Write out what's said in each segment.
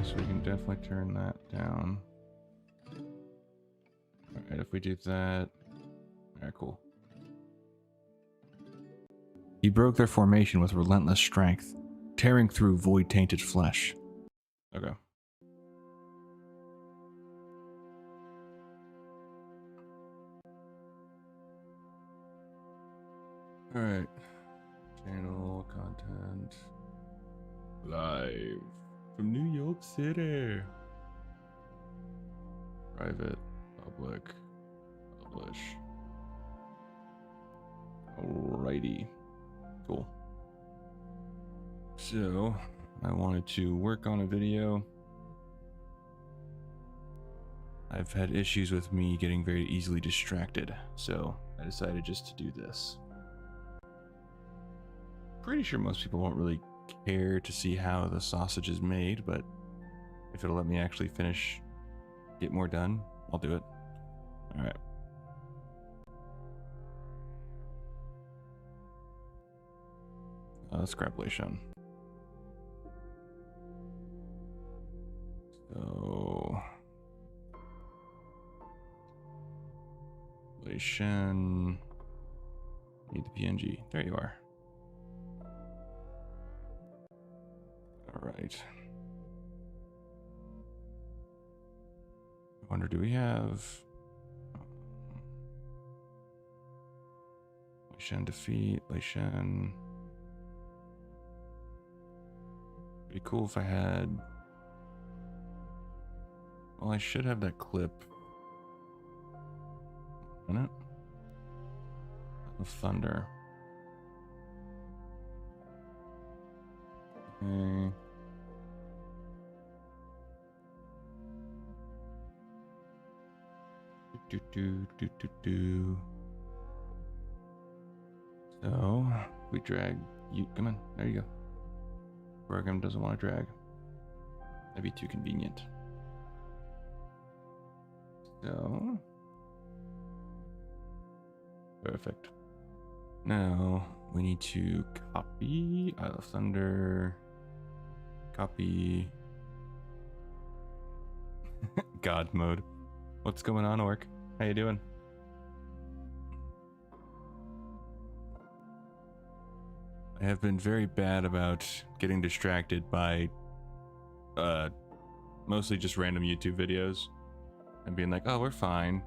so we can definitely turn that down. Alright, if we do that... Alright, cool. He broke their formation with relentless strength, tearing through void-tainted flesh. Okay. Alright. Channel content. Live from New York City. Private, public, publish. Alrighty. Cool. So, I wanted to work on a video. I've had issues with me getting very easily distracted, so I decided just to do this. Pretty sure most people won't really care to see how the sausage is made, but if it'll let me actually finish, get more done, I'll do it. Alright. Let's grab Leishan. So... Leishan... Need the PNG. There you are. Alright. I wonder, do we have... Leishan defeat, Leishan... Be cool if I had... Well, I should have that clip. Isn't it? Of thunder. Okay. Do. So, we drag you. Come on, there you go. Program doesn't want to drag. That'd be too convenient. So, perfect. Now we need to copy Isle of Thunder. Copy. God mode. What's going on, Orc? How you doing? I have been very bad about getting distracted by mostly just random YouTube videos and being like, oh, we're fine.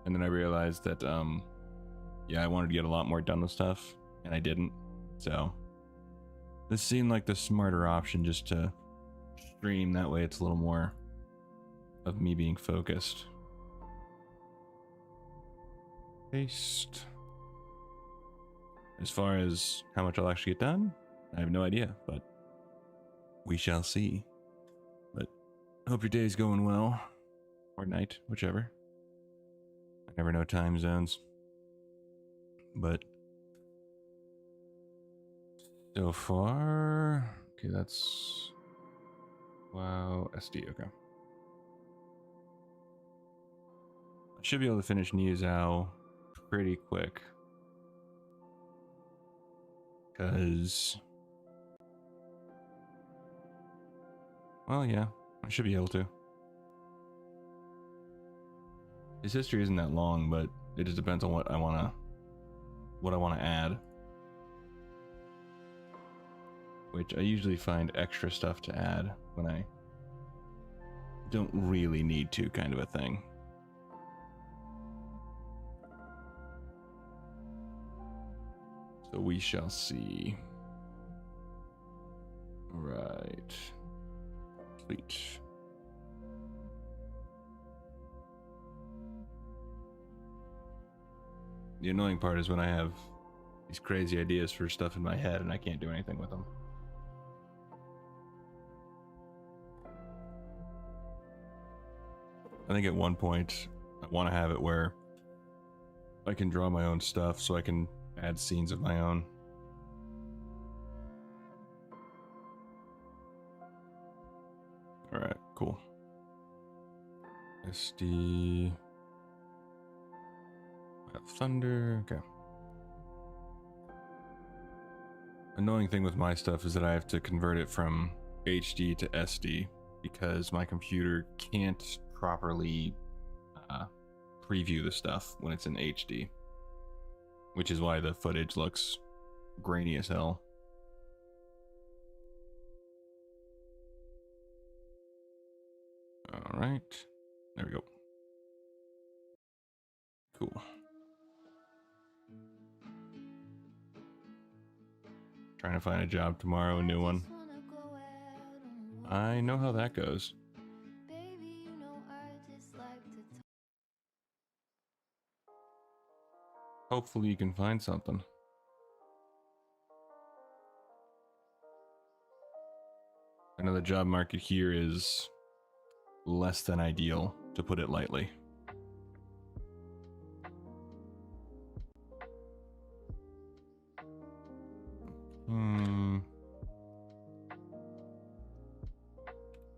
And then I realized that yeah, I wanted to get a lot more done with stuff and I didn't. So this seemed like the smarter option, just to stream. That way it's a little more of me being focused. Paste. As far as how much I'll actually get done, I have no idea, but we shall see. But I hope your day's going well, or night, whichever. I never know time zones. But so far, okay, that's wow, SD, okay. I should be able to finish Niuzao pretty quick. Because, well, yeah, I should be able to. His history isn't that long, but it just depends on what I wanna add. Which I usually find extra stuff to add when I don't really need to, kind of a thing. So we shall see. All right. Sweet. The annoying part is when I have these crazy ideas for stuff in my head and I can't do anything with them. I think at one point I want to have it where I can draw my own stuff so I can add scenes of my own. Alright, cool. SD. Thunder, okay. Annoying thing with my stuff is that I have to convert it from HD to SD because my computer can't properly preview the stuff when it's in HD, which is why the footage looks grainy as hell. All right, there we go. Cool. Trying to find a job tomorrow, a new one. I know how that goes. Hopefully you can find something. I know the job market here is less than ideal, to put it lightly.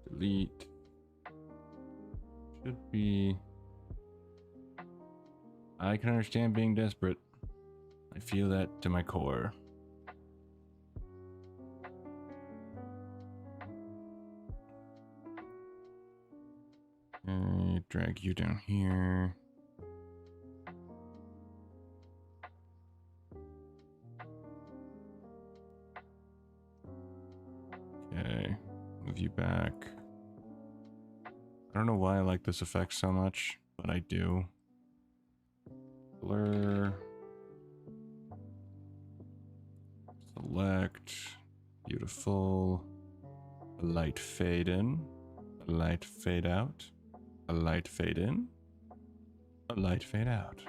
Delete. Should be... I can understand being desperate. I feel that to my core. Okay, drag you down here. Okay, move you back. I don't know why I like this effect so much, but I do. Blur. Select. Beautiful. A light fade in. A light fade out. A light fade in. A light fade out.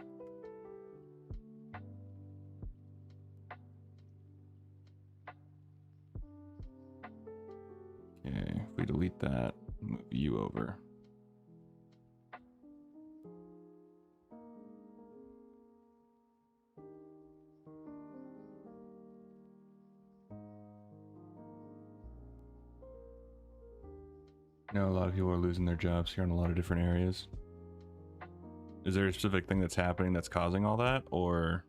Okay, if we delete that, move you over. I know a lot of people are losing their jobs here in a lot of different areas. Is there a specific thing that's happening that's causing all that, or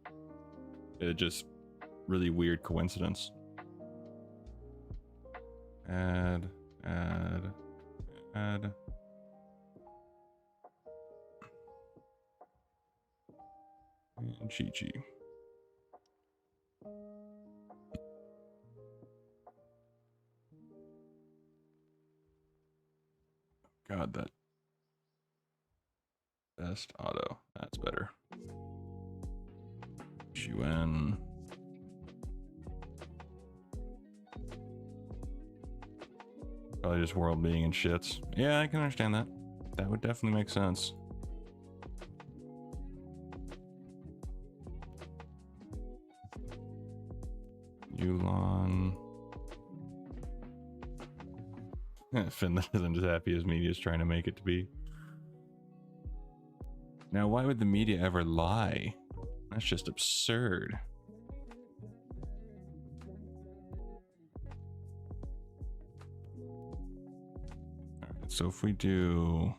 is it just really weird coincidence? Add. And Chi-Chi. God, that best auto. That's better. Yuan. Probably just world being in shits. Yeah, I can understand that. That would definitely make sense. Yulon. Finland isn't as happy as media is trying to make it to be. Now, why would the media ever lie? That's just absurd. Alright, so if we do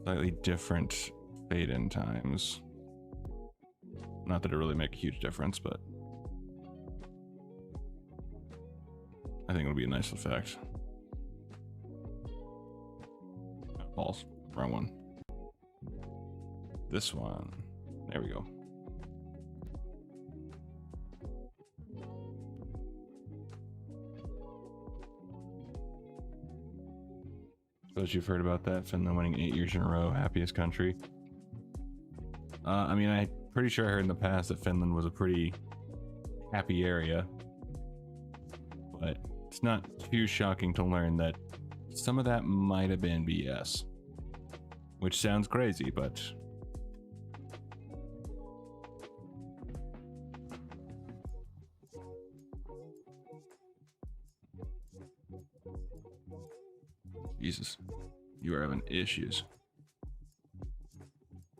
slightly different fade-in times, not that it really make a huge difference, but I think it would be a nice effect. Balls. Wrong one. This one. There we go. Suppose you've heard about that. Finland winning 8 years in a row. Happiest country. I mean, I'm pretty sure I heard in the past that Finland was a pretty happy area. But it's not too shocking to learn that some of that might have been BS. Which sounds crazy, but... Jesus. You are having issues.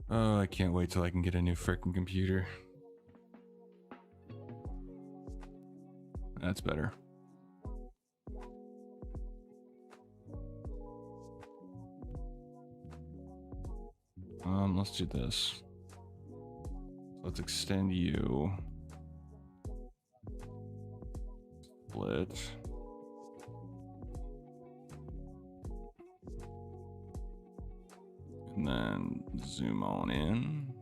Oh, I can't wait till I can get a new frickin' computer. That's better. Let's do this. Let's extend you. Split. zoom on in.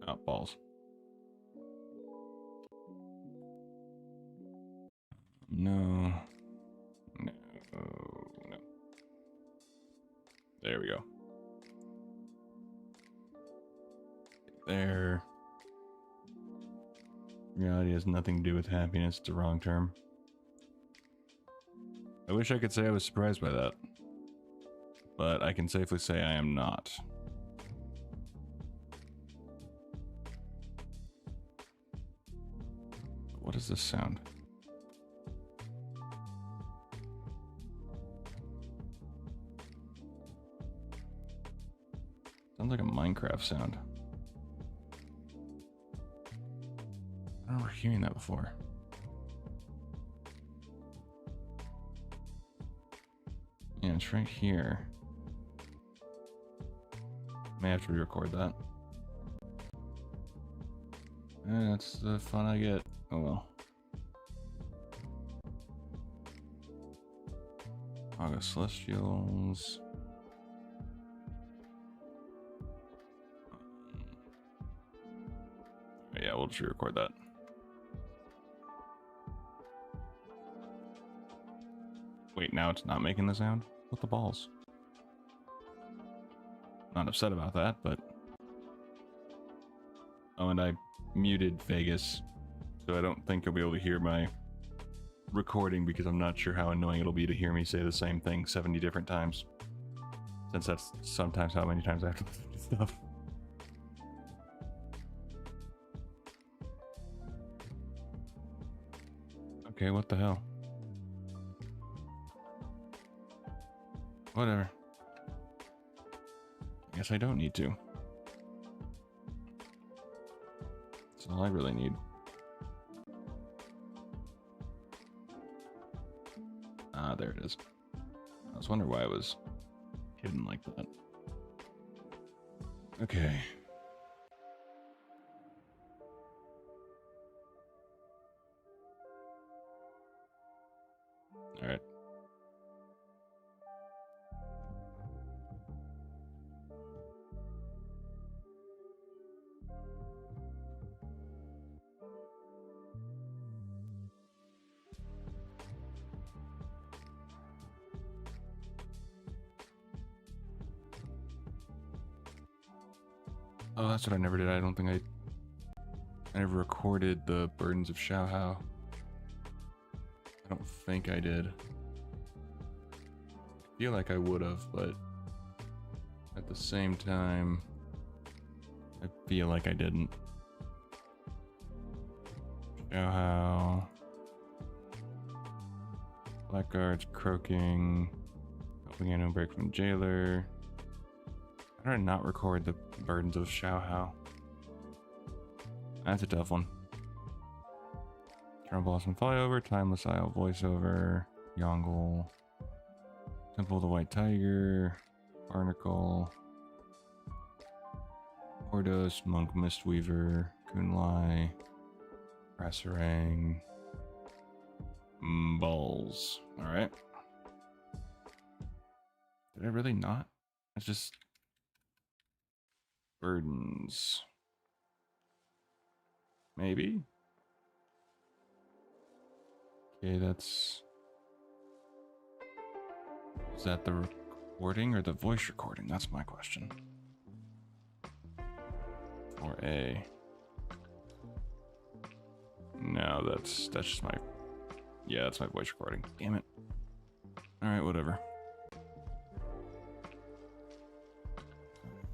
Oh, balls. No. No. No. There we go. There. Reality has nothing to do with happiness. It's the wrong term. I wish I could say I was surprised by that, but I can safely say I am not. What is this sound? Sounds like a Minecraft sound. I don't remember hearing that before. Yeah, it's right here. May have to re-record that. That's the fun I get. Oh well. August Celestials. Yeah, we'll just re-record that. Wait, now it's not making the sound? What the balls? Not upset about that, but... Oh, and I muted Vegas, so I don't think you'll be able to hear my recording because I'm not sure how annoying it'll be to hear me say the same thing 70 different times. Since that's sometimes how many times I have to listen to stuff. Okay, what the hell? Whatever. I guess I don't need to. That's all I really need. Ah, there it is. I was wondering why it was hidden like that. Okay. All right. Oh, that's what I never did. I don't think I never recorded the Burdens of Shaohao. I don't think I did. I feel like I would have, but at the same time, I feel like I didn't. Shaohao. Blackguards croaking. Helping anyone break from jailer. How did I not record the Burdens of Shaohao? That's a tough one. Eternal Blossom Flyover, Timeless Isle voiceover, Yongle, Temple of the White Tiger, Barnacle, Ordos, Monk Mistweaver, Kunlai, Rasarang, Balls. Alright. Did I really not? It's just Burdens. Maybe? Okay, that's... Is that the recording or the voice recording? That's my question. Or A. No, that's just my... Yeah, that's my voice recording. Damn it. Alright, whatever.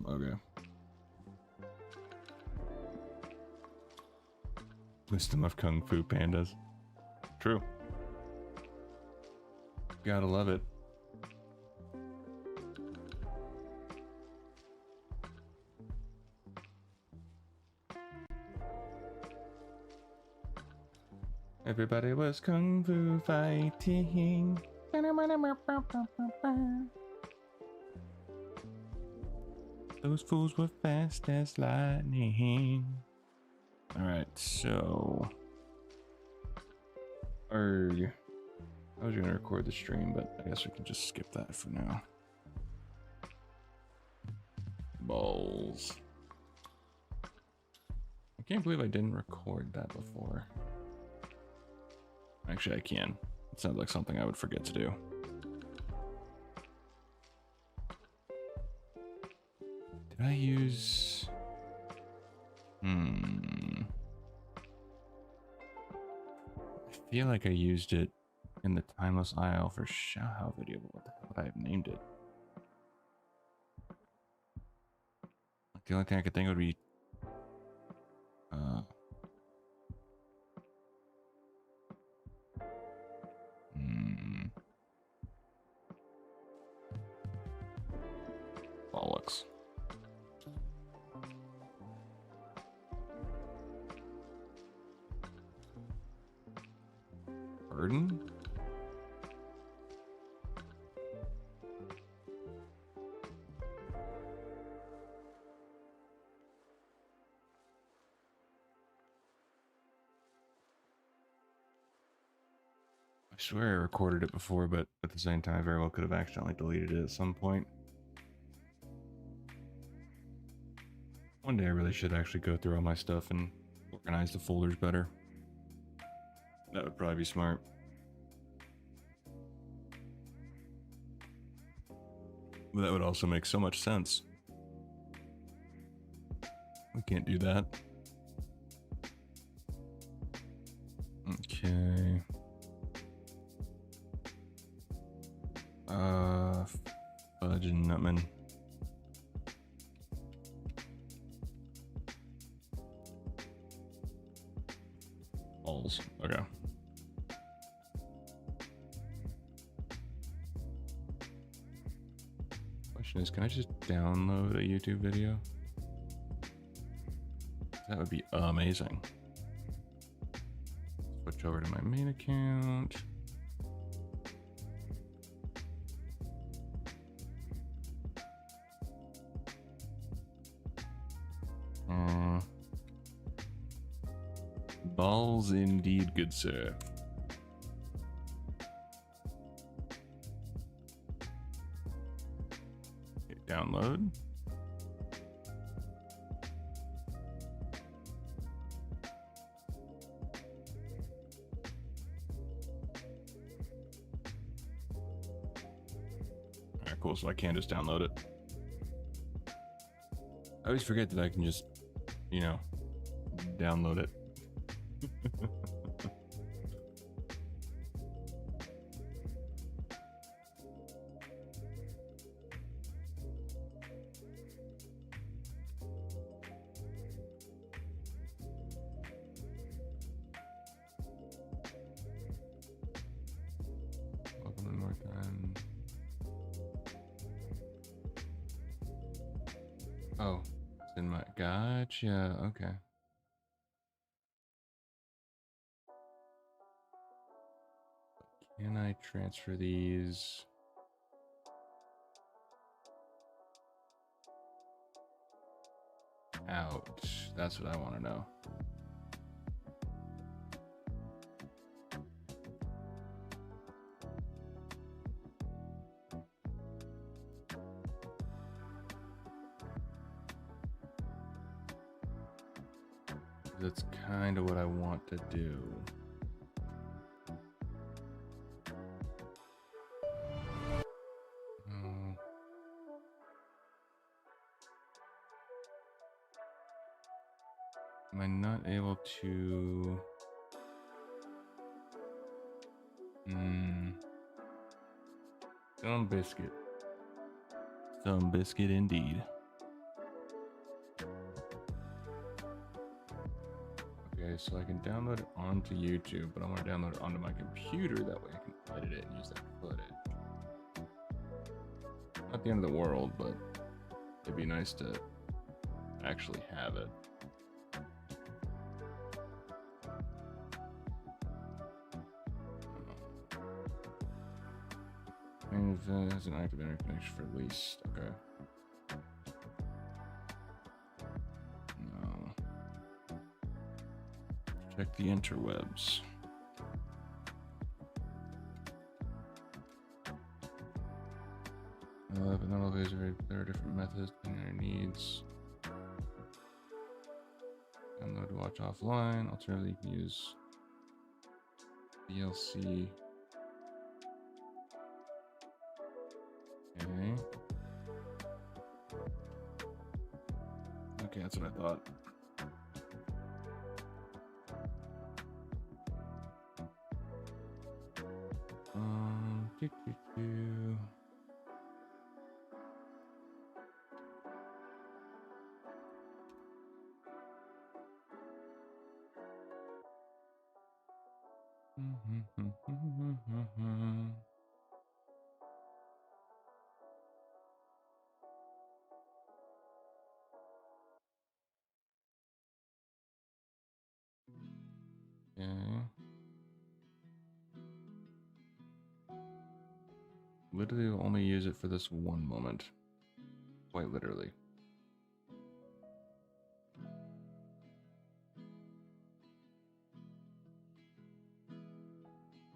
Okay. Wisdom of Kung Fu Pandas. True. Gotta love it. Everybody was kung fu fighting. Those fools were fast as lightning. All right, so I was gonna record the stream, but I guess we can just skip that for now. Balls. I can't believe I didn't record that before. Actually, I can. It sounds like something I would forget to do. Did I use... I feel like I used it in the Timeless Isle for Xiaohao video, but what the hell would I have named it? The only thing I could think would be bollocks. Burden? I swear I recorded it before, but at the same time I very well could have accidentally deleted it at some point. One day I really should actually go through all my stuff and organize the folders better. That would probably be smart. But that would also make so much sense. We can't do that. Okay. Fudge and Nutman. Balls. Okay. Question is, can I just download a YouTube video? That would be amazing. Switch over to my main account. Balls indeed, good sir. Okay, download. Alright, cool, so I can just download it. I always forget that I can just, you know, download it. Welcome to North End. Oh, it's in my... Gotcha, okay. Can I transfer these? Out. That's what I want to know. That's kind of what I want to do. Am I not able to... Some biscuit. Some biscuit indeed. Okay, so I can download it onto YouTube, but I want to download it onto my computer. That way I can edit it and use that footage. Not the end of the world, but it'd be nice to actually have it. Has an active internet connection for at least, okay. Check the interwebs. But not always very clear. Different methods depending on your needs. Download to watch offline. Alternatively, you can use VLC. Okay. Okay, that's what I thought. Do, do, do. Okay. Literally will only use it for this one moment. Quite literally.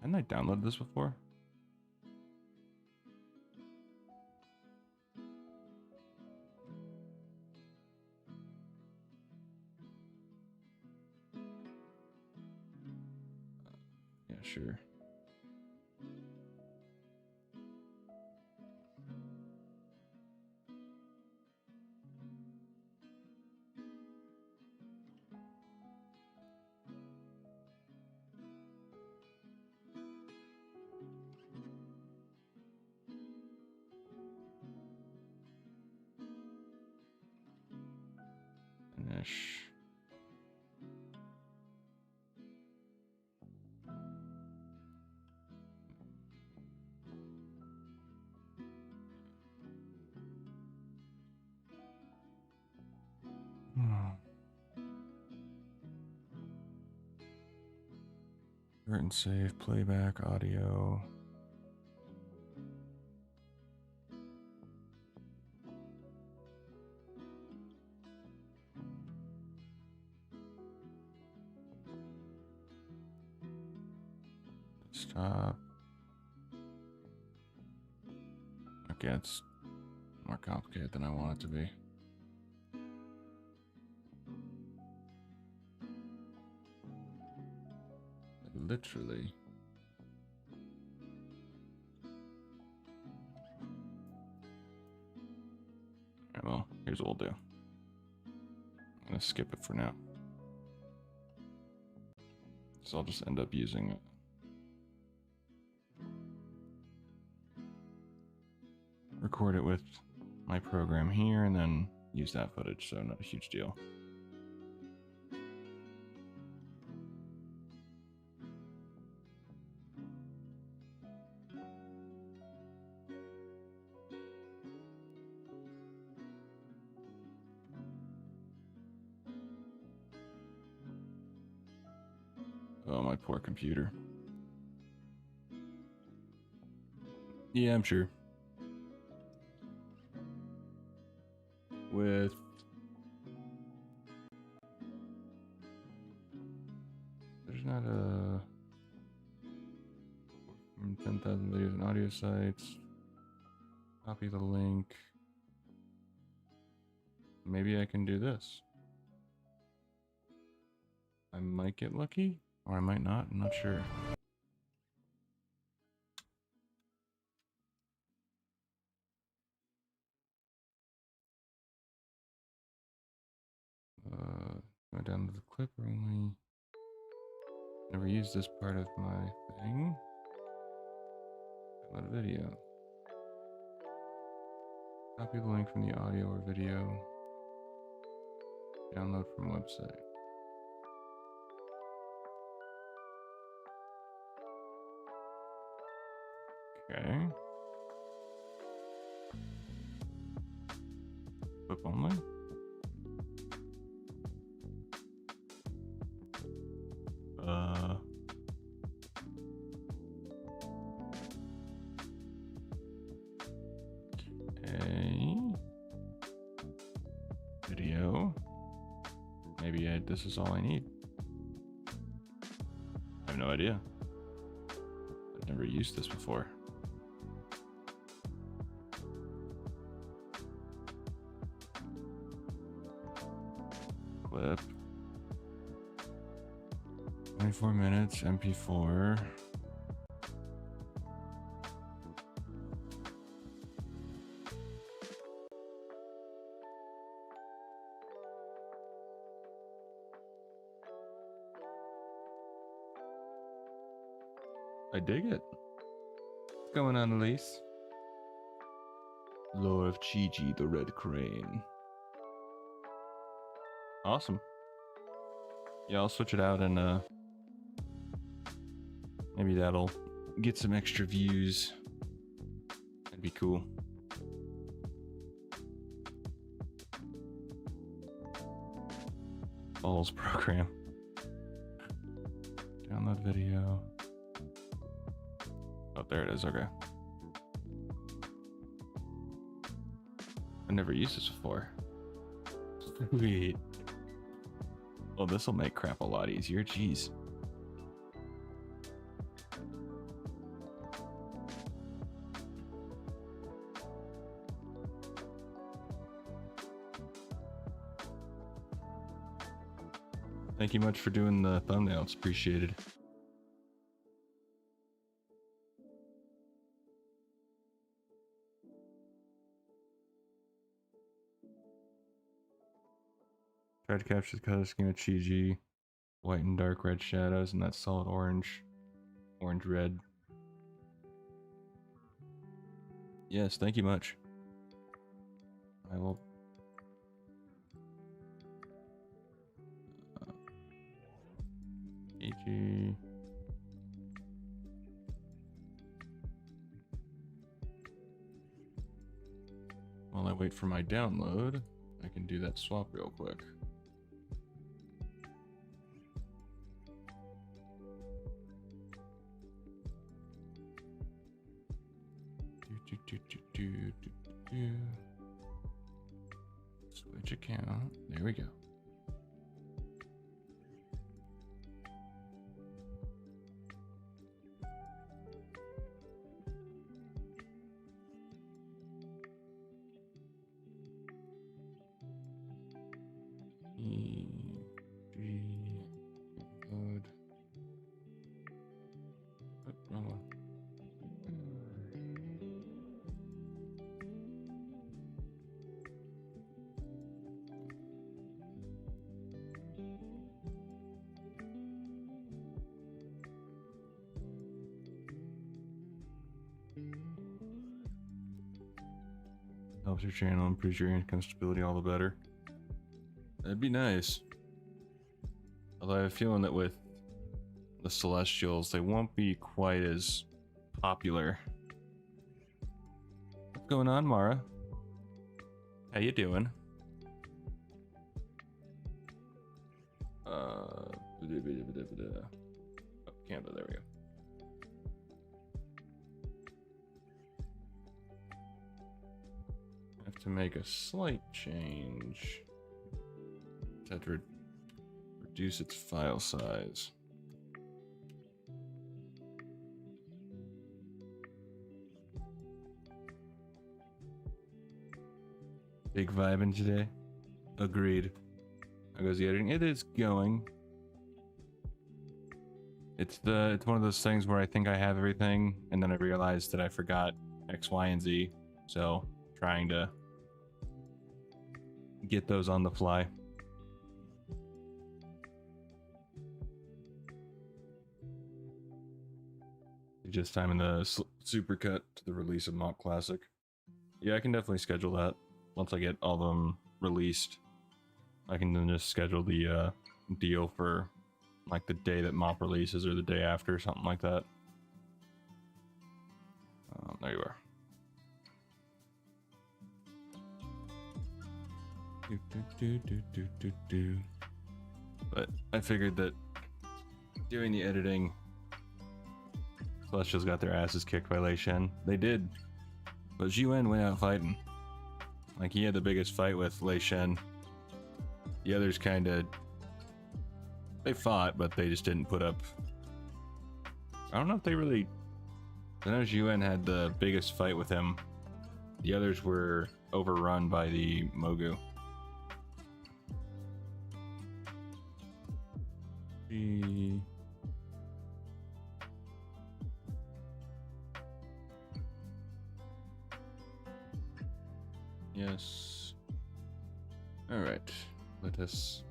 Hadn't I downloaded this before? Yeah, sure. Finish. Current save, playback, audio. Stop. Okay, it's more complicated than I want it to be. Literally. Alright, well, here's what we'll do. I'm gonna skip it for now. So I'll just end up using it. Record it with my program here and then use that footage, so not a huge deal. Oh, my poor computer. Yeah, I'm sure. With there's not a 10,000 videos and audio sites. Copy the link. Maybe I can do this. I might get lucky, or I might not. I'm not sure. Go down to the clip or only. Never used this part of my thing. Download video. Copy the link from the audio or video. Download from website. Okay. Clip only. Video. Maybe this is all I need. no idea. I've never used this before. Clip. 24 minutes, MP4. I dig it. What's going on, Elise? Lore of Chi-Chi, the Red Crane. Awesome. Yeah, I'll switch it out and maybe that'll get some extra views. That'd be cool. Balls program. Download video. Oh, there it is. Okay. I've never used this before. Sweet. Oh, this will make crap a lot easier. Jeez. Thank you much for doing the thumbnails. Appreciated. Tried to capture the color scheme of Chi-Chi. White and dark red shadows, and that solid orange. Orange red. Yes, thank you much. I will. Chi-Chi. While I wait for my download, I can do that swap real quick. Switch account. There we go. Load. Oh, wrong one. Helps your channel, improves your income stability all the better. That'd be nice. Although I have a feeling that with the Celestials, they won't be quite as popular. What's going on, Mara? How you doing? Oh, Canva, there we go. I have to make a slight change. I have to reduce its file size. Big vibing today. Agreed. How goes the editing? It is going. It's one of those things where I think I have everything, and then I realize that I forgot X, Y, and Z. So trying to get those on the fly. Just timing the supercut to the release of Mop Classic. Yeah, I can definitely schedule that. Once I get all of them released, I can then just schedule the deal for like the day that Mop releases or the day after, something like that. There you are. But I figured that doing the editing, Celestials got their asses kicked by Lei Shen. They did. But Zhuan went out fighting. Like, he had the biggest fight with Lei Shen. The others kind of... They fought, but they just didn't put up I don't know if they really. I know Yuen had the biggest fight with him. The others were overrun by the Mogu. Yes. All right. Let us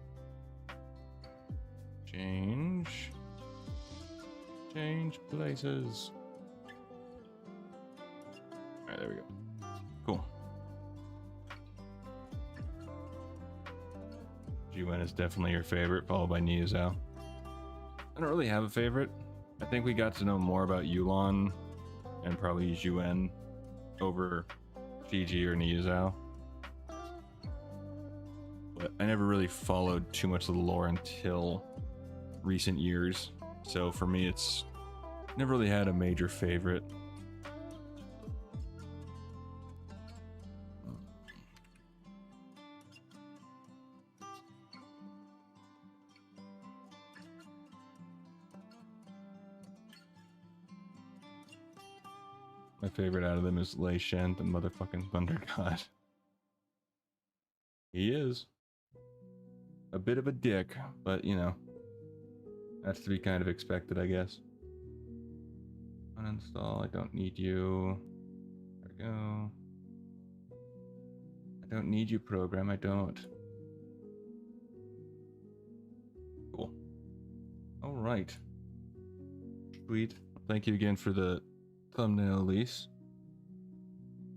change places. All right, there we go. Cool. Yuen is definitely your favorite, followed by Nia Zhao. I don't really have a favorite. I think we got to know more about Yulan and probably Yuen over Fiji or Nia Zhao. But I never really followed too much of the lore until recent years. So for me, it's never really had a major favorite. My favorite out of them is Lei Shen, the motherfucking thunder god. He is a bit of a dick, but you know, that's to be kind of expected, I guess. Uninstall, I don't need you. There we go. I don't need you, program, I don't. Cool. All right. Sweet. Thank you again for the thumbnail, Elise.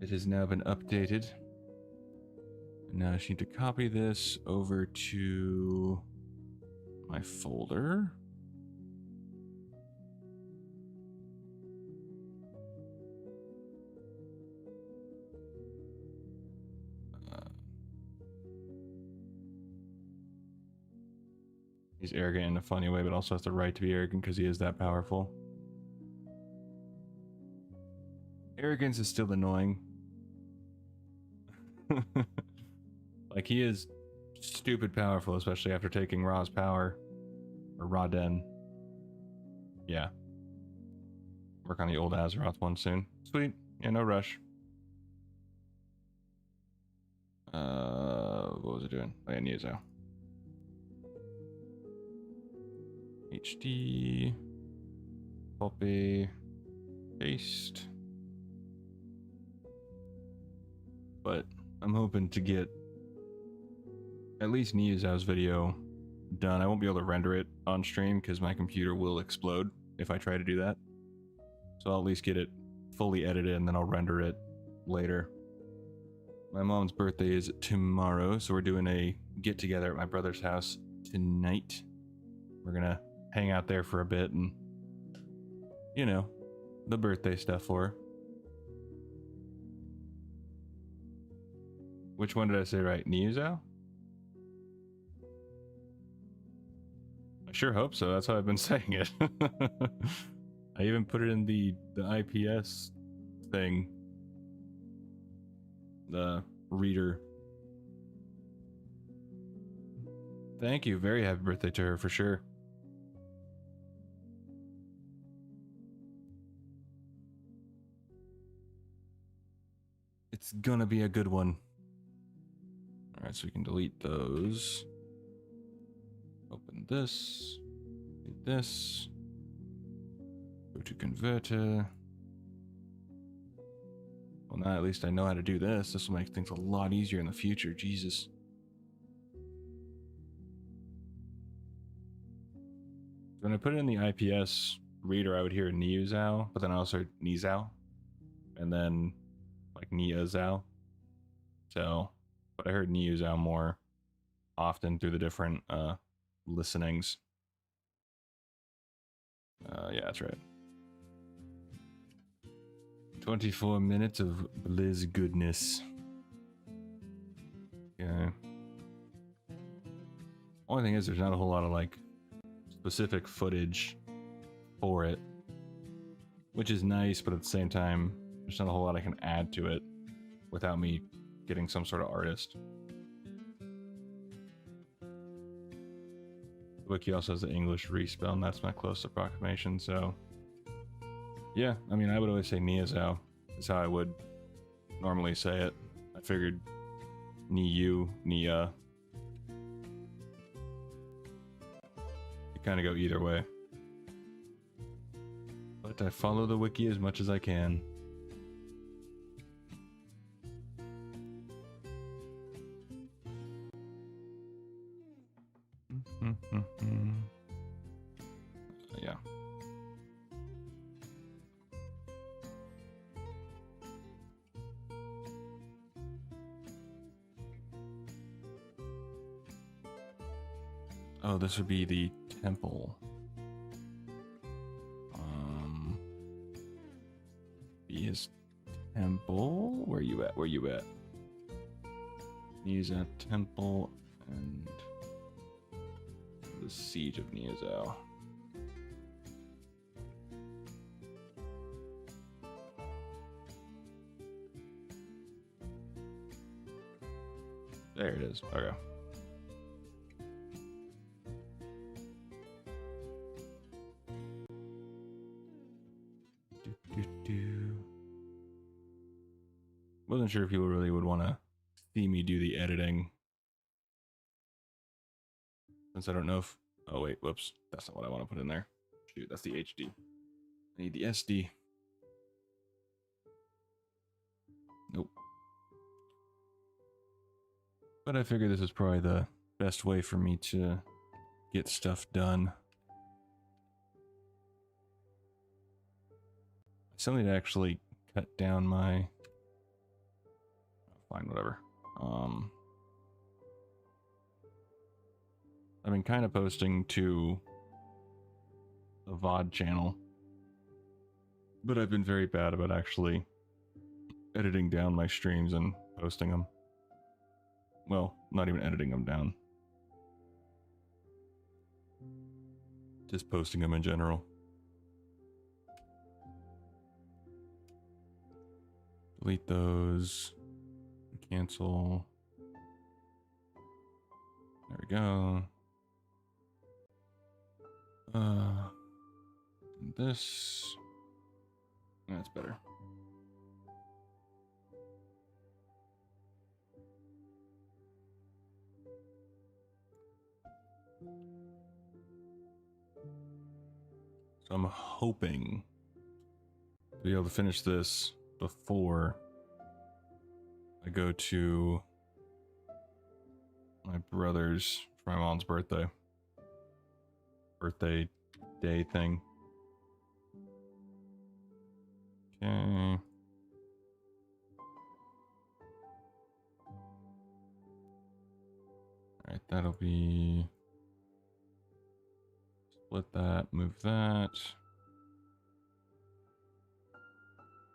It has now been updated. And now I just need to copy this over to my folder. He's arrogant in a funny way, but also has the right to be arrogant because he is that powerful. Arrogance is still annoying. Like, he is stupid powerful, especially after taking Ra's power. Or Ra-Den. Yeah. Work on the old Azeroth one soon. Sweet. Yeah, no rush. What was it doing? Oh yeah, Nia Zhao. HD. Copy. Paste. But I'm hoping to get at least Nia Zhao's video done. I won't be able to render it on stream because my computer will explode if I try to do that. So I'll at least get it fully edited and then I'll render it later. My mom's birthday is tomorrow, so we're doing a get together at my brother's house tonight. We're gonna hang out there for a bit and, you know, the birthday stuff for her. Which one did I say right? Nia Zhao? I sure hope so. That's how I've been saying it. I even put it in the IPS thing. The reader. Thank you. Very happy birthday to her for sure. It's gonna be a good one. Alright, so we can delete those. Open this. Delete this. Go to converter. Well, now at least I know how to do this. This will make things a lot easier in the future. Jesus. When I put it in the IPS reader, I would hear Nia Zhao, but then I also heard Nia Zhao. And then, like, Nia Zhao. So, but I heard Nia Zhao more often through the different listenings. Yeah, that's right. 24 minutes of Blizz goodness. Yeah. Only thing is, there's not a whole lot of like specific footage for it, which is nice, but at the same time, there's not a whole lot I can add to it without me getting some sort of artist. The wiki also has the English respell, and that's my close approximation, so Yeah, I mean, I would always say Niazao is how I would normally say it. I figured Niyu, Nia. You kind of go either way. But I follow the wiki as much as I can. Yeah. Oh, this would be the temple. Be his temple? Where you at? Where you at? Niazao Temple and the Siege of Niazao. There it is. Okay. Wasn't sure if people really would want to see me do the editing. Since I don't know if... Oh, wait. Whoops. That's not what I want to put in there. Shoot, that's the HD. I need the SD. Nope. But I figure this is probably the best way for me to get stuff done. Something to actually cut down my... Fine, whatever. I've been kind of posting to the VOD channel, but I've been very bad about actually editing down my streams and posting them. Well, not even editing them down. Just posting them in general. Delete those. Cancel. There we go. This. That's better. So I'm hoping to be able to finish this before I go to my brother's for my mom's birthday day thing. Okay. Alright, that'll be... Split that, move that.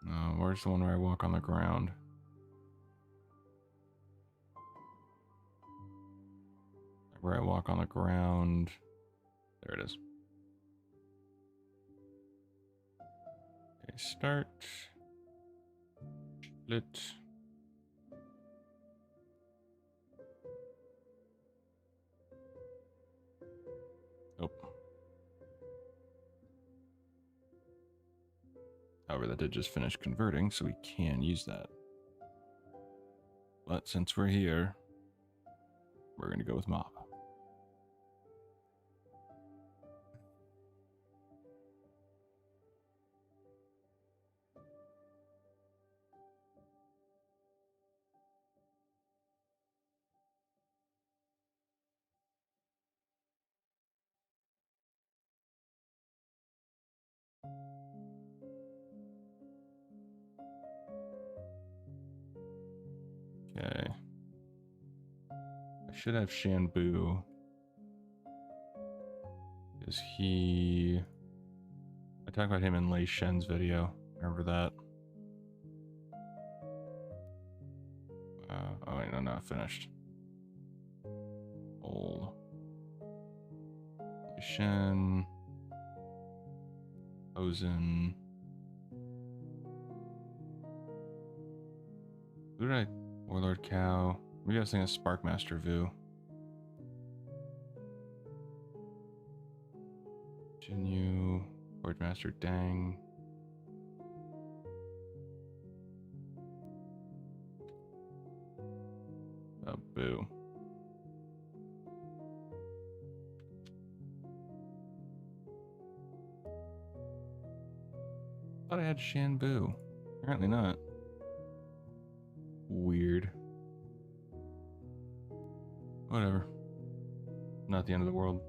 No, where's the one where I walk on the ground? Where I walk on the ground. There it is. Okay, start. Split. Oh. However, that did just finish converting, so we can use that. But since we're here, we're going to go with mob. Okay. I should have Shanbu. Because he... I talked about him in Lei Shen's video. Remember that? Oh wait, no, not finished. Old. Lei Shen. Ozen. Who did I... Warlord Cow. Maybe I was thinking of Sparkmaster Vu. Jinyu. Lord Master Dang. Oh, boo. Thought I had Shanboo. Apparently not. Weird. Whatever. Not the end of the world.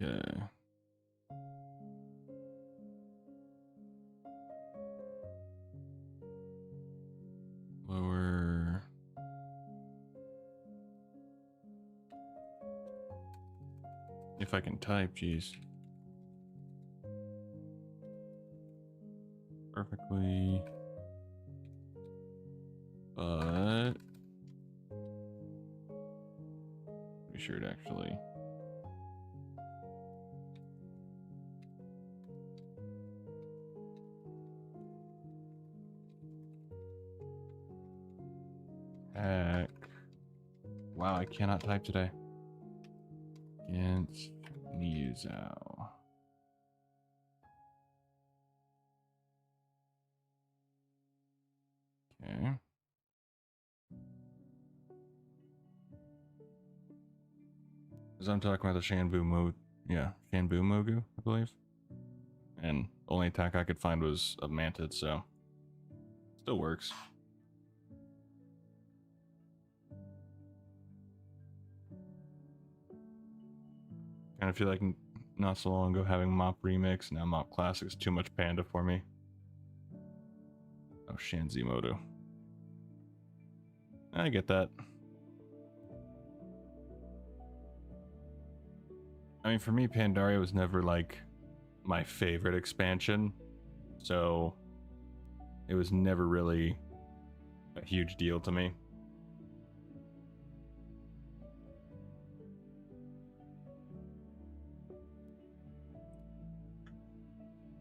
Okay. Lower. If I can type, geez. Perfectly. But pretty sure it actually. Heck. Wow, I cannot type today. Against Nizao. Okay. Because I'm talking about the Shanboo Mo, yeah, Shanboo Mogu, I believe. And only attack I could find was a Mantid, so still works. Kind of feel like not so long ago having Mop Remix, now Mop Classic is too much Panda for me. Oh, Shanzimoto. I get that. I mean, for me, Pandaria was never like my favorite expansion, so it was never really a huge deal to me.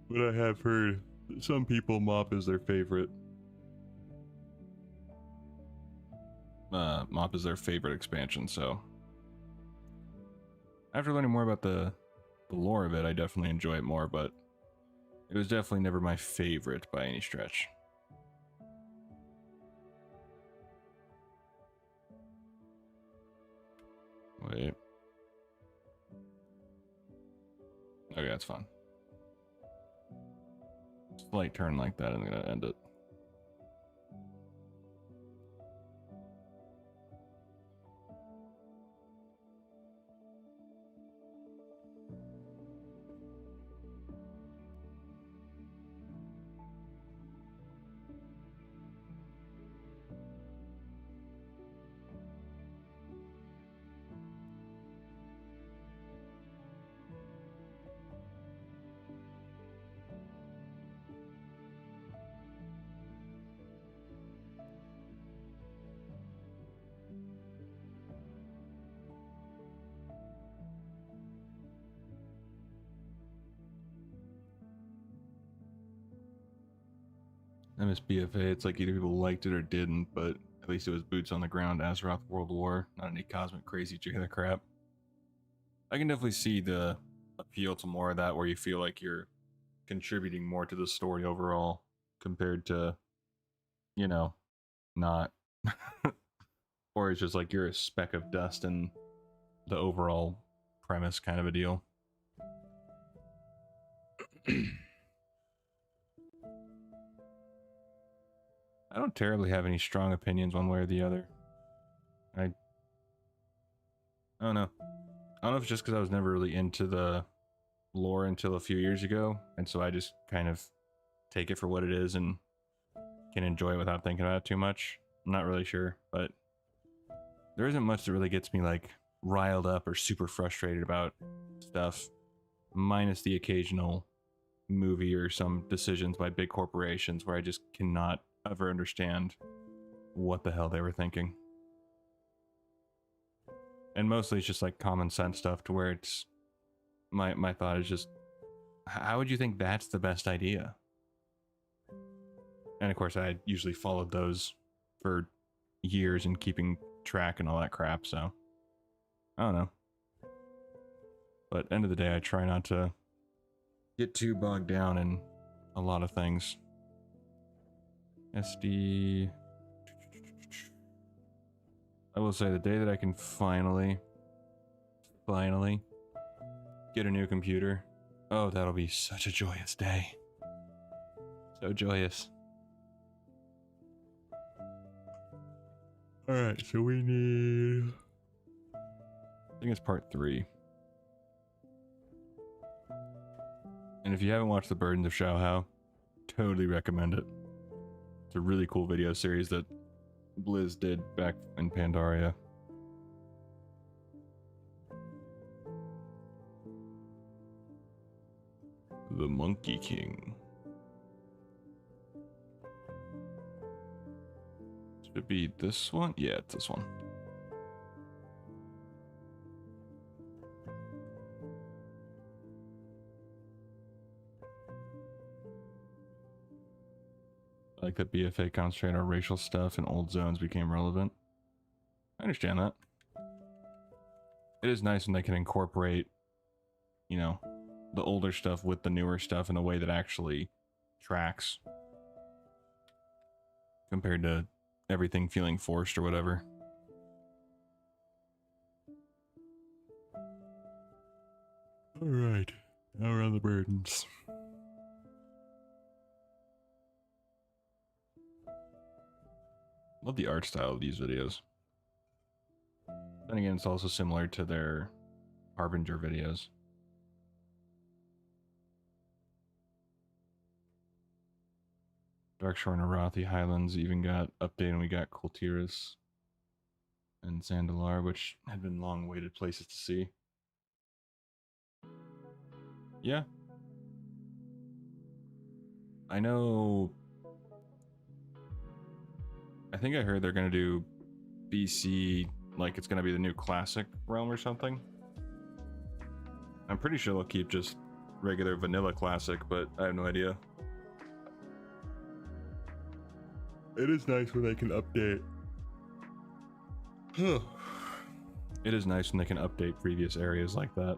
But I have heard some people Mop is their favorite. Mop is their favorite expansion, so after learning more about the lore of it, I definitely enjoy it more, but it was definitely never my favorite by any stretch. Wait. Okay, that's fine. Slight turn like that, and I'm gonna end it. MSBFA, it's like either people liked it or didn't, but at least it was boots on the ground Azeroth World War, not any cosmic crazy jigger crap. I can definitely see the appeal to more of that where you feel like you're contributing more to the story overall compared to, you know, not. Or it's just like you're a speck of dust in the overall premise kind of a deal. I don't terribly have any strong opinions one way or the other. I don't know. I don't know if it's just because I was never really into the lore until a few years ago, and so I just kind of take it for what it is and can enjoy it without thinking about it too much. I'm not really sure, but there isn't much that really gets me like riled up or super frustrated about stuff, minus the occasional movie or some decisions by big corporations where I just cannot ever understand what the hell they were thinking. And mostly it's just like common sense stuff to where it's my thought is just, how would you think that's the best idea? And of course, I usually followed those for years and keeping track and all that crap. So I don't know. But end of the day, I try not to get too bogged down in a lot of things. SD. I will say the day that I can finally get a new computer. Oh, that'll be such a joyous day. So joyous. Alright, so we need... I think it's part 3. And if you haven't watched The Burdens of Shaohao, totally recommend it. It's a really cool video series that Blizz did back in Pandaria. The Monkey King. Should it be this one? Yeah, it's this one. I like that BFA concentrated on racial stuff and old zones became relevant. I understand that. It is nice when they can incorporate, you know, the older stuff with the newer stuff in a way that actually tracks. Compared to everything feeling forced or whatever. Alright, now we're on the burdens. Love the art style of these videos. Then again, it's also similar to their Harbinger videos. Darkshore and Arathi Highlands even got updated, and we got Kultiris and Zandalar, which had been long awaited places to see. Yeah. I know. I think I heard they're going to do BC, like it's going to be the new classic realm or something. I'm pretty sure they'll keep just regular vanilla classic, but I have no idea. It is nice when they can update. It is nice when they can update previous areas like that.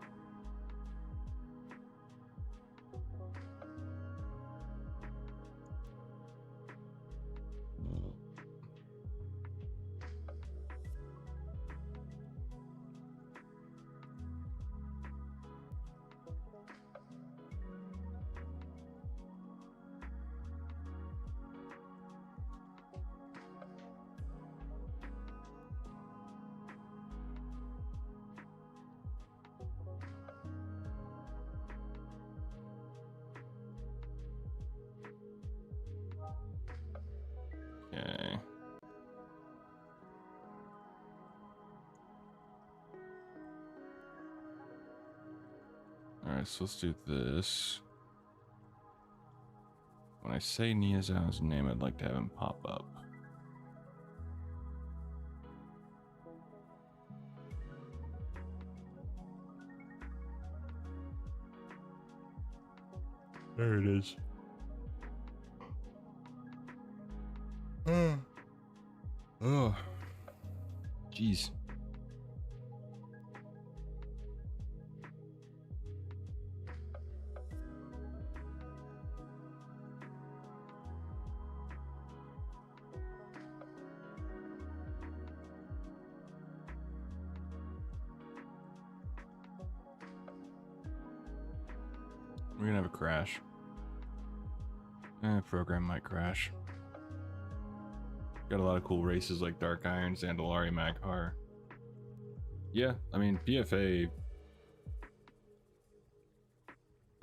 Okay. Alright, so let's do this. When I say Niazao's name, I'd like to have him pop up. There it is. Oh, jeez. We're gonna have a crash. Program might crash. Got a lot of cool races like Dark Iron, Zandalari, Mag'har. Yeah, I mean, BFA...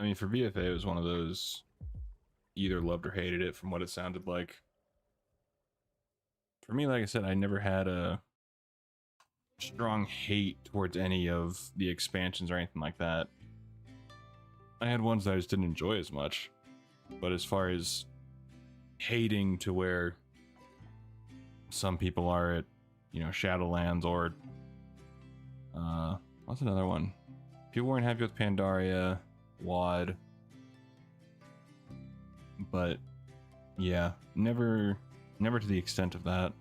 I mean, for BFA, it was one of those... either loved or hated it from what it sounded like. For me, like I said, I never had a strong hate towards any of the expansions or anything like that. I had ones that I just didn't enjoy as much. But as far as hating to where some people are at, you know, Shadowlands or what's another one? people weren't happy with Pandaria, WoD, but yeah, never to the extent of that.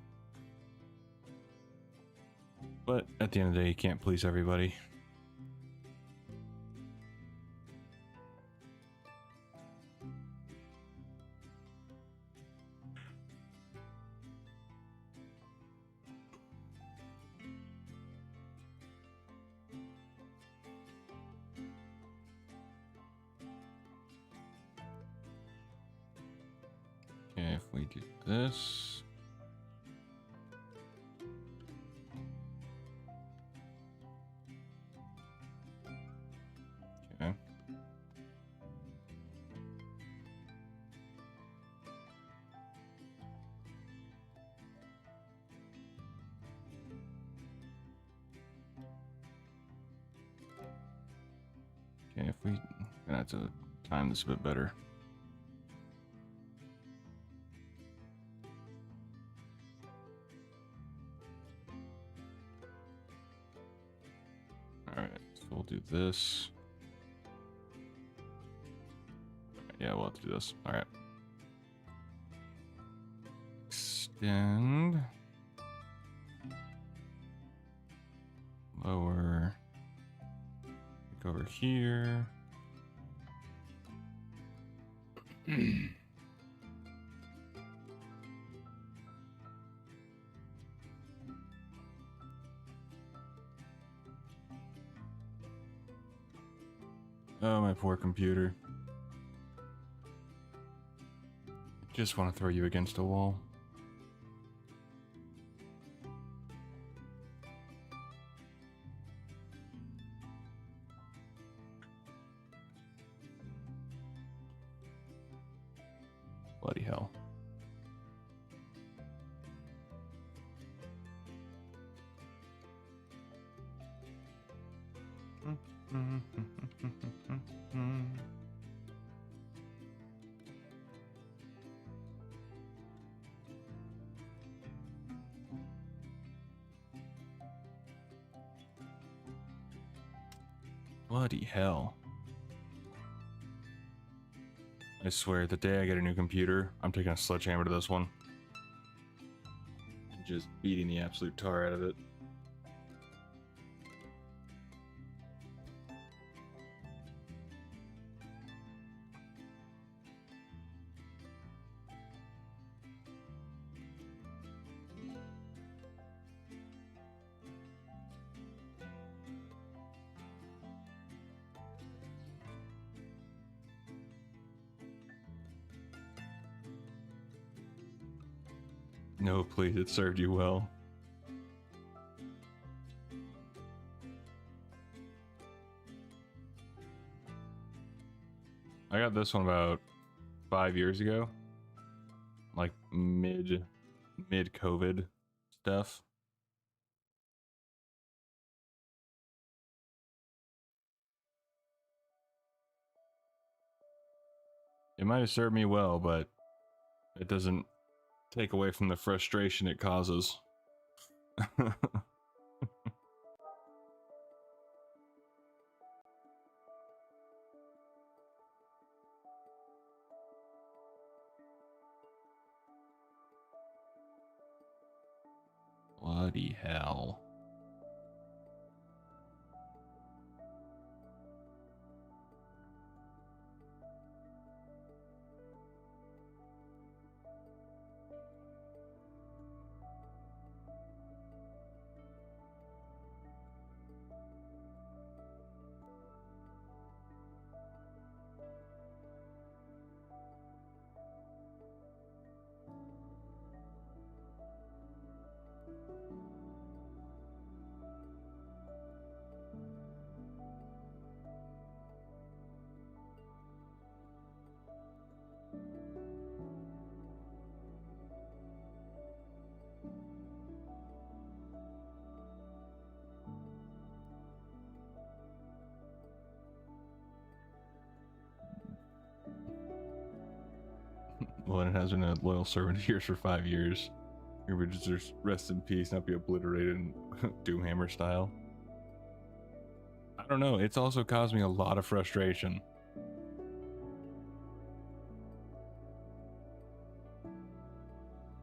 But at the end of the day, you can't please everybody. Okay, if we do this. Okay. Okay, if we gonna have to time this a bit better. Alright, so we'll do this. Yeah, we'll have to do this. Alright. Extend. Lower. Look over here. Oh, my poor computer. I just want to throw you against a wall. Bloody hell. Bloody hell. I swear, the day I get a new computer, I'm taking a sledgehammer to this one. And just beating the absolute tar out of it. No, please, it served you well. I got this one about 5 years ago. Like mid-COVID stuff. It might have served me well, but it doesn't take away from the frustration it causes. Bloody hell. Well, and it has been a loyal servant of yours for 5 years. You would just rest in peace, not be obliterated in Doomhammer style. I don't know. It's also caused me a lot of frustration.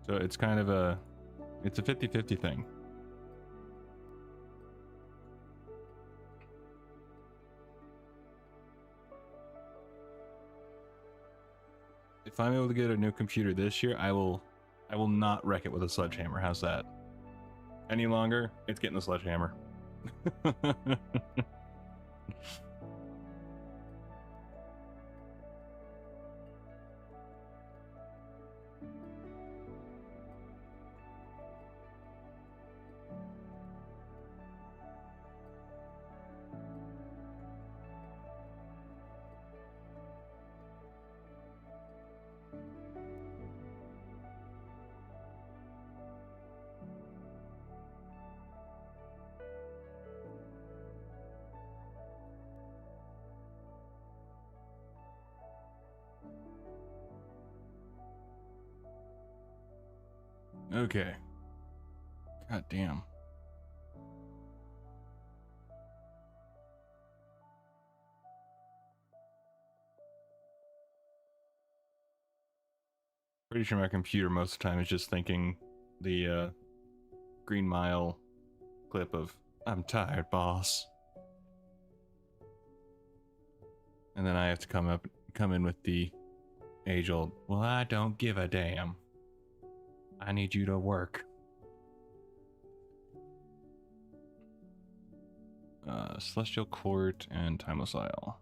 So it's kind of a 50-50 thing. If I'm able to get a new computer this year, I will not wreck it with a sledgehammer. How's that? Any longer, it's getting the sledgehammer. Okay. God damn. Pretty sure my computer most of the time is just thinking the Green Mile clip of "I'm tired, boss," and then I have to come in with the age-old "Well, I don't give a damn. I need you to work." Celestial Court and Timeless Isle.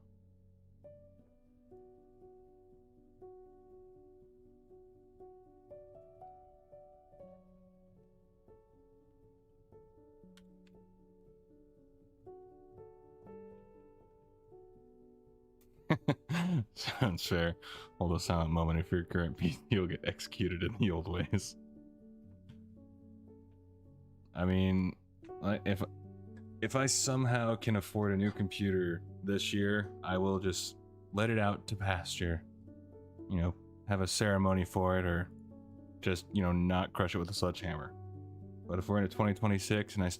Sounds fair. Hold a silent moment if your current PC will get executed in the old ways. I mean, if I somehow can afford a new computer this year, I will just let it out to pasture. You know, have a ceremony for it, or just, you know, not crush it with a sledgehammer. But if we're into 2026 and I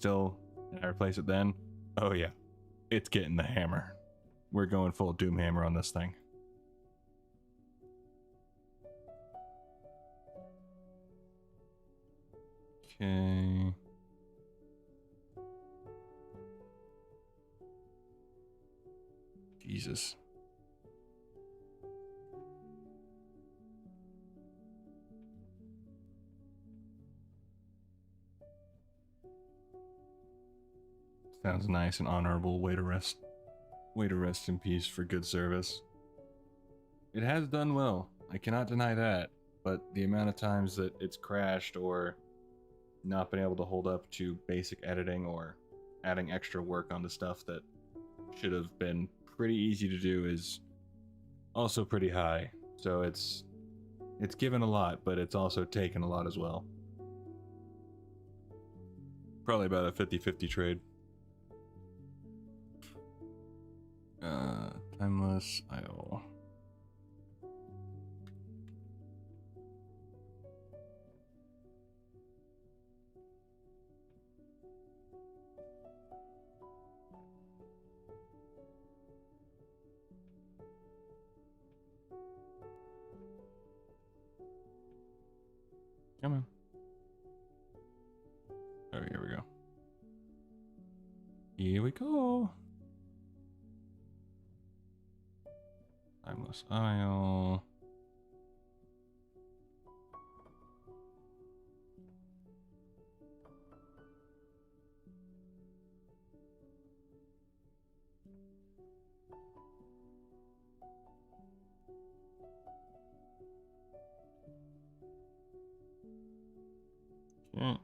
replace it then, oh yeah, it's getting the hammer. We're going full Doomhammer on this thing. Okay. Jesus. Sounds nice and honorable. Way to rest. Way to rest in peace for good service. It has done well. I cannot deny that. But the amount of times that it's crashed or not been able to hold up to basic editing or adding extra work onto stuff that should have been pretty easy to do is also pretty high. So it's given a lot, but it's also taken a lot as well. Probably about a 50-50 trade. Timeless Isle. Come on. Oh, here we go. Here we go. Timeless Isle. Okay.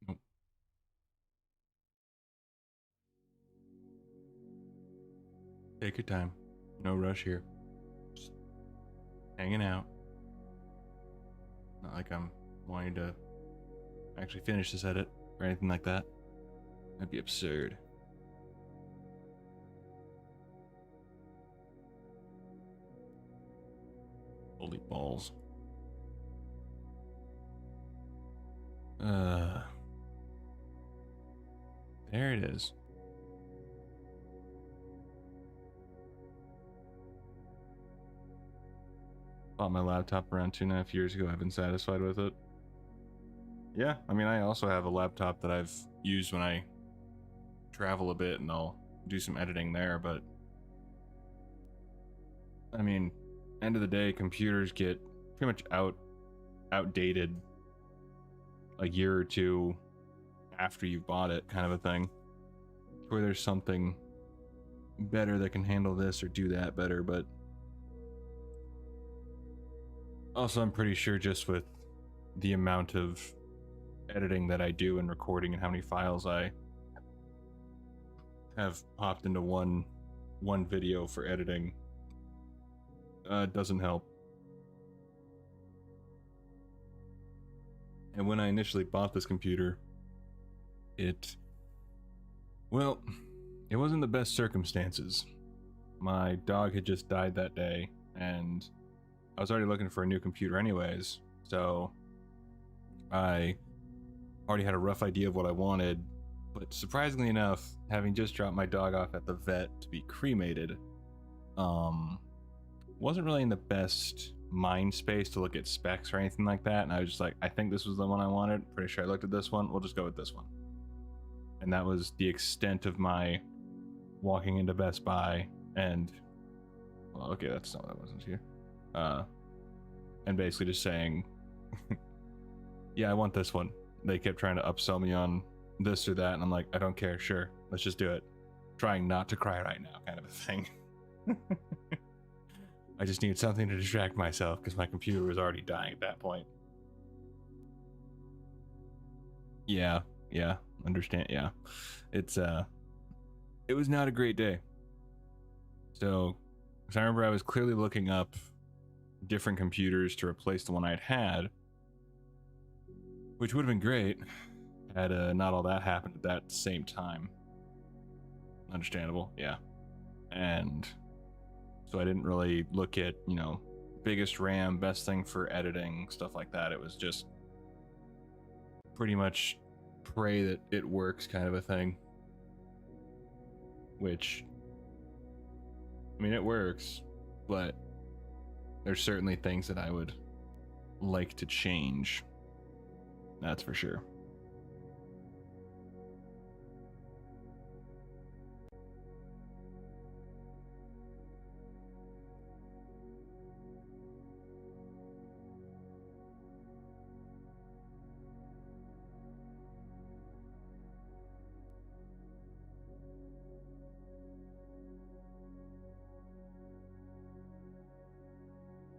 Nope. Take your time. No rush here. Just hanging out. Not like I'm wanting to actually finish this edit or anything like that. That'd be absurd. Holy balls. There it is. Bought my laptop around 2.5 years ago. I've been satisfied with it. Yeah, I mean, I also have a laptop that I've used when I travel a bit and I'll do some editing there, but I mean, end of the day, computers get pretty much outdated a year or two after you've bought it, kind of a thing, where there's something better that can handle this or do that better. But also, I'm pretty sure just with the amount of editing that I do and recording and how many files I have popped into one video for editing, doesn't help. And when I initially bought this computer, it wasn't the best circumstances. My dog had just died that day, and I was already looking for a new computer anyways, so I already had a rough idea of what I wanted. But surprisingly enough, having just dropped my dog off at the vet to be cremated, wasn't really in the best mind space to look at specs or anything like that. And I was just like, I think this was the one I wanted. Pretty sure I looked at this one. We'll just go with this one. And that was the extent of my walking into Best Buy and, well, okay, that's not what I wasn't here. And basically just saying, yeah, I want this one. They kept trying to upsell me on this or that, and I'm like, I don't care, sure, let's just do it. Trying not to cry right now, kind of a thing. I just needed something to distract myself because my computer was already dying at that point. Yeah, understand, yeah. It was not a great day. So, because I remember I was clearly looking up different computers to replace the one I'd had, which would have been great had not all that happened at that same time. Understandable, yeah. And so I didn't really look at, you know, biggest RAM, best thing for editing, stuff like that. It was just pretty much pray that it works kind of a thing. Which, I mean, it works, but there's certainly things that I would like to change. That's for sure.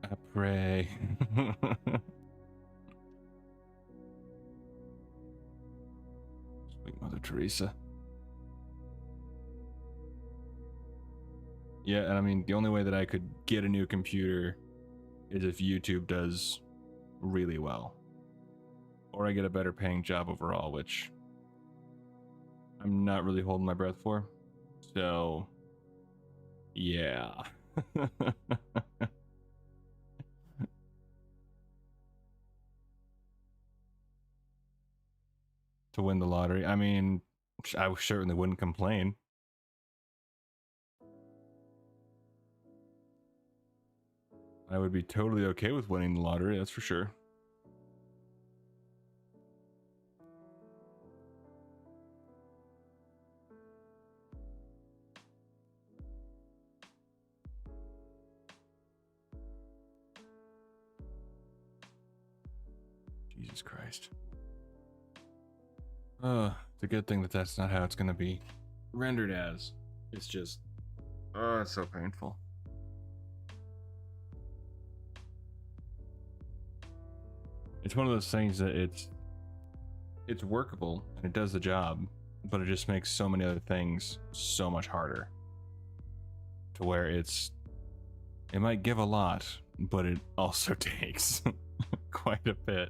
I pray. Sweet Mother Teresa. Yeah, and I mean, the only way that I could get a new computer is if YouTube does really well. Or I get a better paying job overall, which I'm not really holding my breath for. So, yeah. To win the lottery. I mean, I certainly wouldn't complain. I would be totally okay with winning the lottery, that's for sure. Jesus Christ. It's a good thing that that's not how it's going to be rendered as. It's just, it's so painful. It's one of those things that it's workable and it does the job, but it just makes so many other things so much harder. To where it might give a lot, but it also takes quite a bit.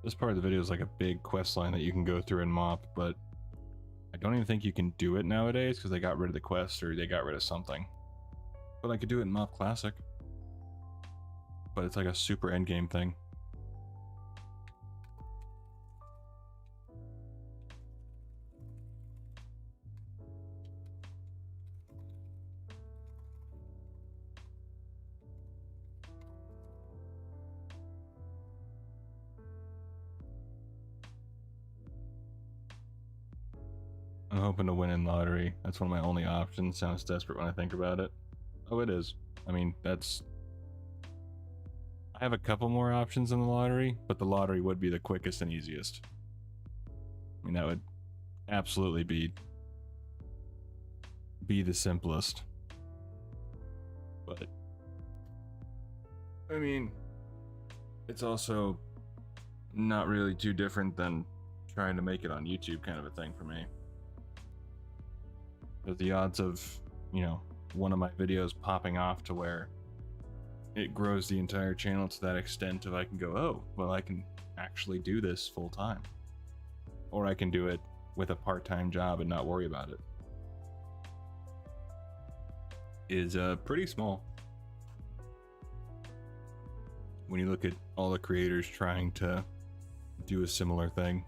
This part of the video is like a big quest line that you can go through and mop, but I don't even think you can do it nowadays because they got rid of the quest or they got rid of something. But I could do it in Mop Classic. But it's like a super endgame thing. I'm hoping to win in lottery. That's one of my only options. Sounds desperate when I think about it. Oh, it is. I mean, that's... I have a couple more options in the lottery, but the lottery would be the quickest and easiest. I mean, that would absolutely be the simplest. But I mean, it's also not really too different than trying to make it on YouTube kind of a thing for me. But the odds of, you know, one of my videos popping off to where it grows the entire channel to that extent of I can go, oh, well, I can actually do this full time. Or I can do it with a part-time job and not worry about it. Is pretty small. When you look at all the creators trying to do a similar thing.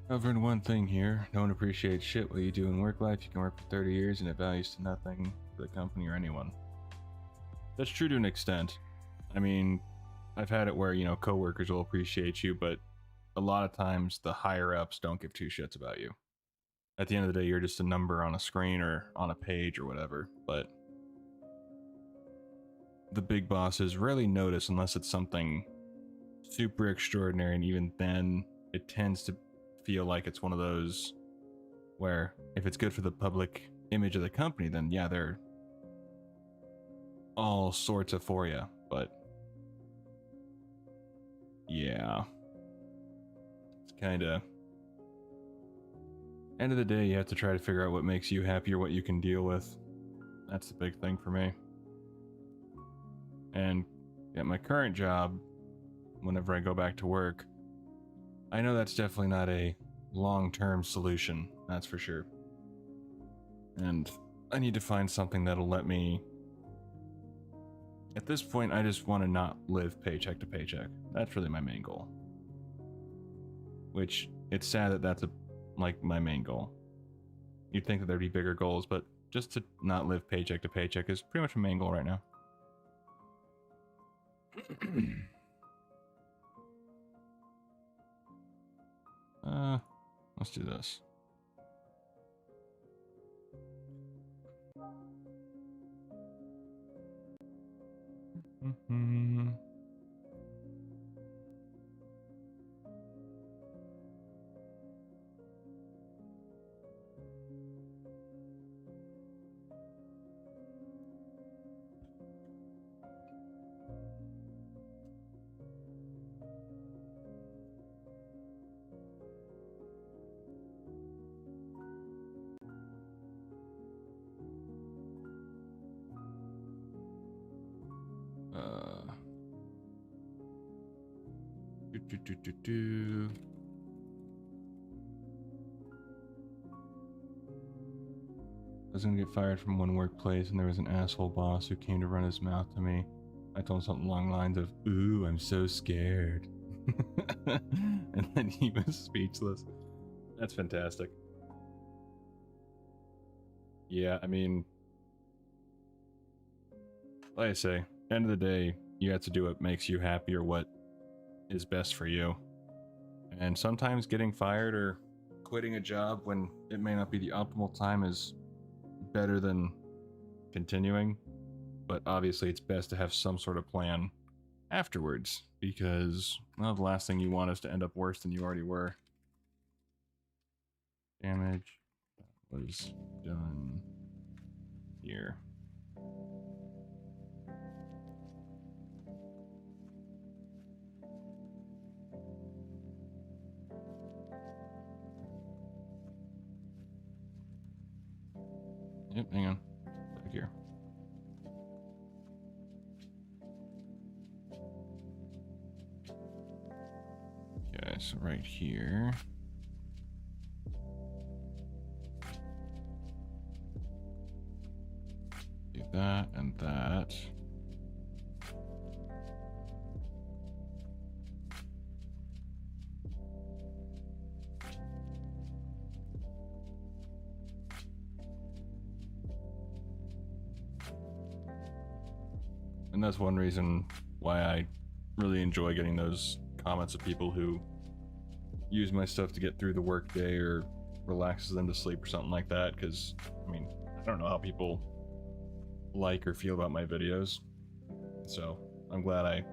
Covering one thing here, no one appreciates shit what you do in work life. You can work for 30 years and it values to nothing for the company or anyone. That's true to an extent. I mean, I've had it where, you know, coworkers will appreciate you, but a lot of times the higher ups don't give two shits about you. At the end of the day, you're just a number on a screen or on a page or whatever, but the big bosses rarely notice unless it's something super extraordinary, and even then it tends to feel like it's one of those where if it's good for the public image of the company, then yeah, they're all sorts of for you. But yeah, it's kind of end of the day, you have to try to figure out what makes you happy or what you can deal with. That's the big thing for me. And at my current job, whenever I go back to work, I know that's definitely not a long-term solution, that's for sure. And I need to find something that'll let me... At this point, I just want to not live paycheck to paycheck. That's really my main goal. Which, it's sad that that's like my main goal. You'd think that there'd be bigger goals, but just to not live paycheck to paycheck is pretty much my main goal right now. Let's do this. I was gonna get fired from one workplace, and there was an asshole boss who came to run his mouth to me. I told him something along the lines of, "Ooh, I'm so scared." And then he was speechless. That's fantastic. Yeah, I mean, Like I say, end of the day, you have to do what makes you happy or what is best for you. And sometimes getting fired or quitting a job when it may not be the optimal time is better than continuing. But obviously, it's best to have some sort of plan afterwards, because, well, the last thing you want is to end up worse than you already were. Damage was done here. Yep, hang on. Back here. Okay, so right here. Do that and that. And that's one reason why I really enjoy getting those comments of people who use my stuff to get through the workday or relaxes them to sleep or something like that. Because, I mean, I don't know how people like or feel about my videos. So I'm glad I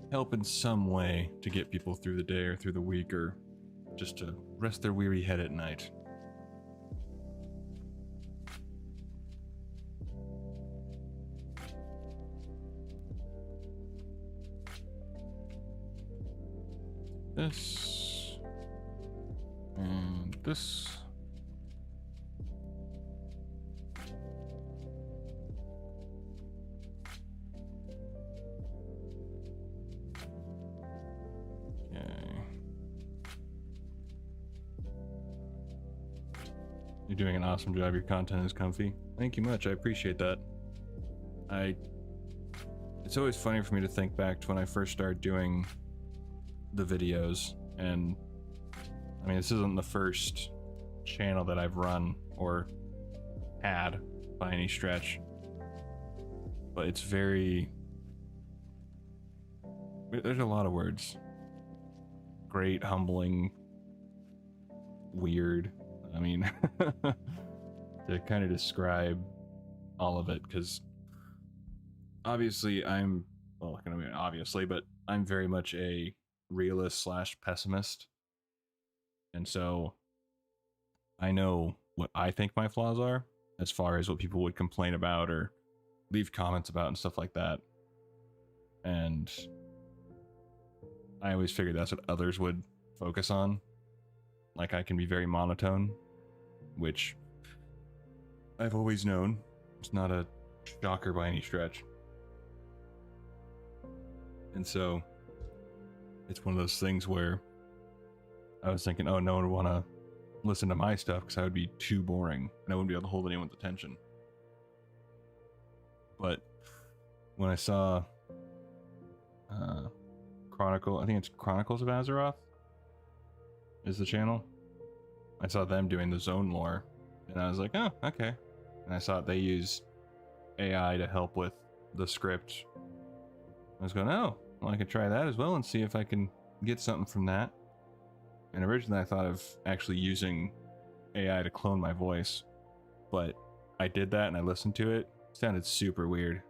help in some way to get people through the day or through the week or just to rest their weary head at night. This and this. Okay. You're doing an awesome job. Your content is comfy. Thank you much. I appreciate that. It's always funny for me to think back to when I first started doing the videos, and I mean, this isn't the first channel that I've run or had by any stretch, but it's very, there's a lot of words. Great, humbling, weird. I mean, to kind of describe all of it, because obviously well, I mean, obviously, but I'm very much a realist slash pessimist. And so I know what I think my flaws are as far as what people would complain about or leave comments about and stuff like that. And I always figured that's what others would focus on. Like, I can be very monotone, which I've always known. It's not a shocker by any stretch. And so it's one of those things where I was thinking, oh, no one would want to listen to my stuff because I would be too boring and I wouldn't be able to hold anyone's attention. But when I saw I think it's Chronicles of Azeroth is the channel. I saw them doing the zone lore and I was like, oh, okay. And I saw they use AI to help with the script. I was going, oh, well, I could try that as well and see if I can get something from that. And originally I thought of actually using AI to clone my voice, but I did that and I listened to it. It sounded super weird.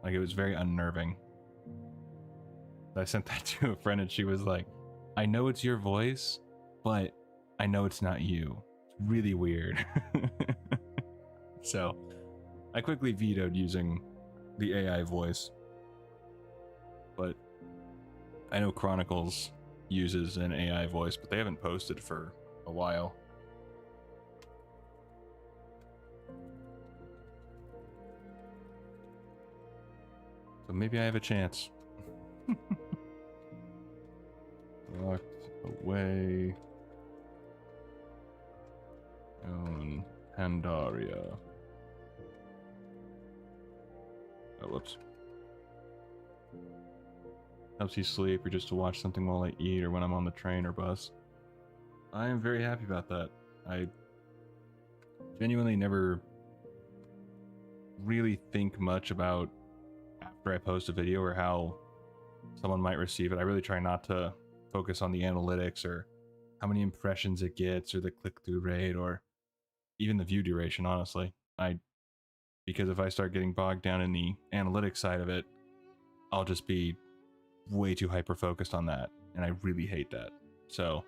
Like, it was very unnerving. I sent that to a friend and she was like, I know it's your voice, but I know it's not you. It's really weird. So I quickly vetoed using the AI voice. But I know Chronicles uses an AI voice, but they haven't posted for a while. So maybe I have a chance. Locked away. On Pandaria. Oh, whoops. Helps you sleep or just to watch something while I eat or when I'm on the train or bus. I am very happy about that. I genuinely never really think much about after I post a video or how someone might receive it. I really try not to focus on the analytics or how many impressions it gets or the click-through rate or even the view duration, honestly. Because if I start getting bogged down in the analytics side of it, I'll just be way too hyper focused on that, and I really hate that. So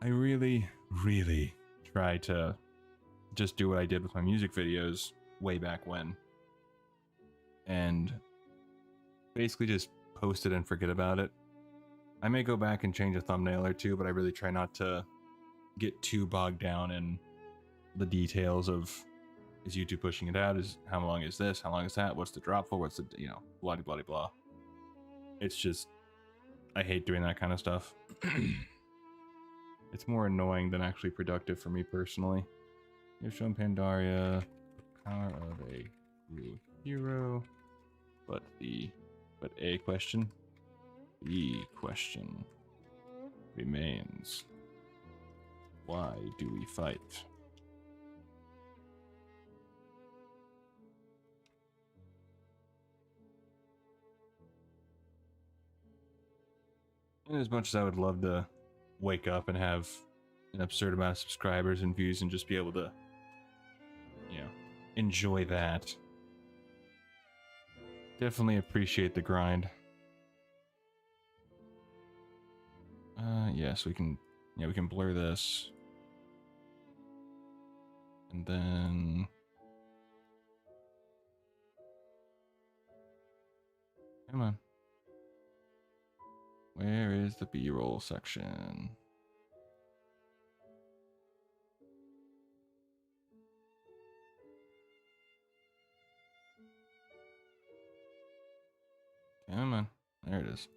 I really, really try to just do what I did with my music videos way back when, and basically just post it and forget about it. I may go back and change a thumbnail or two, but I really try not to get too bogged down in the details of, is YouTube pushing it out? Is how long is this? How long is that? What's the drop for? What's the, blah blah blah. It's just, I hate doing that kind of stuff. It's more annoying than actually productive for me personally. You've shown Pandaria power of a true hero, but the question remains: why do we fight? And as much as I would love to wake up and have an absurd amount of subscribers and views and just be able to, enjoy that, definitely appreciate the grind. Yes, we can blur this. And then come on. Where is the B-roll section? Come on. There it is.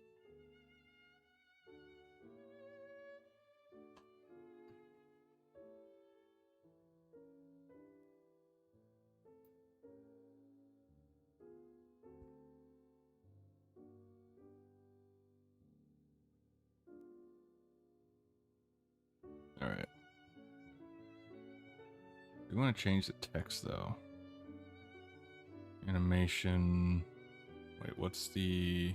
All right. We want to change the text though. Animation. Wait, what's the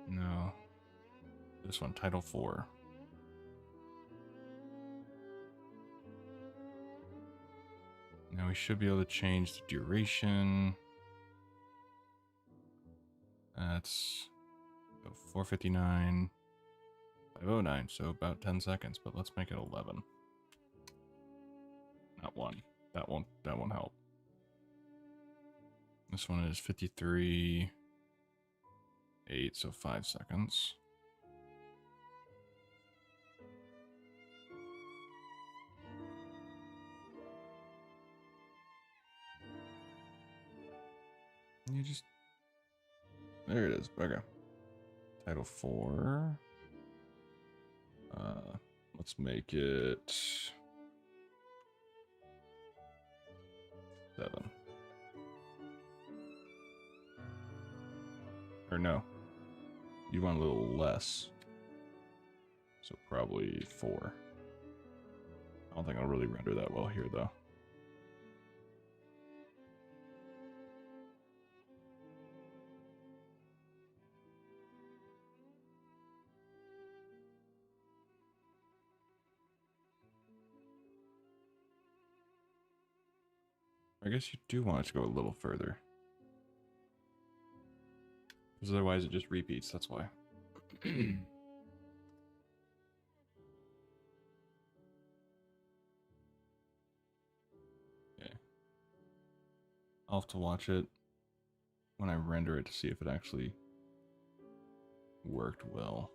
no. This one, title 4. Now we should be able to change the duration. That's 4:59, 5:09, so about 10 seconds, but let's make it 11. Not 1. That won't help. This one is 53:08, so 5 seconds. You just, there it is. Okay. Title 4. Let's make it 7. Or no, you want a little less. So probably 4. I don't think I'll really render that well here though. I guess you do want it to go a little further. Because otherwise it just repeats, that's why. Okay. I'll have to watch it when I render it to see if it actually worked well.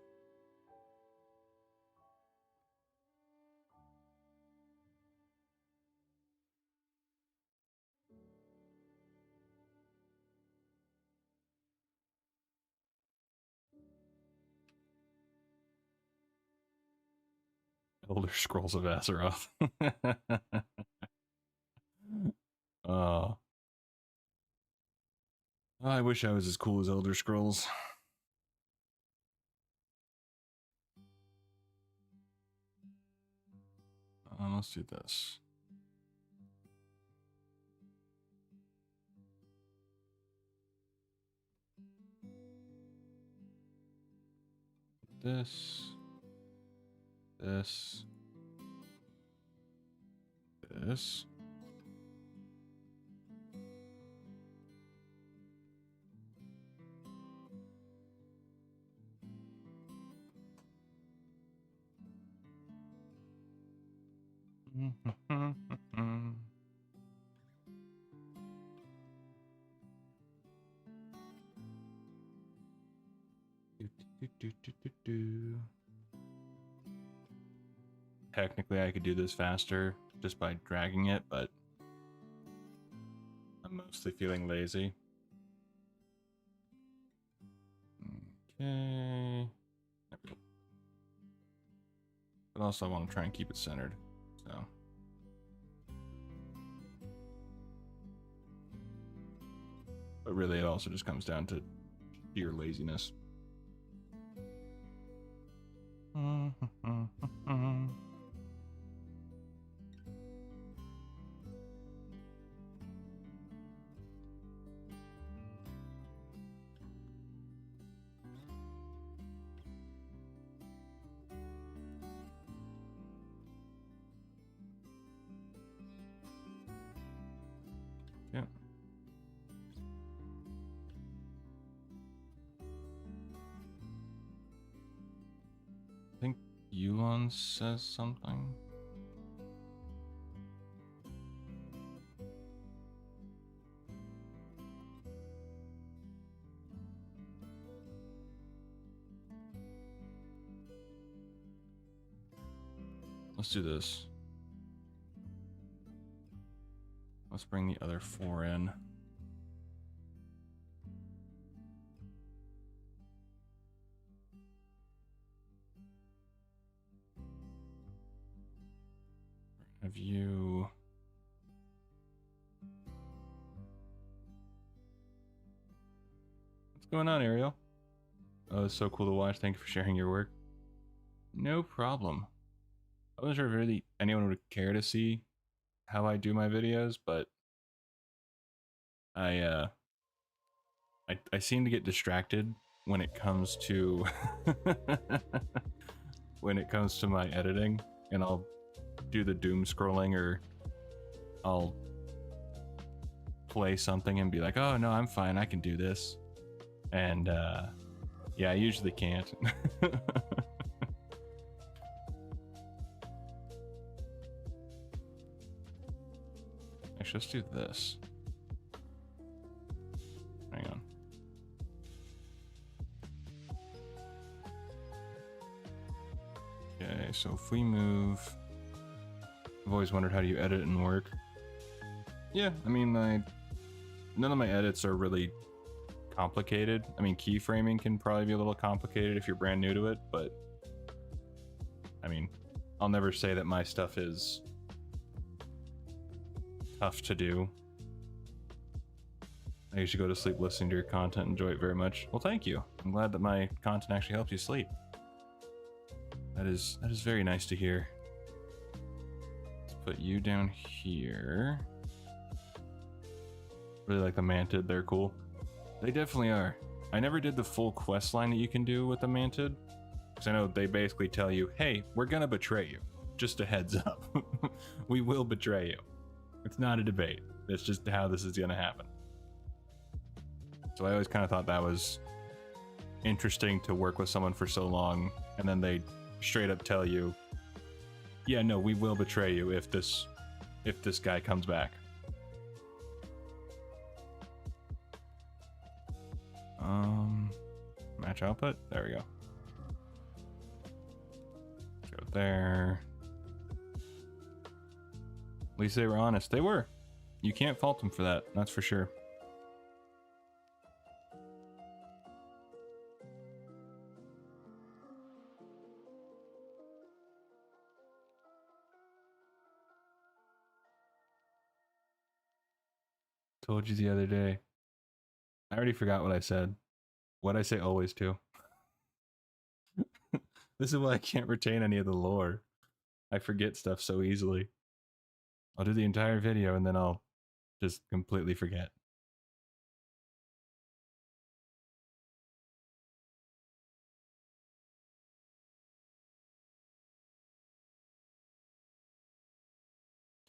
Elder Scrolls of Azeroth. Oh. I wish I was as cool as Elder Scrolls. Let's do this. This. Technically, I could do this faster just by dragging it, but I'm mostly feeling lazy. Okay. But also I want to try and keep it centered, so. But really it also just comes down to sheer laziness. Yeah. I think Yulon says something. Let's do this. Let's bring the other 4 in. Have you... What's going on, Ariel? Oh, it's so cool to watch. Thank you for sharing your work. No problem. I wasn't sure if really anyone would care to see how I do my videos, but I seem to get distracted when it comes to when it comes to my editing, and I'll do the doom scrolling, or I'll play something and be like, oh no, I'm fine, I can do this. And yeah, I usually can't. Actually, let's do this. Hang on. Okay, so if we move... I've always wondered, how do you edit and work? Yeah, I mean, none of my edits are really complicated. I mean, keyframing can probably be a little complicated if you're brand new to it, but I mean, I'll never say that my stuff is tough to do. I usually go to sleep listening to your content, enjoy it very much. Well, thank you. I'm glad that my content actually helps you sleep. That is very nice to hear. Let's put you down here. Really like the Mantid, they're cool. They definitely are. I never did the full quest line that you can do with the Mantid, because I know they basically tell you, hey, we're gonna betray you. Just a heads up. We will betray you. It's not a debate. It's just how this is gonna happen. So I always kind of thought that was interesting, to work with someone for so long, and then they straight up tell you, yeah, no, we will betray you if this guy comes back. Match output, there we go. Go there. At least they were honest. They were. You can't fault them for that, that's for sure. Told you the other day. I already forgot what I said. What'd I say always to? This is why I can't retain any of the lore. I forget stuff so easily. I'll do the entire video and then I'll just completely forget.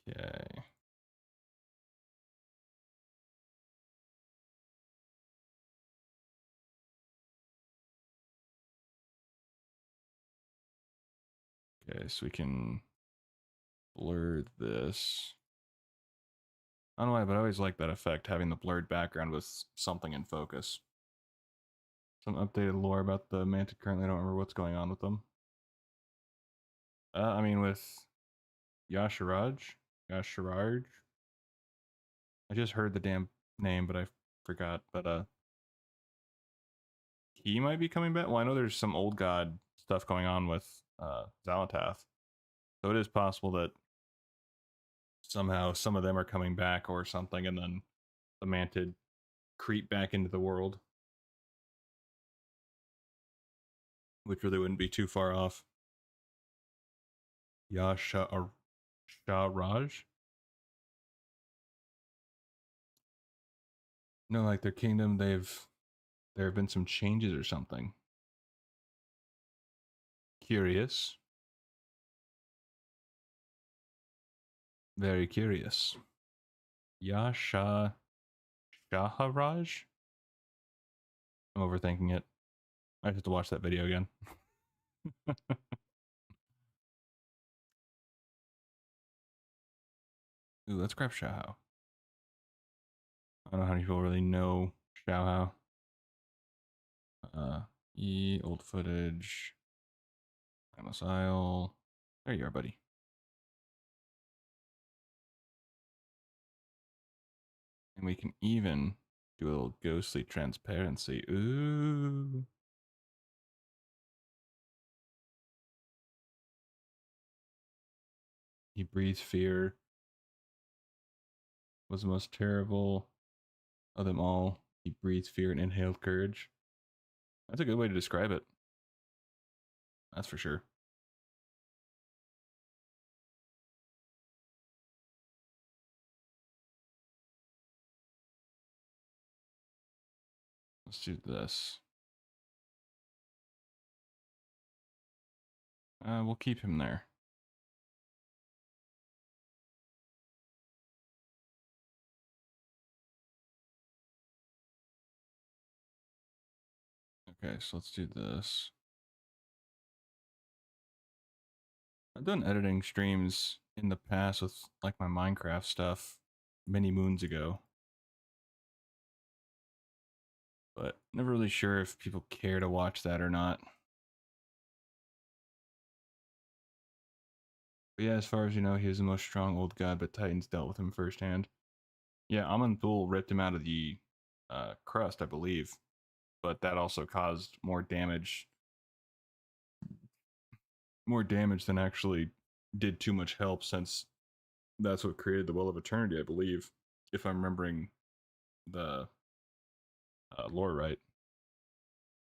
Okay. Okay, so we can blur this. I don't know why, but I always like that effect, having the blurred background with something in focus. Some updated lore about the Mantid currently. I don't remember what's going on with them. I mean, with Y'Shaarj. I just heard the damn name, but I forgot. But he might be coming back. Well, I know there's some old god stuff going on with Xal'atath, so it is possible that somehow some of them are coming back or something, and then the Mantid creep back into the world, which really wouldn't be too far off. Y'Shaarj. No, like their kingdom, there have been some changes or something. Curious. Very curious. Yasha Shaharaj? I'm overthinking it. I have to watch that video again. Ooh, let's grab Xiaohao. I don't know how many people really know Xiaohao. Old footage. Timeless Isle. There you are, buddy. And we can even do a little ghostly transparency. Ooh. He breathes fear. Was the most terrible of them all. He breathes fear and inhaled courage. That's a good way to describe it. That's for sure. Let's do this. We'll keep him there. Okay, so let's do this. I've done editing streams in the past with like my Minecraft stuff many moons ago, but never really sure if people care to watch that or not. But yeah, as far as you know, he was the most strong old god, but Titans dealt with him firsthand. Yeah, Aman'Thul ripped him out of the crust, I believe, but that also caused more damage than actually did too much help, since that's what created the Well of Eternity, I believe, if I'm remembering the lore right.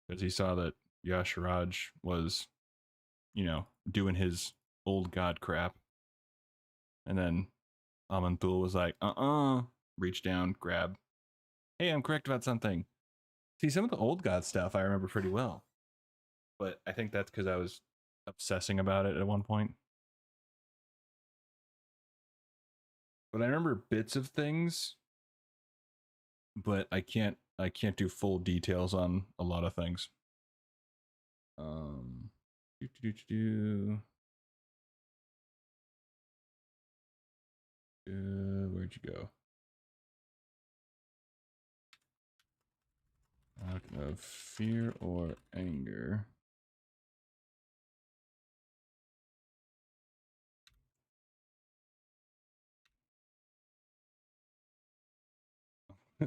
Because he saw that Y'Shaarj was, doing his old god crap, and then Aman'Thul was like, reach down, grab. Hey, I'm correct about something. See, some of the old god stuff I remember pretty well, but I think that's because I was obsessing about it at one point. But I remember bits of things, but I can't do full details on a lot of things. Um, where'd you go? Of fear or anger.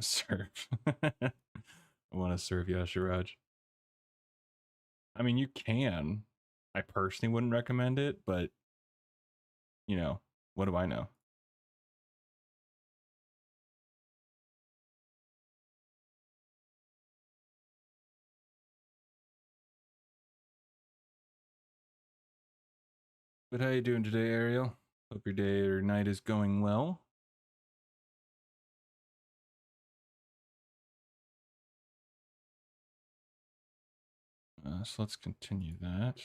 Serve. I want to serve Y'Shaarj. I mean, you can. I personally wouldn't recommend it, but what do I know? But how you doing today, Ariel? Hope your day or night is going well. So let's continue that.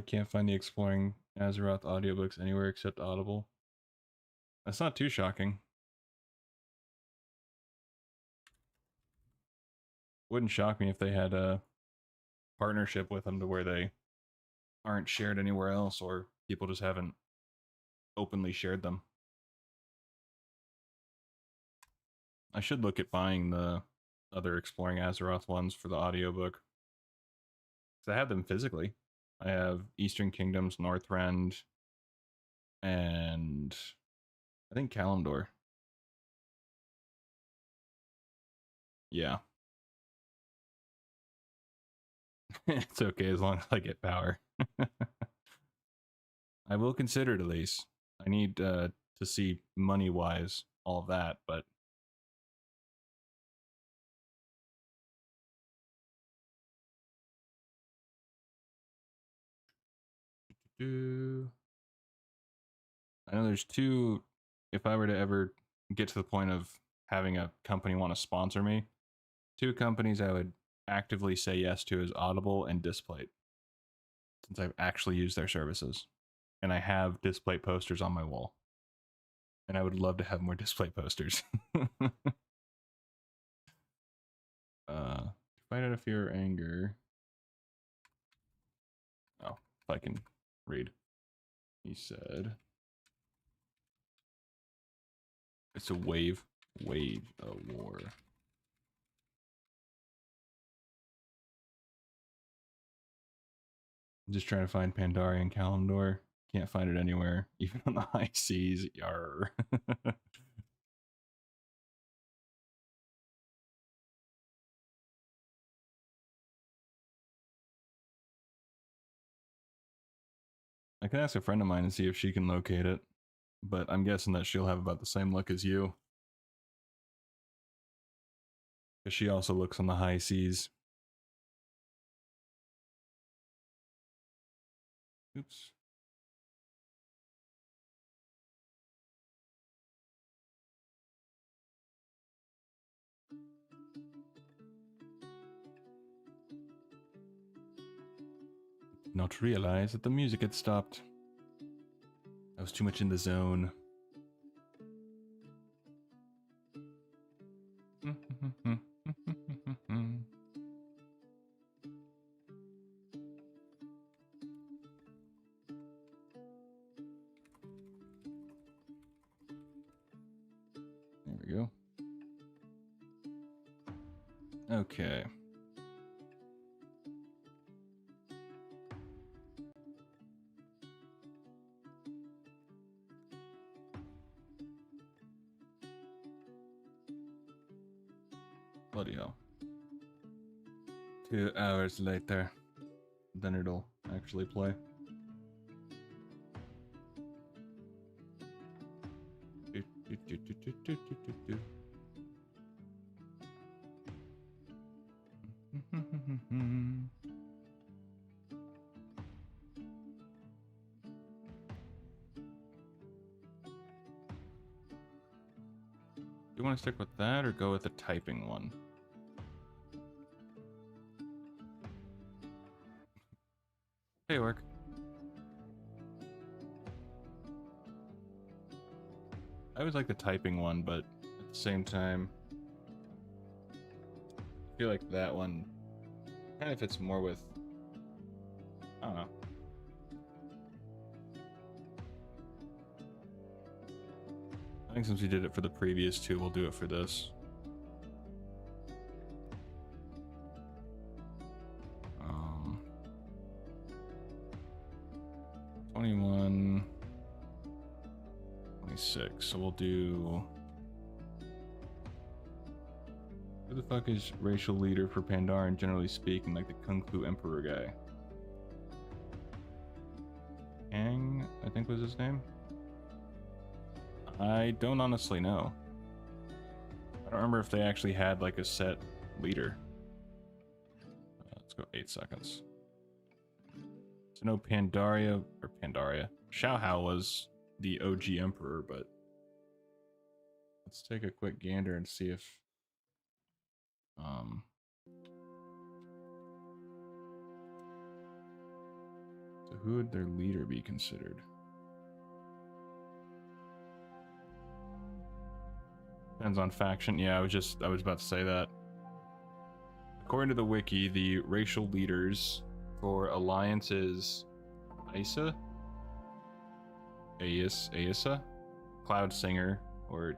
Can't find the Exploring Azeroth audiobooks anywhere except Audible. That's not too shocking. Wouldn't shock me if they had a partnership with them to where they aren't shared anywhere else, or people just haven't openly shared them. I should look at buying the other Exploring Azeroth ones for the audiobook. Because I have them physically. I have Eastern Kingdoms, Northrend, and I think Kalimdor. Yeah. It's okay as long as I get power. I will consider it at least. I need to see money wise all of that, but I know there's two. If I were to ever get to the point of having a company want to sponsor me, two companies I would actively say yes to is Audible and Displate, since I've actually used their services. And I have Displate posters on my wall. And I would love to have more Displate posters. To find out if you're anger. Oh, if I can read. He said, it's a wage a war. I'm just trying to find Pandaria and Kalimdor. Can't find it anywhere, even on the high seas. Yarr. I can ask a friend of mine and see if she can locate it, but I'm guessing that she'll have about the same luck as you. Because she also looks on the high seas. Oops. Not realize that the music had stopped. I was too much in the zone. There we go. Okay. Bloody hell. 2 hours later, then it'll actually play. Do you want to stick with that or go with the typing one? Hey, work. I always like the typing one, but at the same time, I feel like that one kind of fits more with, I don't know. I think since we did it for the previous two, we'll do it for this. 21, 26. So we'll do. Who the fuck is racial leader for Pandaren, generally speaking, like the Kung Fu Emperor guy? Kang, I think was his name. I don't honestly know. I don't remember if they actually had like a set leader. Let's Let's go 8 seconds. So no Pandaria or Pandaria. Xiao was the OG emperor, but let's take a quick gander and see if so who would their leader be considered? Depends on faction. Yeah, I was about to say that. According to the wiki, the racial leaders for Alliance is Aisa, Cloud Singer, or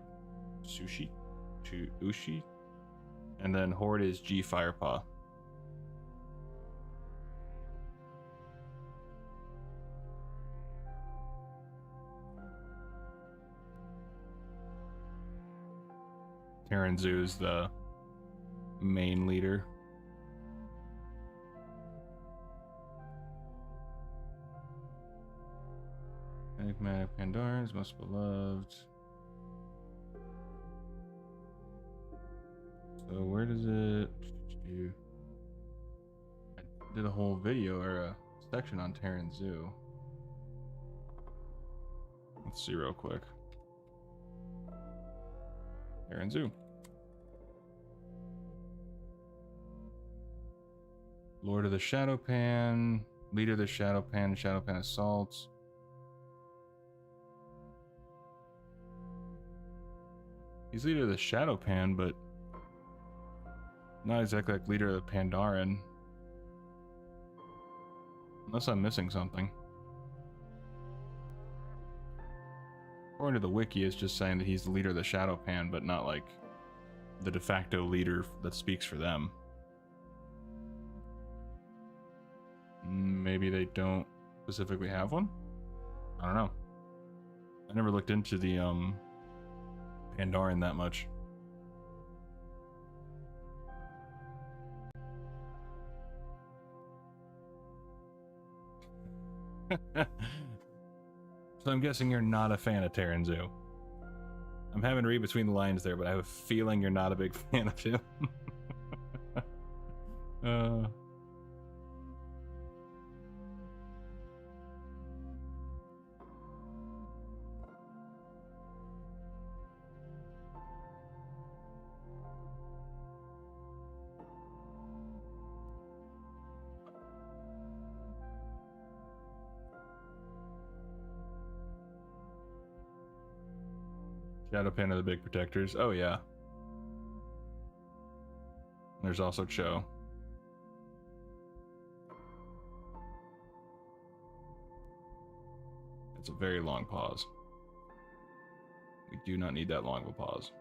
Ushi, and then Horde is G Firepaw. Terranzu is the main leader. Enigmatic Pandarans, most beloved. So where does it do? I did a whole video or a section on Terranzu. Let's see real quick. Terranzu. Lord of the Shadowpan, leader of the Shadowpan assaults. He's leader of the Shadowpan, but not exactly like leader of the Pandaren. Unless I'm missing something. According to the wiki, it's just saying that he's the leader of the Shadowpan, but not like the de facto leader that speaks for them. Maybe they don't specifically have one? I don't know. I never looked into the Pandaren that much. So I'm guessing you're not a fan of Terranzu. I'm having to read between the lines there, but I have a feeling you're not a big fan of him. Shadowpan are the big protectors. Oh yeah. There's also Cho. It's a very long pause. We do not need that long of a pause.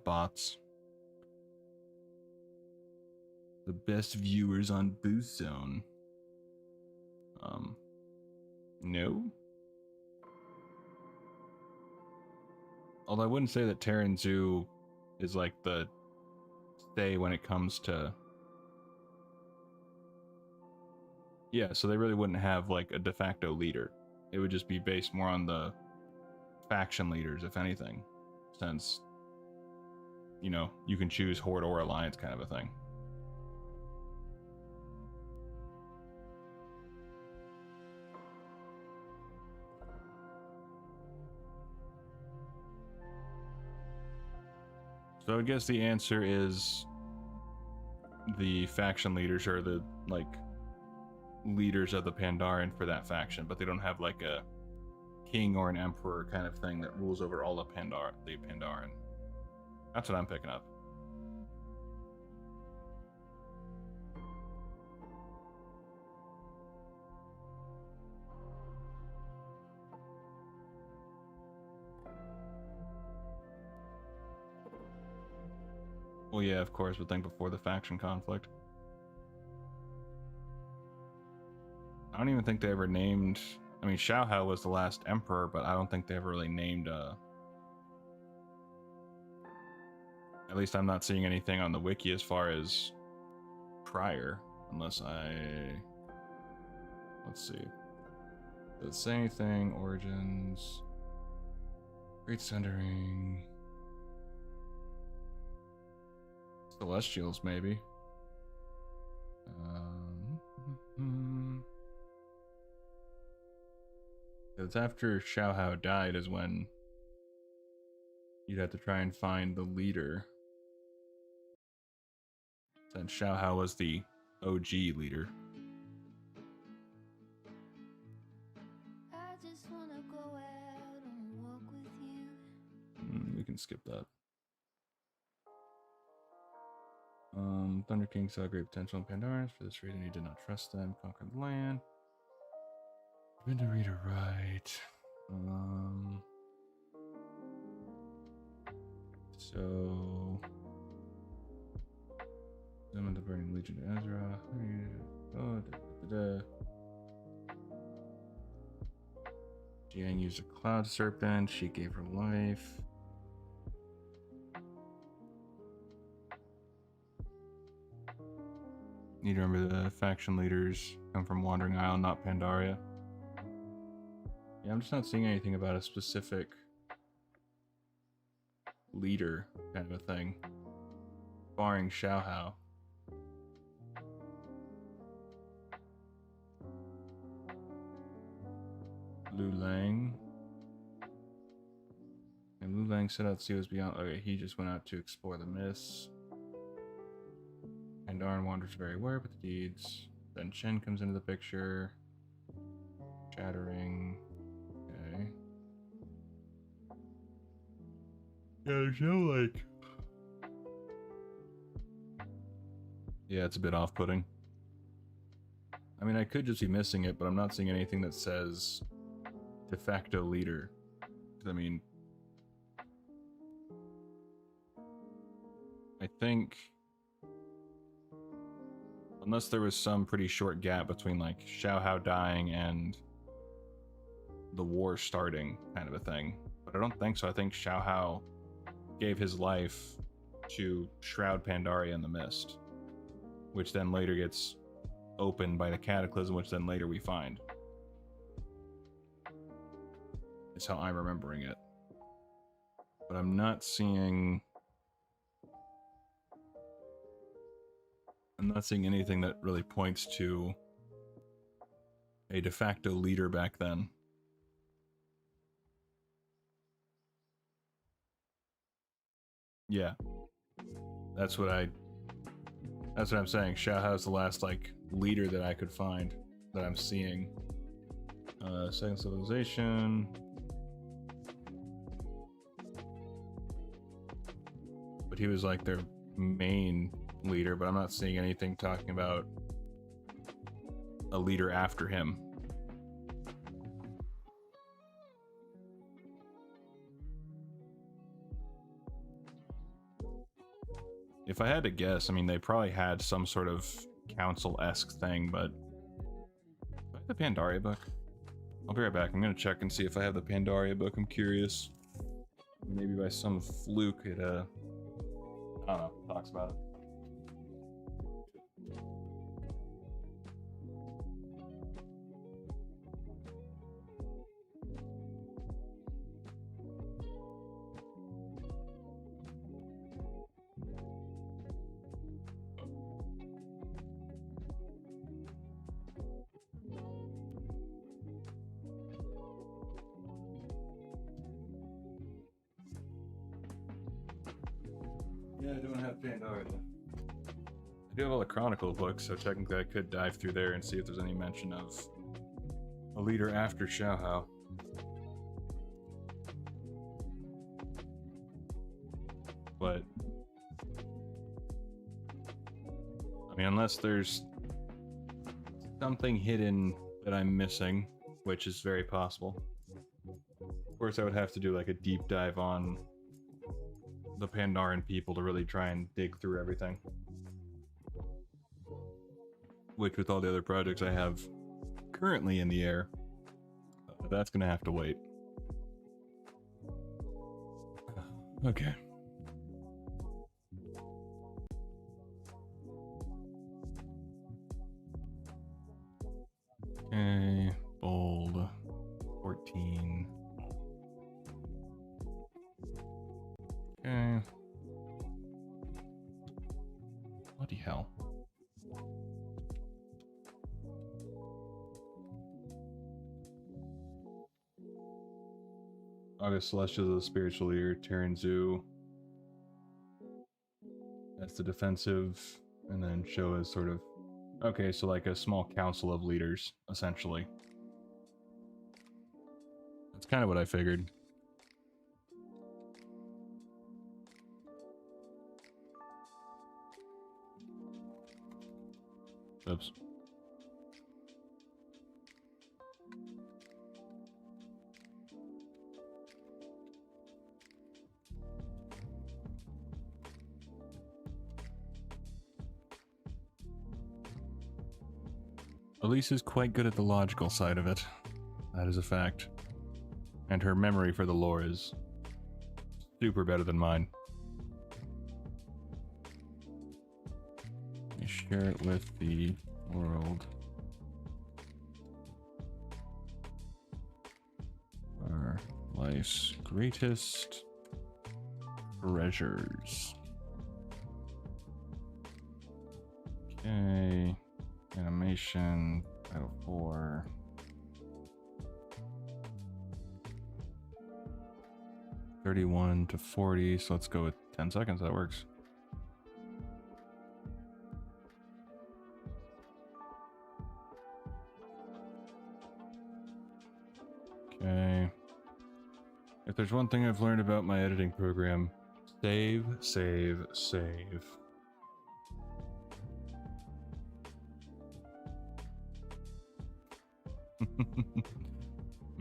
Bots. The best viewers on Boost Zone. No. Although I wouldn't say that Terranzu is like the stay when it comes to... Yeah, so they really wouldn't have like a de facto leader. It would just be based more on the faction leaders, if anything. Since, you know, you can choose Horde or Alliance kind of a thing. So I guess the answer is the faction leaders are the, like, leaders of the Pandaren for that faction, but they don't have, like, a king or an emperor kind of thing that rules over all the Pandaren. That's what I'm picking up. Well, yeah, of course, but think before the faction conflict. I don't even think they ever named... I mean, Xiao was the last emperor, but I don't think they ever really named... At least I'm not seeing anything on the wiki as far as prior, unless I... Let's see. Does it say anything? Origins... Great Sundering... Celestials, maybe. It's after Xiao Hao died is when you'd have to try and find the leader. Since Xiao Hao was the OG leader. I just wanna go out on a walk with you. We can skip that. Thunder King saw great potential in Pandorans. For this reason, he did not trust them. Conquer the land. Been to read or write. So summon the Burning Legion to Ezra. Jiang used a cloud serpent. She gave her life. Need to remember the faction leaders come from Wandering Isle, not Pandaria. Yeah, I'm just not seeing anything about a specific leader kind of a thing. Barring Xiao Hao. Lu Lang. And Lu Lang set out to see what's beyond. Okay, he just went out to explore the mists. Pandaren wanders very aware with the deeds. Then Chen comes into the picture. Shattering. Okay. Yeah, there's no like. Yeah, it's a bit off-putting. I mean, I could just be missing it, but I'm not seeing anything that says de facto leader. I mean, I think unless there was some pretty short gap between like Xiao Hao dying and the war starting kind of a thing. But I don't think so. I think Xiao Hao gave his life to shroud Pandaria in the mist, which then later gets opened by the cataclysm, which then later we find. Is how I'm remembering it. But I'm not seeing anything that really points to a de facto leader back then. Yeah. That's what I'm saying. Xiao Hao's the last like leader that I could find that I'm seeing. Second Civilization. But he was like their main leader, but I'm not seeing anything talking about a leader after him. If I had to guess, I mean, they probably had some sort of council-esque thing, but do I have the Pandaria book? I'll be right back. I'm gonna check and see if I have the Pandaria book. I'm curious. Maybe by some fluke it, I don't know, talks about it. Yeah, I don't have Pandaria. I do have all the Chronicle books, so technically I could dive through there and see if there's any mention of a leader after Xiao Hao. But I mean, unless there's something hidden that I'm missing, which is very possible. Of course, I would have to do like a deep dive on the Pandaren people to really try and dig through everything. Which, with all the other projects I have currently in the air, that's gonna have to wait. Okay. Okay, bold, 14. Okay. Bloody hell. August Celestial is the spiritual leader. Terran Zoo. That's the defensive. And then Show is sort of... Okay, so like a small council of leaders, essentially. That's kind of what I figured. Oops. Elise is quite good at the logical side of it. That is a fact. And her memory for the lore is super better than mine. Let me share it with the world. Our life's greatest treasures. Okay. Animation, Title 4. $31 to $40, so let's go with 10 seconds, that works. Okay. If there's one thing I've learned about my editing program, save, save, save.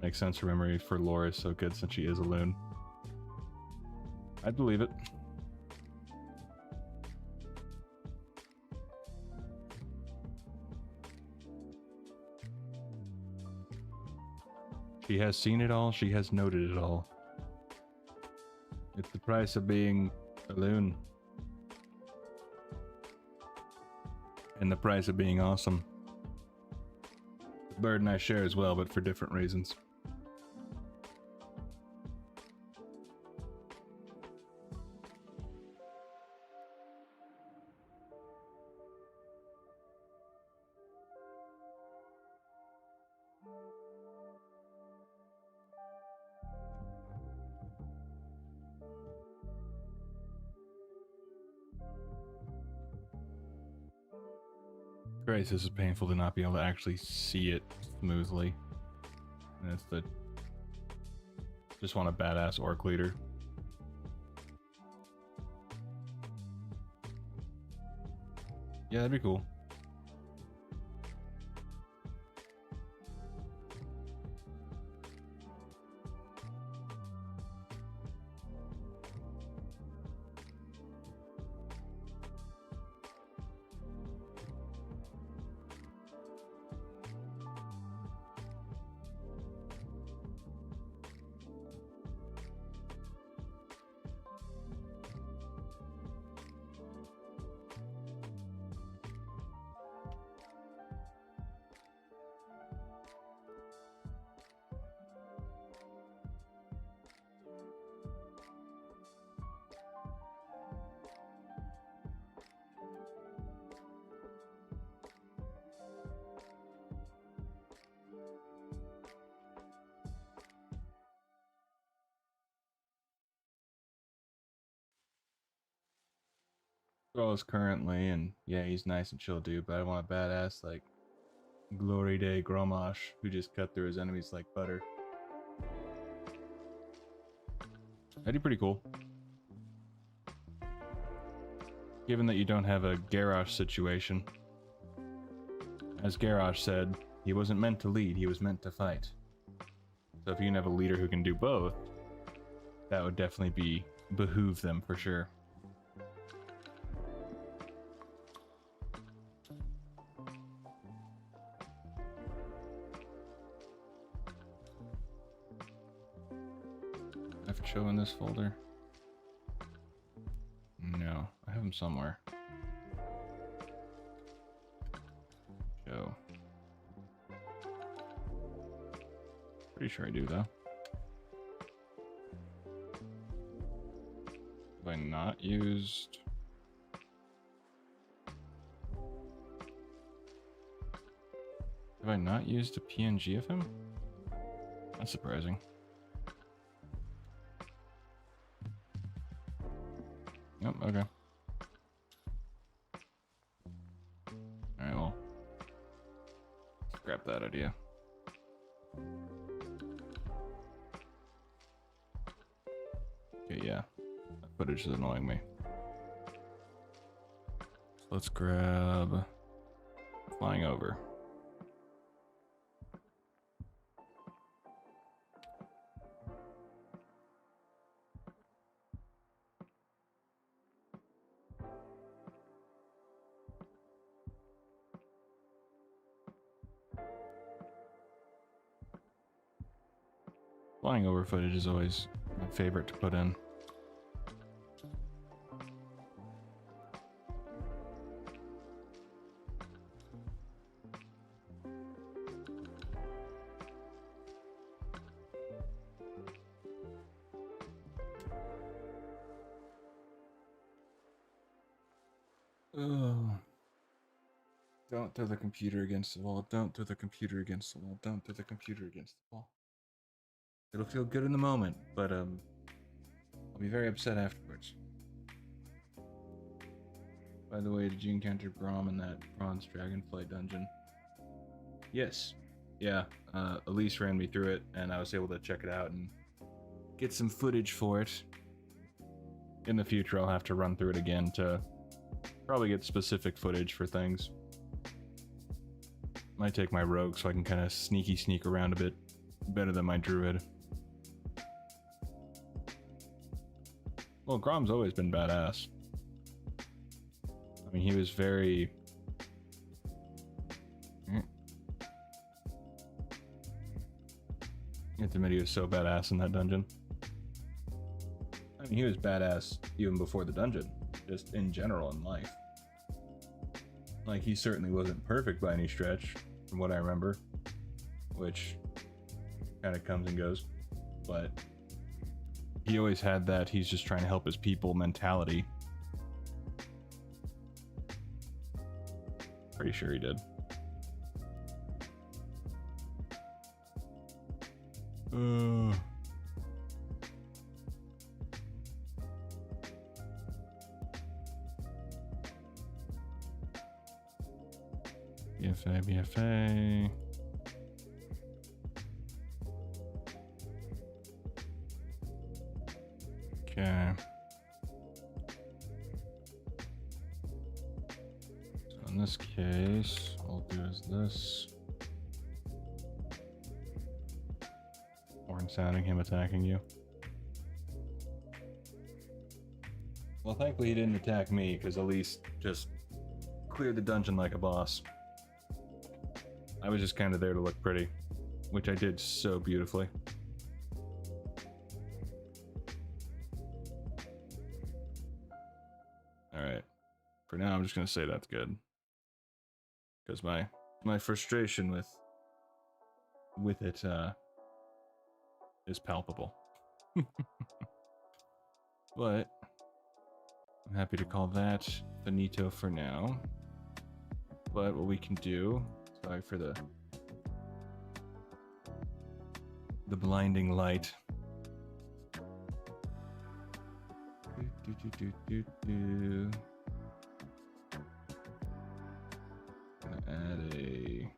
Makes sense. Her memory for lore is so good since she is a loon. I'd believe it. She has seen it all, she has noted it all. It's the price of being a loon. And the price of being awesome. The burden I share as well, but for different reasons. Christ, this is painful to not be able to actually see it smoothly. And it's the... Just want a badass orc leader. Yeah, that'd be cool. Well, is currently, and yeah, he's nice and chill dude, but I want a badass like Glory de Gromash who just cut through his enemies like butter. That'd be pretty cool. Given that you don't have a Garrosh situation. As Garrosh said, he wasn't meant to lead, he was meant to fight. So if you can have a leader who can do both, that would definitely behoove them for sure. I have Cho in this folder? No, I have him somewhere. Cho. Pretty sure I do though. Have I not used? Have I not used a PNG of him? That's surprising. Yep, okay. Alright, well. Scrap that idea. Okay, yeah. That footage is annoying me. So let's grab Flying Over. Flying over footage is always my favorite to put in. Oh. Don't throw the computer against the wall. Don't throw the computer against the wall. Don't throw the computer against the wall. It'll feel good in the moment, but I'll be very upset afterwards. By the way, did you encounter Braum in that Bronze Dragonflight dungeon? Yes. Yeah, Elise ran me through it, and I was able to check it out and get some footage for it. In the future, I'll have to run through it again to probably get specific footage for things. Might take my rogue so I can kind of sneak around a bit better than my druid. Well, Grom's always been badass. I mean, he was very... Intimity was so badass in that dungeon. I mean, he was badass even before the dungeon, just in general in life. Like, he certainly wasn't perfect by any stretch, from what I remember, which kind of comes and goes, but he always had that he's just trying to help his people mentality. Pretty sure he did. BFA, BFA. Okay. So in this case, all I'll do is this. Horn sounding, him attacking you. Well, thankfully he didn't attack me, because Elise just cleared the dungeon like a boss. I was just kind of there to look pretty, which I did so beautifully. Alright. For now, I'm just going to say that's good. Because my frustration with it is palpable. But I'm happy to call that finito for now. But what we can do, sorry for the blinding light. Gonna add a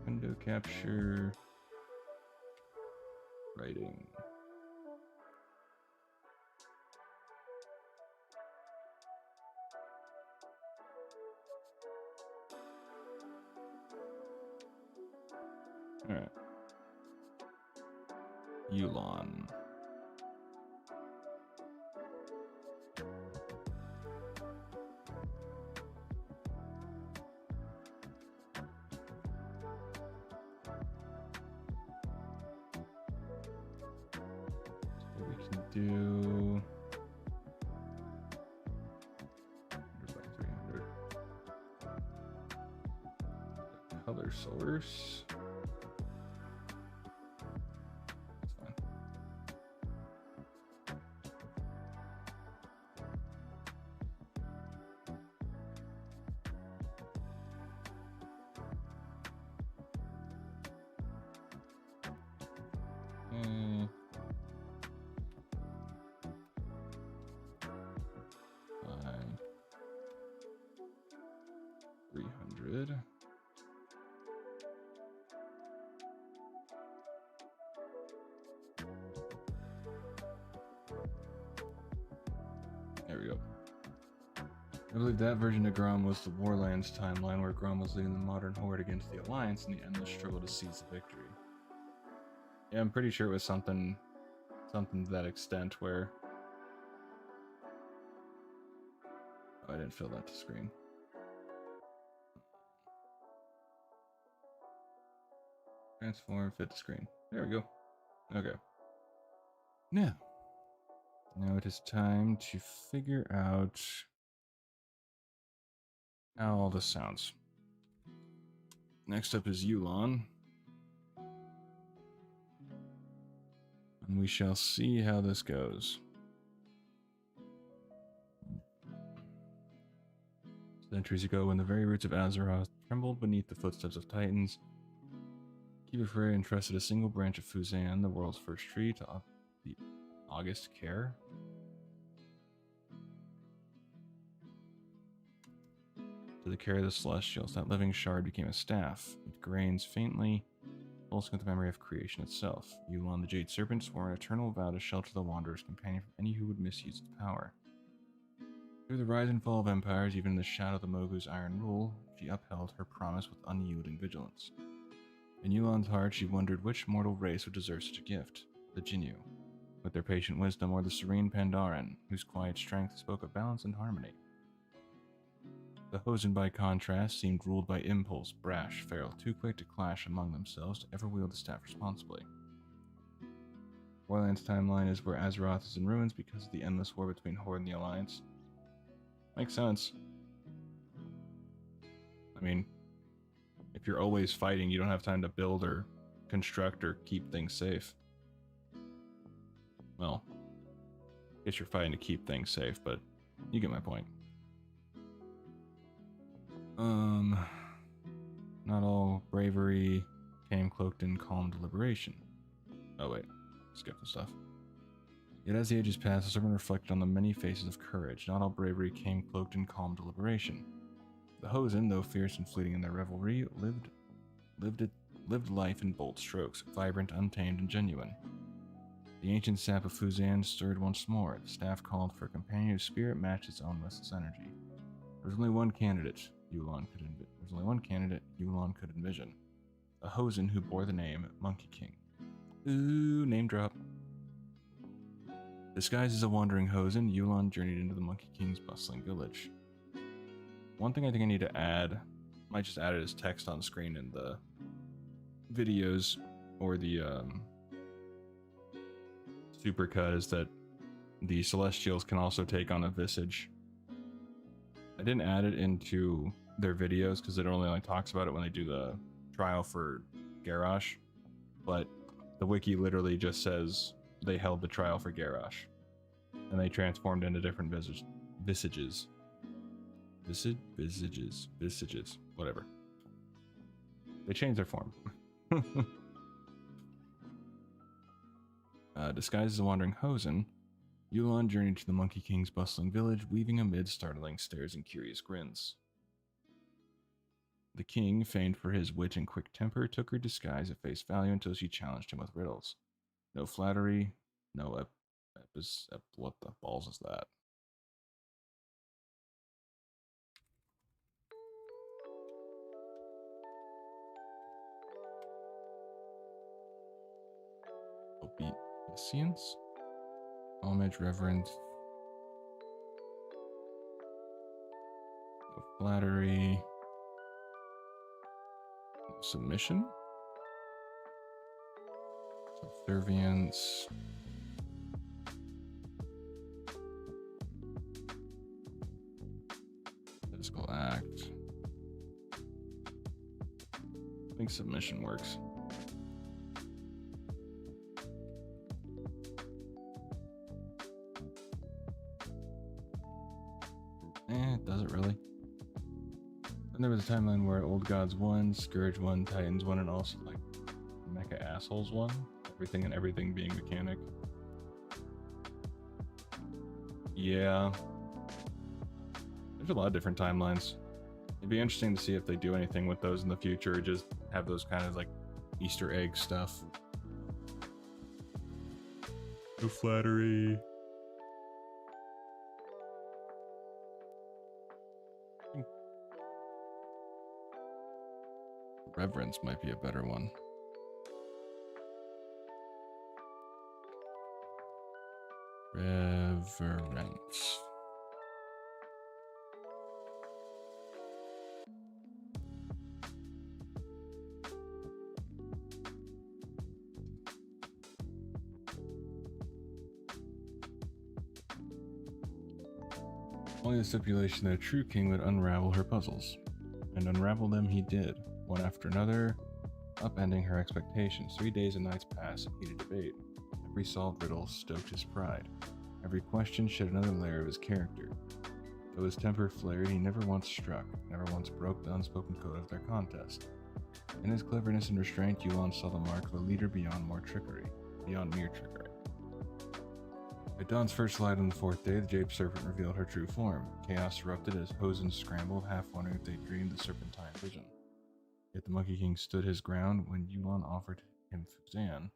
window capture writing. All right. Yulon. So we can do 100 by 300. Color source. 100. There we go. I believe that version of Grom was the Warlands timeline, where Grom was leading the modern horde against the Alliance in the endless struggle to seize the victory. Yeah, I'm pretty sure it was something to that extent where... Oh, I didn't fill that to screen. Transform, fit to screen. There we go. Okay. Now it is time to figure out how all this sounds. Next up is Yu'lon. And we shall see how this goes. Centuries ago, when the very roots of Azeroth trembled beneath the footsteps of Titans, Keeper Frey entrusted a single branch of Fuzan, the world's first tree, to the August Care. To the care of the Celestials, that living shard became a staff. It grains faintly, pulsing with the memory of creation itself. Yu'lon the Jade Serpent swore an eternal vow to shelter the Wanderer's companion from any who would misuse its power. Through the rise and fall of empires, even in the shadow of the Mogu's iron rule, she upheld her promise with unyielding vigilance. In Yu'lon's heart, she wondered which mortal race would deserve such a gift: the Jinyu, with their patient wisdom, or the serene Pandaren, whose quiet strength spoke of balance and harmony. The Hosen, by contrast, seemed ruled by impulse, brash, feral, too quick to clash among themselves to ever wield the staff responsibly. Warland's timeline is where Azeroth is in ruins because of the endless war between Horde and the Alliance. Makes sense. I mean, if you're always fighting, you don't have time to build or construct or keep things safe. Well, I guess you're fighting to keep things safe, but you get my point. Not all bravery came cloaked in calm deliberation. Oh wait, skip the stuff. Yet as the ages passed, the servant reflected on the many faces of courage. Not all bravery came cloaked in calm deliberation. The Hosen, though fierce and fleeting in their revelry, lived life in bold strokes, vibrant, untamed, and genuine. The ancient sap of Fuzan stirred once more. The staff called for a companion whose spirit matched its own listless energy. There was only one candidate Yu'lon could envision. A Hosen who bore the name Monkey King. Ooh, name drop. Disguised as a wandering Hosen, Yu'lon journeyed into the Monkey King's bustling village. One thing I think I need to add, might just add it as text on screen in the videos or the supercut, is that the Celestials can also take on a visage. I didn't add it into their videos because it only talks about it when they do the trial for Garrosh, but the wiki literally just says they held the trial for Garrosh and they transformed into different visages, whatever. They changed their form. Disguised as a wandering Hosen, Yu'lon journeyed to the Monkey King's bustling village, weaving amid startling stares and curious grins. The king, famed for his wit and quick temper, took her disguise at face value until she challenged him with riddles. No flattery, no what the balls is that? Obeisance? Homage, reverence. No flattery. No submission. Subservience. Physical act. I think submission works. Does it really? And there was a timeline where Old Gods won, Scourge won, Titans won, and also Mecha Assholes won. Everything and everything being mechanic. Yeah. There's a lot of different timelines. It'd be interesting to see if they do anything with those in the future, or just have those kind of like Easter egg stuff. No flattery. Reverence might be a better one. Reverence. Only the stipulation that a true king would unravel her puzzles. And unravel them he did, one after another, upending her expectations. 3 days and nights passed in heated debate. Every solved riddle stoked his pride. Every question shed another layer of his character. Though his temper flared, he never once struck, never once broke the unspoken code of their contest. In his cleverness and restraint, Yuan saw the mark of a leader beyond mere trickery. At dawn's first light on the 4th day, the Jade Serpent revealed her true form. Chaos erupted as Hosen scrambled, half wondering if they dreamed the serpentine vision. Yet the Monkey King stood his ground when Yuan offered him Fuzan.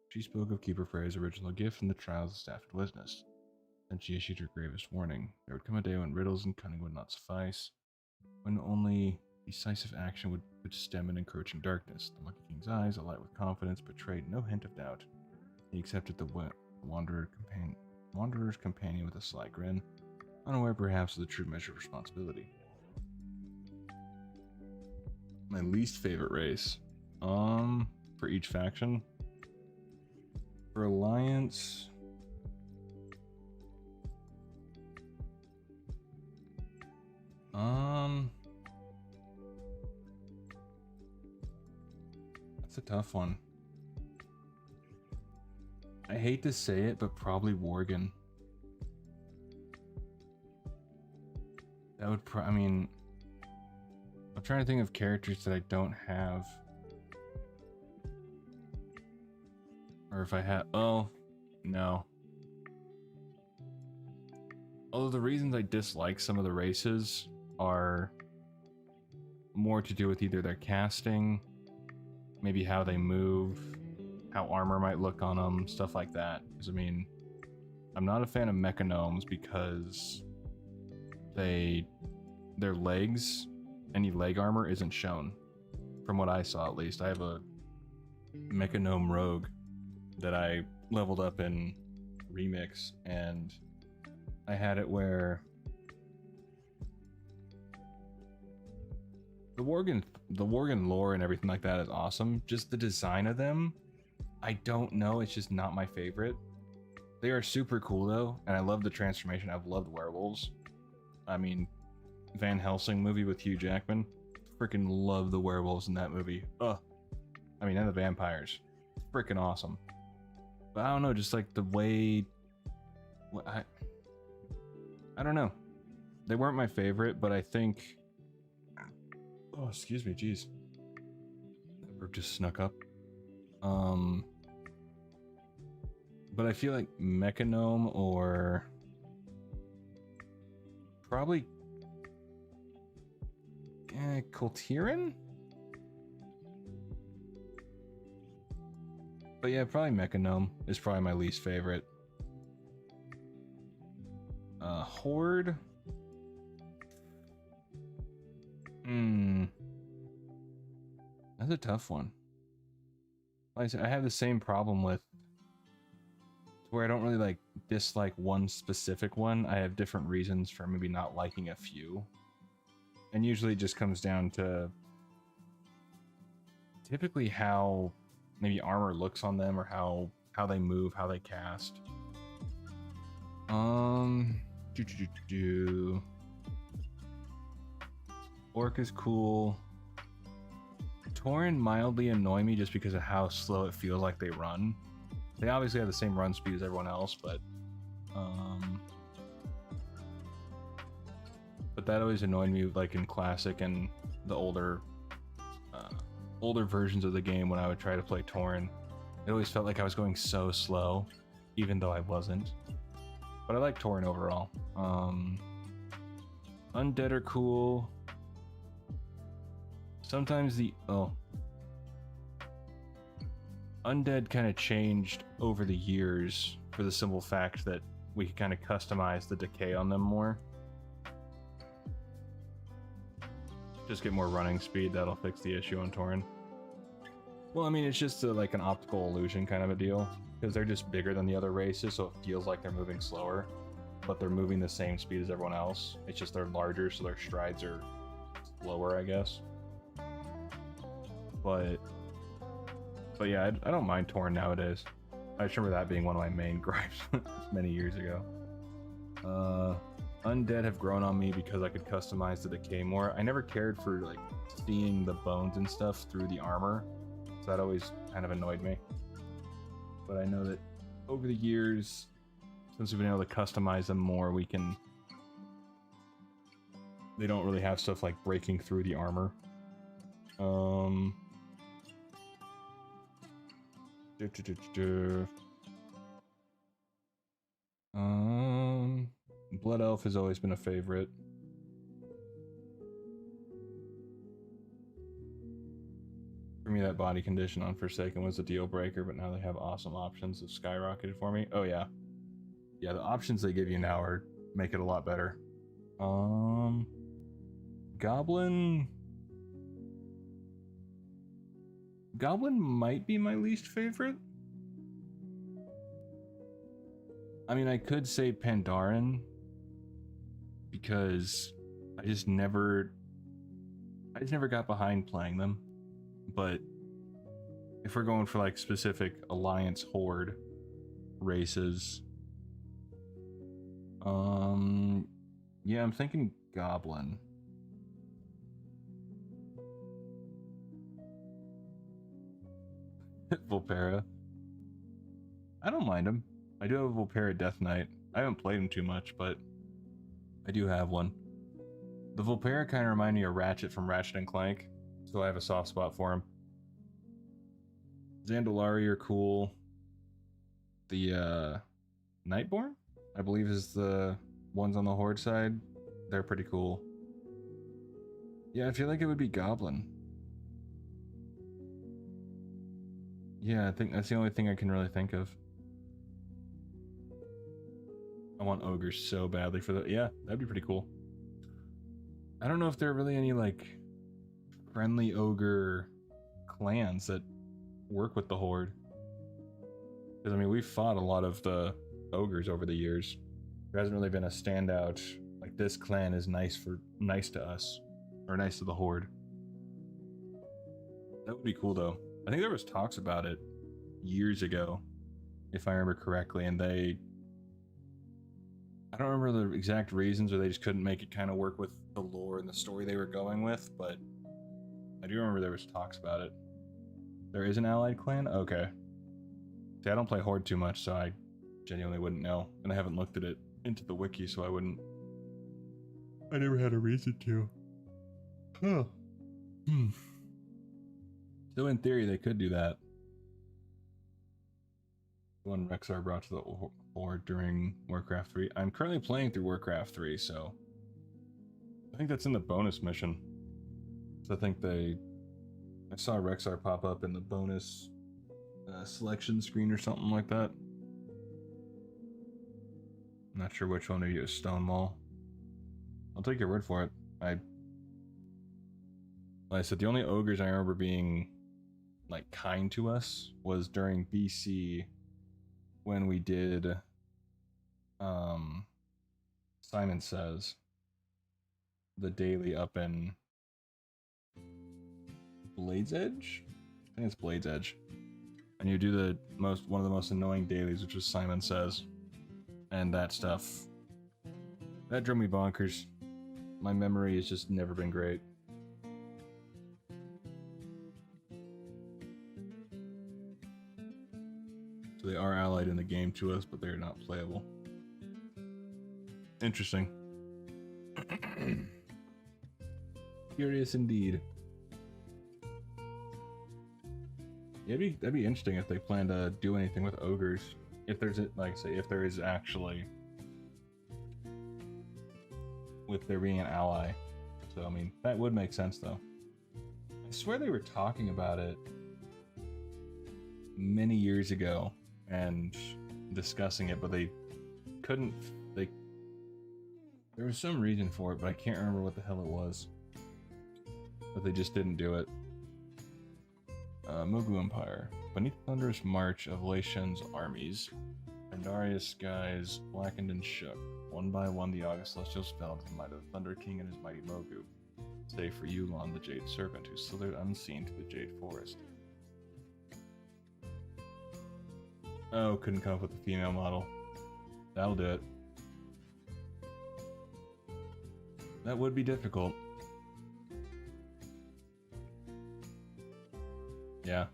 She spoke of Keeper Frey's original gift and the trials of Stafford witnessed. Then she issued her gravest warning. There would come a day when riddles and cunning would not suffice, when only decisive action would stem an encroaching darkness. The Monkey King's eyes, alight with confidence, betrayed no hint of doubt. He accepted the wanderer's companion with a sly grin, unaware perhaps of the true measure of responsibility. My least favorite race. For each faction. For Alliance. That's a tough one. I hate to say it, but probably Worgen. That would I mean, I'm trying to think of characters that I don't have. Or if I had, oh, no. Although the reasons I dislike some of the races are more to do with either their casting, maybe how they move, how armor might look on them, stuff like that. Because I mean, I'm not a fan of Mechanomes because their legs, any leg armor isn't shown. From what I saw, at least. I have a Mechanome Rogue that I leveled up in Remix, and I had it where the Worgen lore and everything like that is awesome. Just the design of them, I don't know, it's just not my favorite. They are super cool though, and I love the transformation. I've loved werewolves. I mean, Van Helsing movie with Hugh Jackman, freaking love the werewolves in that movie. Ugh. I mean, and the vampires, freaking awesome. But I don't know, just like the way, I don't know. They weren't my favorite, but I think, oh, excuse me, jeez. That burp just snuck up. But I feel like Mechanome or probably Coltiran? But yeah, probably Mechanome is probably my least favorite. Horde? That's a tough one. Like I said, I have the same problem with where I don't really like dislike one specific one. I have different reasons for maybe not liking a few. And usually it just comes down to typically how maybe armor looks on them, or how they move, how they cast. Orc is cool. Tauren mildly annoy me just because of how slow it feels like they run. They obviously have the same run speed as everyone else, but that always annoyed me, like in Classic and the older versions of the game when I would try to play Tauren. It always felt like I was going so slow, even though I wasn't. But I like Tauren overall. Undead are cool. sometimes the undead kind of changed over the years for the simple fact that we could kind of customize the decay on them more. Just get more running speed, that'll fix the issue on Tauren. Well, I mean, it's just like an optical illusion kind of a deal, because they're just bigger than the other races, so it feels like they're moving slower, but they're moving the same speed as everyone else. It's just they're larger, so their strides are slower, I guess. But yeah, I don't mind Tauren nowadays. I just remember that being one of my main gripes many years ago. Undead have grown on me because I could customize the decay more. I never cared for like seeing the bones and stuff through the armor, so that always kind of annoyed me. But I know that over the years, since we've been able to customize them more, we can... They don't really have stuff like breaking through the armor. Blood Elf has always been a favorite. For me, that body condition on Forsaken was a deal breaker, but now they have awesome options that skyrocketed for me. Oh yeah. Yeah, the options they give you now are make it a lot better. Goblin might be my least favorite. I mean, I could say Pandaren, because I just never got behind playing them. But if we're going for like specific Alliance Horde races, yeah, I'm thinking Goblin. Volpera. I don't mind him. I do have a Volpera Death Knight. I haven't played him too much, but I do have one. The Volpera kind of remind me of Ratchet from Ratchet and Clank, so I have a soft spot for him. Zandalari are cool. The Nightborn, I believe, is the ones on the Horde side. They're pretty cool. Yeah, I feel like it would be Goblin. Yeah, I think that's the only thing I can really think of. I want ogres so badly for that. Yeah, that'd be pretty cool. I don't know if there are really any like friendly ogre clans that work with the Horde. Because I mean, we've fought a lot of the ogres over the years. There hasn't really been a standout like this clan is nice to us, or nice to the Horde. That would be cool though. I think there was talks about it years ago, if I remember correctly, and I don't remember the exact reasons, or they just couldn't make it kind of work with the lore and the story they were going with, but I do remember there was talks about it. There is an allied clan? Okay. See, I don't play Horde too much, so I genuinely wouldn't know, and I haven't looked at it into the wiki, so I wouldn't. I never had a reason to. Huh. So in theory, they could do that. One Rexar brought to the Horde during Warcraft 3. I'm currently playing through Warcraft 3, so I think that's in the bonus mission. So I think I saw Rexar pop up in the bonus selection screen or something like that. I'm not sure which one to use. Stonemaul. I'll take your word for it. Like I said, the only ogres I remember being like kind to us was during BC when we did Simon Says the daily up in Blade's Edge? I think it's Blade's Edge. And you do one of the most annoying dailies, which was Simon Says. And that stuff. That drove me bonkers. My memory has just never been great. So they are allied in the game to us, but they're not playable. Interesting. Curious indeed. Yeah, that'd be interesting if they plan to do anything with ogres. If there's, like I say, if there is actually, with there being an ally. So I mean, that would make sense though. I swear they were talking about it many years ago and discussing it, but they couldn't. There was some reason for it, but I can't remember what the hell it was. But they just didn't do it. Mogu Empire. Beneath the thunderous march of Lei Shen's armies, Pandaria's skies blackened and shook. One by one, the August Celestials fell to the might of the Thunder King and his mighty Mogu, save for Yulon, the Jade Serpent, who slithered unseen to the Jade Forest. Oh, couldn't come up with a female model. That'll do it. That would be difficult. Yeah.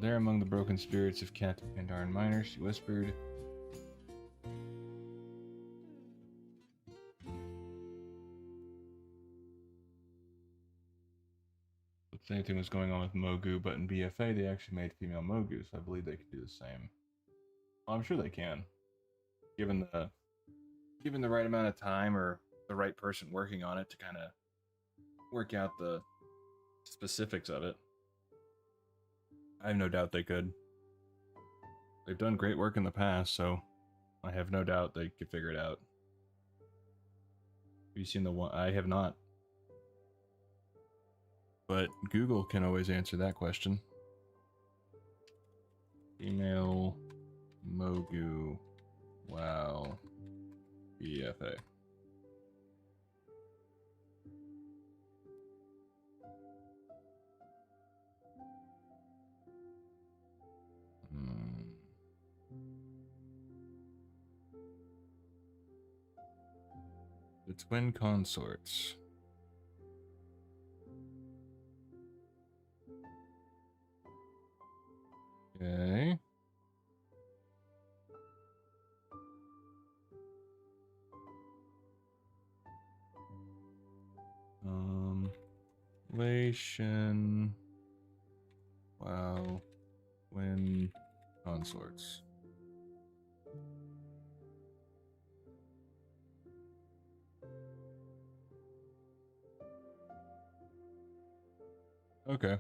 There among the broken spirits of captive Pandaran miners, she whispered, the same thing was going on with Mogu, but in BFA they actually made female Mogu, so I believe they could do the same. Well, I'm sure they can. Given the right amount of time or the right person working on it to kind of work out the specifics of it. I have no doubt they could. They've done great work in the past, so I have no doubt they could figure it out. Have you seen the one? I have not. But Google can always answer that question. Female Mogu. Wow. BFA. The twin consorts. Okay. Lei Shen. Wow. Twin consorts. Okay.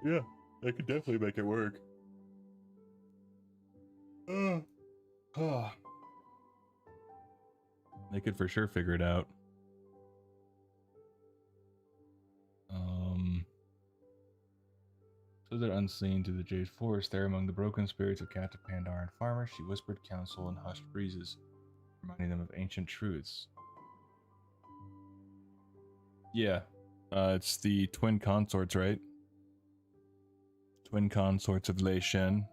Yeah, I could definitely make it work. They could for sure figure it out. So they're unseen to the Jade Forest. There among the broken spirits of captive Pandaran farmers, she whispered counsel in hushed breezes, reminding them of ancient truths. Yeah, it's the twin consorts, right? Twin consorts of Lei Shen.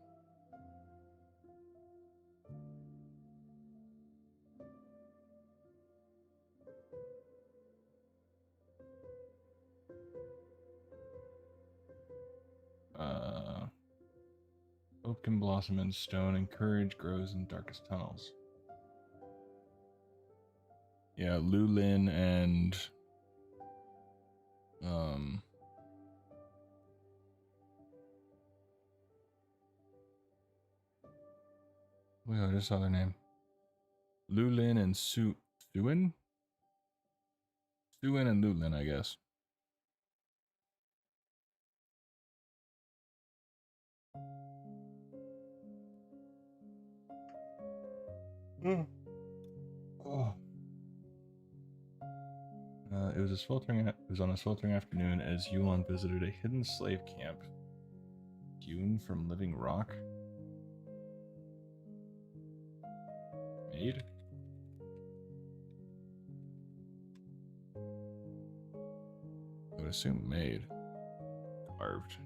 Hope can blossom in stone, and courage grows in darkest tunnels. Yeah, Lu Lin and wait, I just saw their name. Lu Lin and Suin? Suin and Lu Lin, I guess. Oh. It was on a sweltering afternoon as Yulon visited a hidden slave camp. Hewn from living rock? Made? I would assume made. Carved.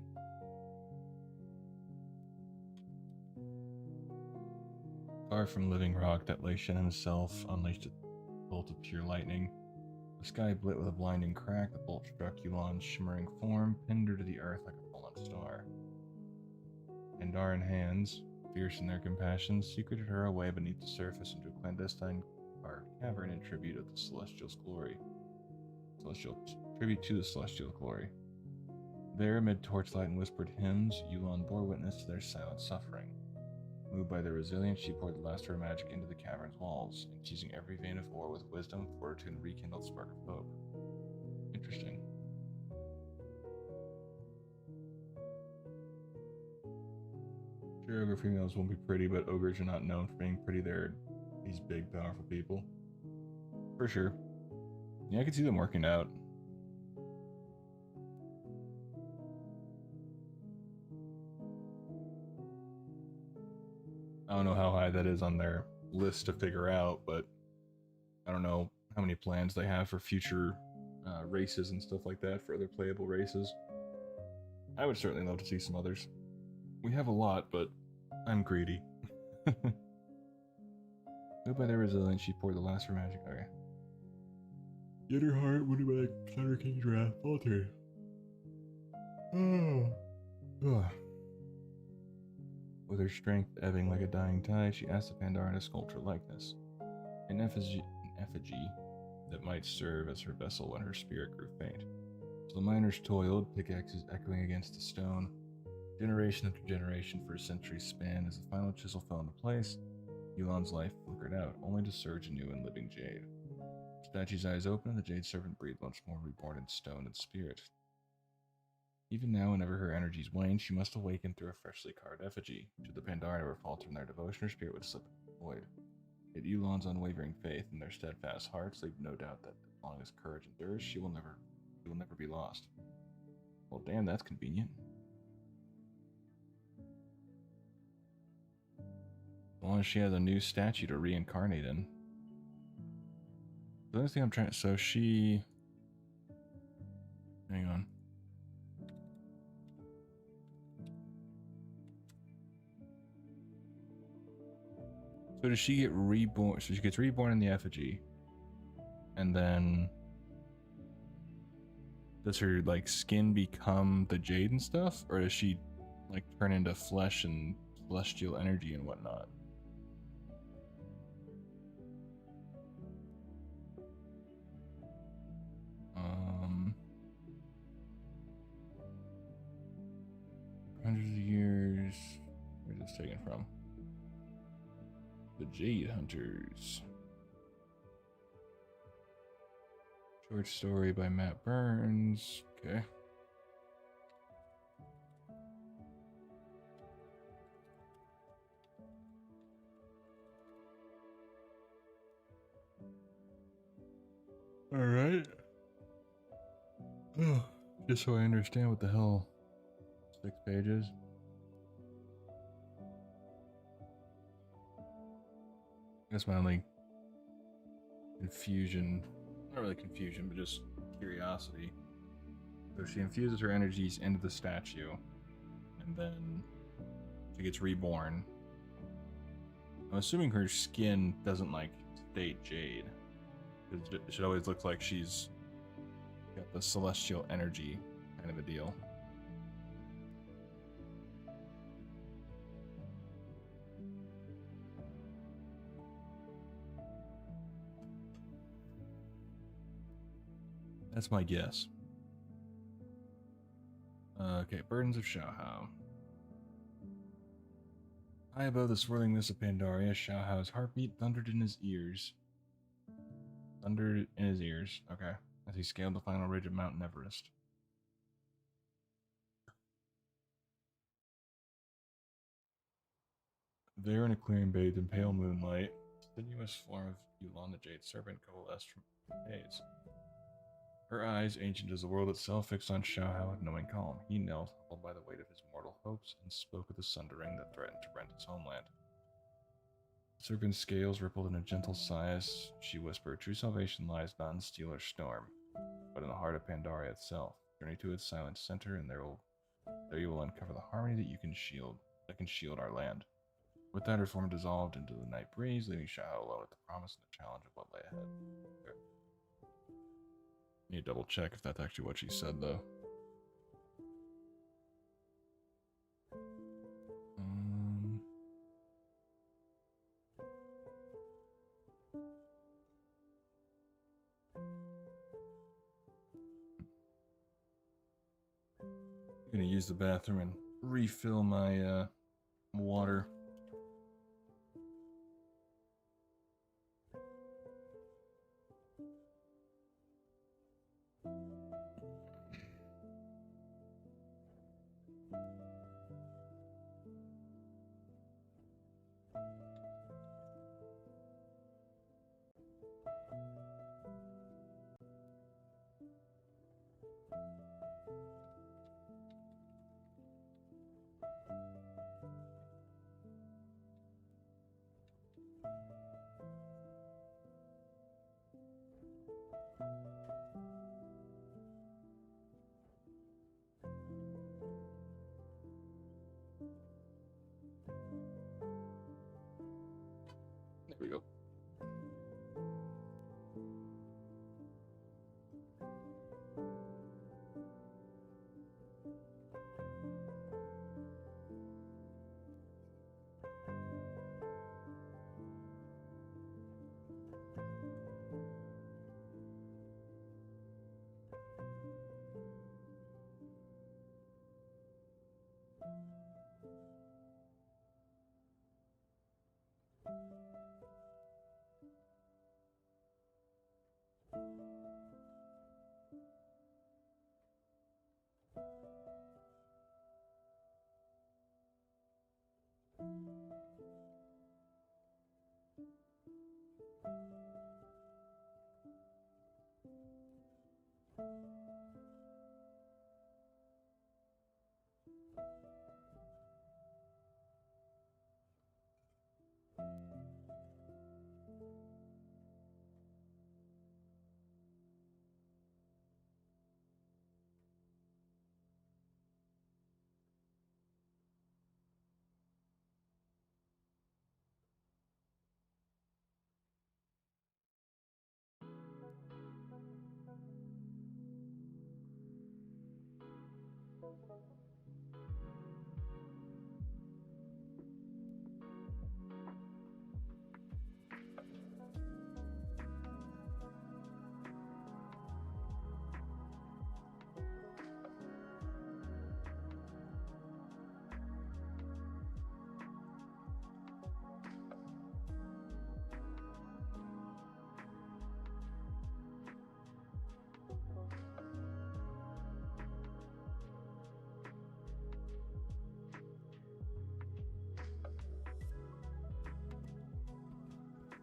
Far from living rock, that Lei Shen himself unleashed a bolt of pure lightning. The sky lit with a blinding crack. The bolt struck Yulon's shimmering form, pinned her to the earth like a fallen star. Pandaran hands, fierce in their compassion, secreted her away beneath the surface into a clandestine cavern in tribute of the Celestial's glory. Tribute to the Celestial's glory. There, amid torchlight and whispered hymns, Yulon bore witness to their silent suffering. Moved by their resilience, she poured the last of her magic into the cavern's walls, infusing every vein of ore with wisdom, fortitude, and rekindled spark of hope. Interesting. Sure, ogre females won't be pretty, but ogres are not known for being pretty. They're these big, powerful people. For sure. Yeah, I could see them working out. I don't know how high that is on their list to figure out, but I don't know how many plans they have for future races and stuff like that, for other playable races. I would certainly love to see some others. We have a lot, but I'm greedy. Moved by their resilience, she poured the last of her magic. Okay. Yet her heart, wounded by the Thunder King's wrath, faltered. Ugh. With her strength ebbing like a dying tide, she asked the Pandaren to sculpt her likeness, an effigy that might serve as her vessel when her spirit grew faint. So the miners toiled, pickaxes echoing against the stone. Generation after generation for a century's span, as the final chisel fell into place, Yulon's life flickered out, only to surge anew in living jade. The statue's eyes opened, and the jade serpent breathed once more, reborn in stone and spirit. Even now, whenever her energies waned, she must awaken through a freshly carved effigy. Should the Pandaren ever falter in their devotion, her spirit would slip into the void. Yet Yulon's unwavering faith and their steadfast hearts leave no doubt that as long as courage endures, she will never be lost. Well, damn, that's convenient. As long as she has a new statue to reincarnate in. The only thing I'm trying to... So she... Hang on. So does she get reborn? So she gets reborn in the effigy. And then... Does her, like, skin become the jade and stuff? Or does she, like, turn into flesh and celestial energy and whatnot? Hundreds of years. Where's this taken from? The Jade Hunters. Short story by Matt Burns. Okay. All right. Just so I understand what the hell 6 pages. That's my only confusion. Not really confusion, but just curiosity. So she infuses her energies into the statue, and then she gets reborn. I'm assuming her skin doesn't, like, stay jade. It should always look like she's got the celestial energy kind of a deal. That's my guess. Okay, Burdens of Xiaohao. High above the swirling mist of Pandaria, Xiaohao's heartbeat thundered in his ears. Okay, as he scaled the final ridge of Mount Everest. There in a clearing bathed in pale moonlight, the sinuous form of Yulon the Jade Serpent coalesced from the haze. Her eyes, ancient as the world itself, fixed on Xiaohao with knowing calm. He knelt, held by the weight of his mortal hopes, and spoke of the sundering that threatened to rend his homeland. The serpent's scales rippled in a gentle sigh as she whispered, "True salvation lies not in steel or storm, but in the heart of Pandaria itself. Journey to its silent center, and there you will uncover the harmony that can shield our land." With that, her form dissolved into the night breeze, leaving Xiaohao alone with the promise and the challenge of what lay ahead. Okay. Need to double check if that's actually what she said, though. gonna use the bathroom and refill my water. There we go.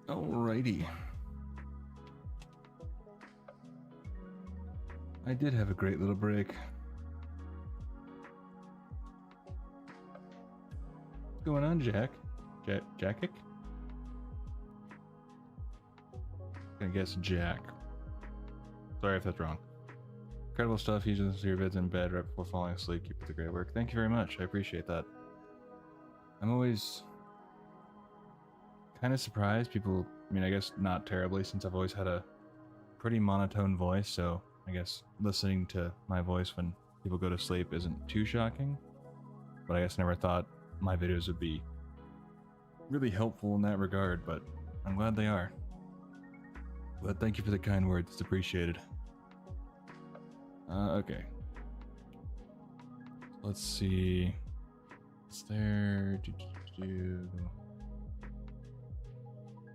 Alrighty. I did have a great little break. What's going on, Jack? Jackick? Gonna guess Jack. Sorry if that's wrong. Incredible stuff. You just your vids in bed right before falling asleep. Keep up the great work. Thank you very much. I appreciate that. I'm always kind of surprised. People, I mean, I guess not terribly, since I've always had a pretty monotone voice, so I guess listening to my voice when people go to sleep isn't too shocking. But I guess I never thought my videos would be really helpful in that regard, but I'm glad they are. But thank you for the kind words, it's appreciated. Okay. Let's see. Is there...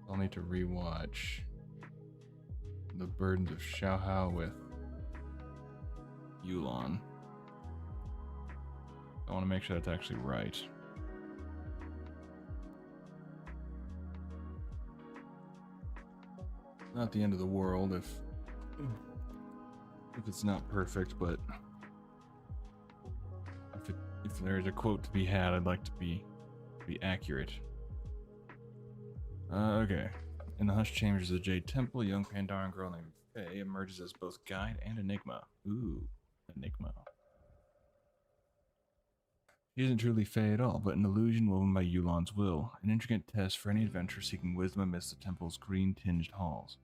I'll need to rewatch The Burdens of Xiaohao with Yulon. I want to make sure that's actually right. Not the end of the world if it's not perfect, but if there's a quote to be had, I'd like to be accurate. Okay. In the hushed chambers of the Jade Temple, a young Pandaren girl named Faye emerges as both guide and enigma. Ooh, enigma. She isn't truly Faye at all, but an illusion woven by Yulon's will, an intricate test for any adventurer seeking wisdom amidst the temple's green-tinged halls.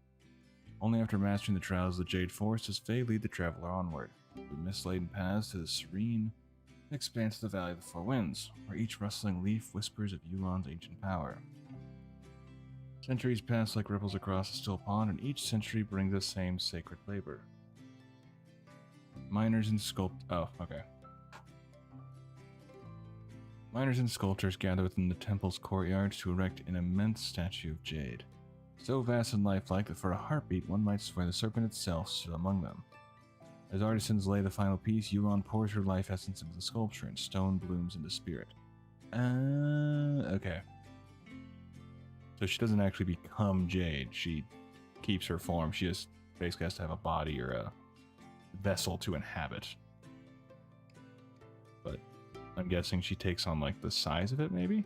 Only after mastering the trials of the Jade Forest does Faye lead the traveler onward, through mist-laden paths to the serene expanse of the Valley of the Four Winds, where each rustling leaf whispers of Yulon's ancient power. Centuries pass like ripples across a still pond, and each century brings the same sacred labor. Miners and oh, okay. Miners and sculptors gather within the temple's courtyards to erect an immense statue of Jade. So vast and lifelike that for a heartbeat one might swear the serpent itself stood among them. As artisans lay the final piece, Yulon pours her life essence into the sculpture and stone blooms into spirit. Okay. So she doesn't actually become Jade, she keeps her form, she just basically has to have a body or a vessel to inhabit. But I'm guessing she takes on like the size of it, maybe?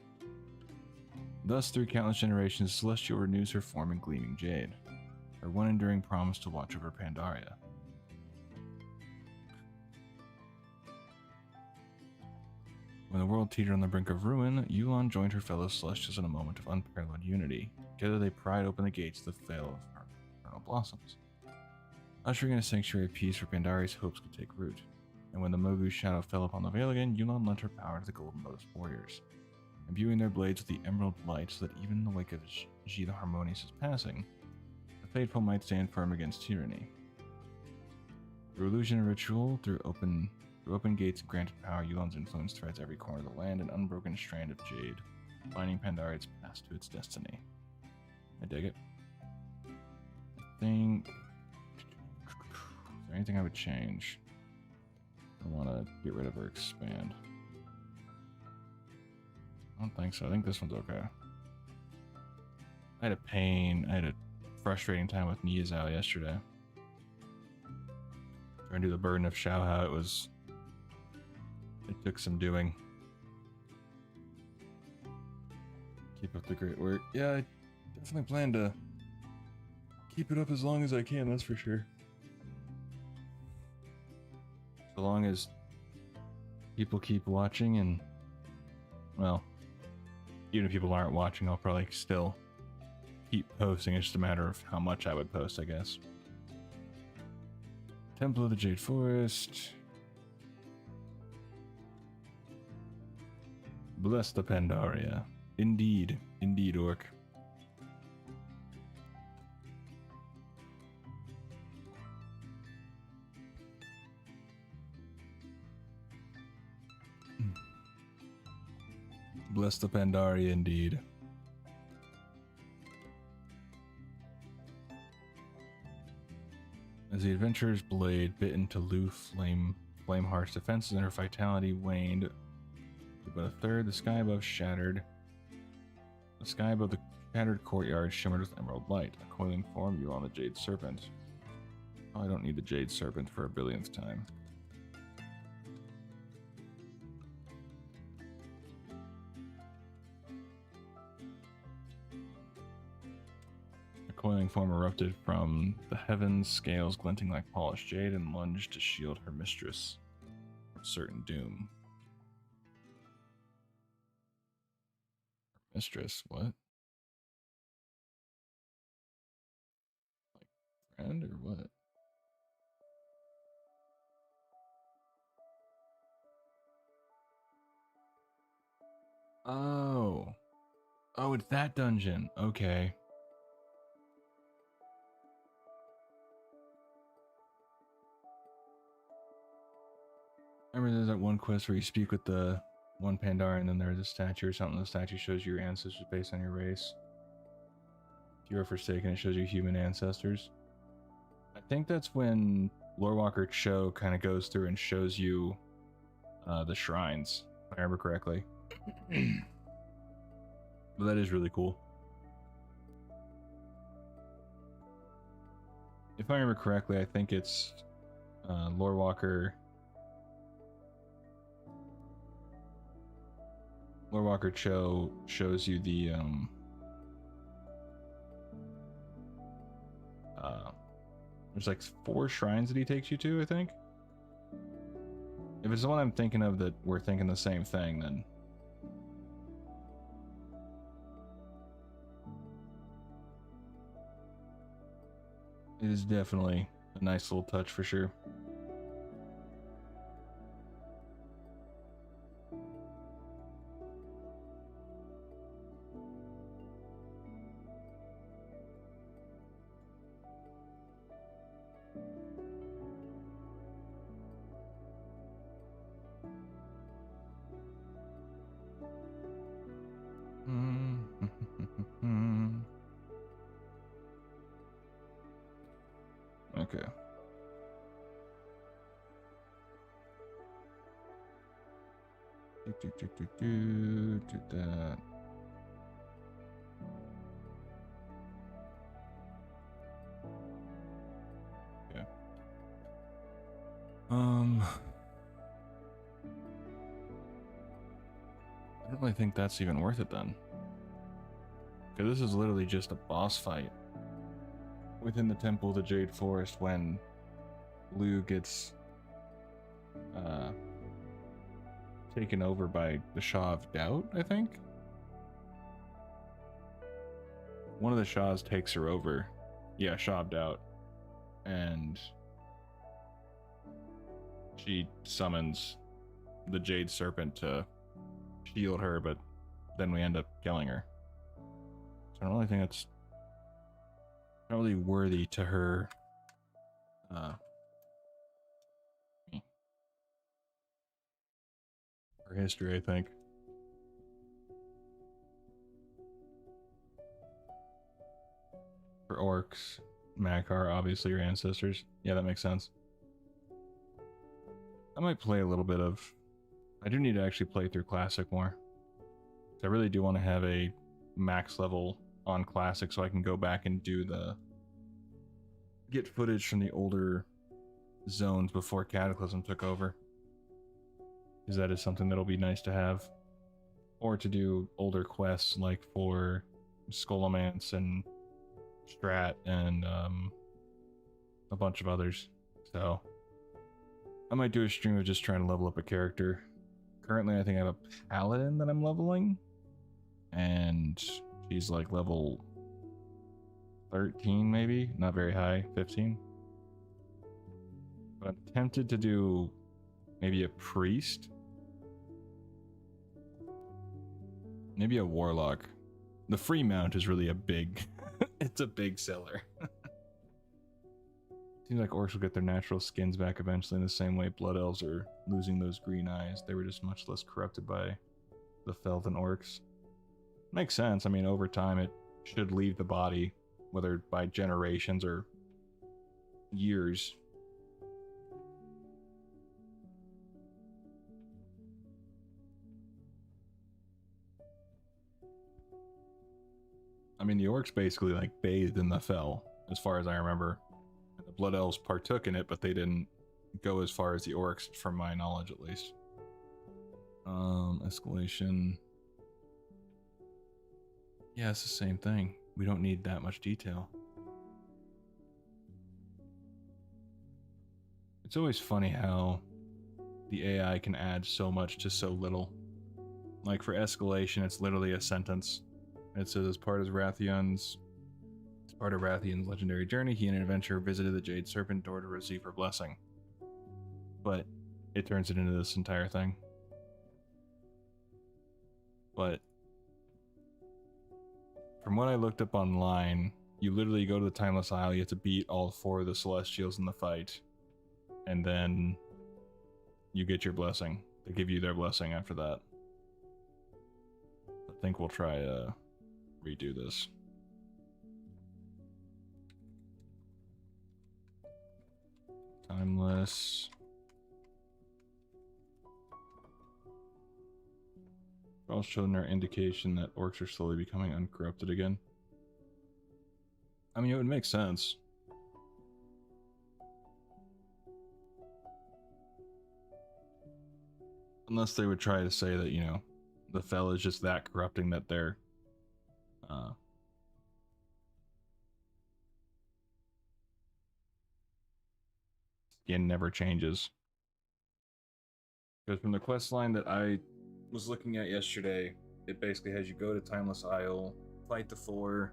Thus, through countless generations, Celestial renews her form in gleaming jade, her one enduring promise to watch over Pandaria. When the world teetered on the brink of ruin, Yulon joined her fellow Celestials in a moment of unparalleled unity. Together they pried open the gates to the Vale of Eternal Blossoms, ushering in a sanctuary of peace where Pandaria's hopes could take root. And when the Mogu's shadow fell upon the Vale again, Yulon lent her power to the Golden Lotus warriors, imbuing their blades with the emerald light so that even in the wake of Ji the Harmonious's passing, the faithful might stand firm against tyranny. Through illusion and ritual, through open gates and granted power, Yulon's influence threads every corner of the land, an unbroken strand of jade, binding Pandaria's path to its destiny. I dig it. I think... Is there anything I would change? I want to get rid of or expand. I don't think so. I think this one's okay. I had a frustrating time with Niyazao yesterday. Trying to do the Burden of Xiaohao, it took some doing. Keep up the great work. Yeah, I definitely plan to keep it up as long as I can, that's for sure. So long as people keep watching and, well, even if people aren't watching, I'll probably still keep posting. It's just a matter of how much I would post, I guess. Temple of the Jade Forest. Bless the Pandaria. Indeed. Indeed, Orc. Bless the Pandaria, indeed. As the adventurer's blade bit into Lu Flameheart's defenses and her vitality waned to but a third, the sky above shattered. The sky above the shattered courtyard shimmered with emerald light, a coiling form you on the Jade Serpent. Oh, I don't need the Jade Serpent for a billionth time. Coiling form erupted from the heavens, scales glinting like polished jade, and lunged to shield her mistress from certain doom. Mistress, what? Like friend or what? Oh. Oh, it's that dungeon. Okay. I remember there's that one quest where you speak with the one Pandara and then there's a statue or something. The statue shows you your ancestors based on your race. If you are forsaken, it shows you human ancestors. I think that's when Lorewalker Cho kind of goes through and shows you the shrines, if I remember correctly. But that is really cool. If I remember correctly, I think it's Lorewalker Cho shows you the there's like 4 shrines that he takes you to, I think. If it's the one I'm thinking of that we're thinking the same thing, then it is definitely a nice little touch for sure. Okay. Do that. Yeah. I don't really think that's even worth it then. Because this is literally just a boss fight within the Temple of the Jade Forest when Liu gets taken over by the Shah of Doubt, I think. One of the Shahs takes her over. Yeah, Shah of Doubt. And she summons the Jade Serpent to shield her, but then we end up killing her. So I don't really think that's not really worthy to her her history, I think. For orcs, Makar, obviously your ancestors. Yeah, that makes sense. I might play a little bit of... I do need to actually play through Classic more. I really do want to have a max level on Classic so I can go back and do the... get footage from the older zones before Cataclysm took over. Because that is something that'll be nice to have. Or to do older quests like for Scholomance and Strat and a bunch of others. So I might do a stream of just trying to level up a character. Currently I think I have a paladin that I'm leveling. And she's like level 13 maybe? Not very high, 15. But I'm tempted to do maybe a priest. Maybe a warlock. The free mount is really a big... it's a big seller. Seems like orcs will get their natural skins back eventually in the same way blood elves are losing those green eyes. They were just much less corrupted by the fel than orcs. Makes sense. I mean, over time it should leave the body, whether by generations or years. I mean, the orcs basically like bathed in the fel, as far as I remember. The blood elves partook in it, but they didn't go as far as the orcs, from my knowledge at least. Escalation. Yeah, it's the same thing. We don't need that much detail. It's always funny how the AI can add so much to so little. Like for escalation, it's literally a sentence. It says, as part of Rathion's legendary journey, he and an adventurer visited the Jade Serpent door to receive her blessing. But it turns it into this entire thing. But from what I looked up online, you literally go to the Timeless Isle, you have to beat all 4 of the Celestials in the fight, and then you get your blessing. They give you their blessing after that. I think we'll try redo this. Timeless. Trials showing our indication that orcs are slowly becoming uncorrupted again. I mean, it would make sense. Unless they would try to say that, you know, the fel is just that corrupting that they're skin never changes. Because from the quest line that I was looking at yesterday, it basically has you go to Timeless Isle, fight the 4,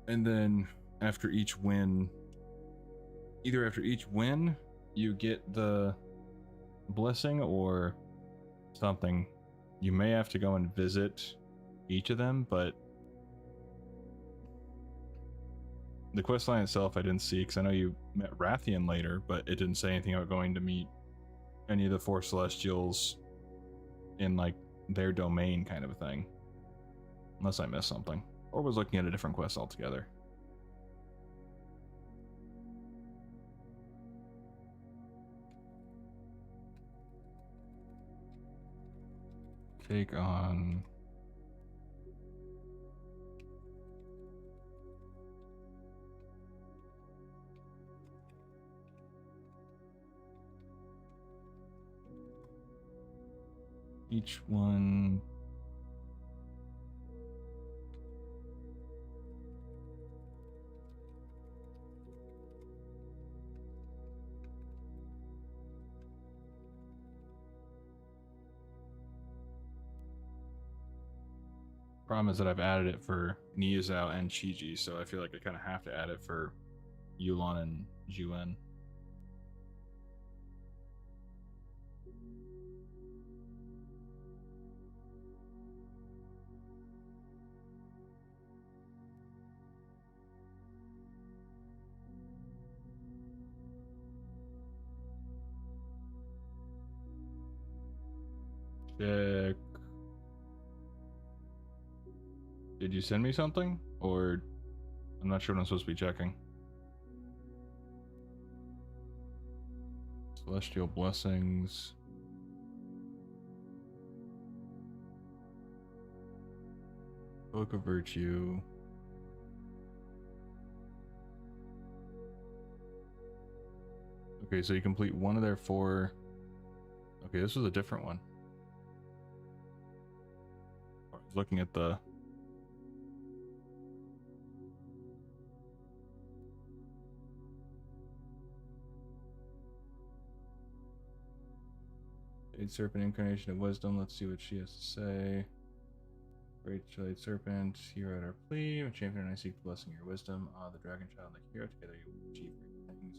and then after each win, either after each win, you get the blessing or something. You may have to go and visit each of them, but the questline itself I didn't see, because I know you met Rathian later, but it didn't say anything about going to meet any of the 4 Celestials in like their domain kind of a thing. Unless I missed something. Or was looking at a different quest altogether. take on... Each one... Problem is that I've added it for Niuzao and Chiji, so I feel like I kind of have to add it for Yulon and Juen. Check. Did you send me something? Or I'm not sure what I'm supposed to be checking. Celestial blessings. Book of Virtue. Okay, so you complete one of their 4. Okay, this was a different one. I was looking at the... Jade Serpent, Incarnation of Wisdom. Let's see what she has to say. Great Jade Serpent, hear out our plea. A champion and I seek the blessing of your wisdom. Ah, the Dragon Child and the hero, together you will achieve great things.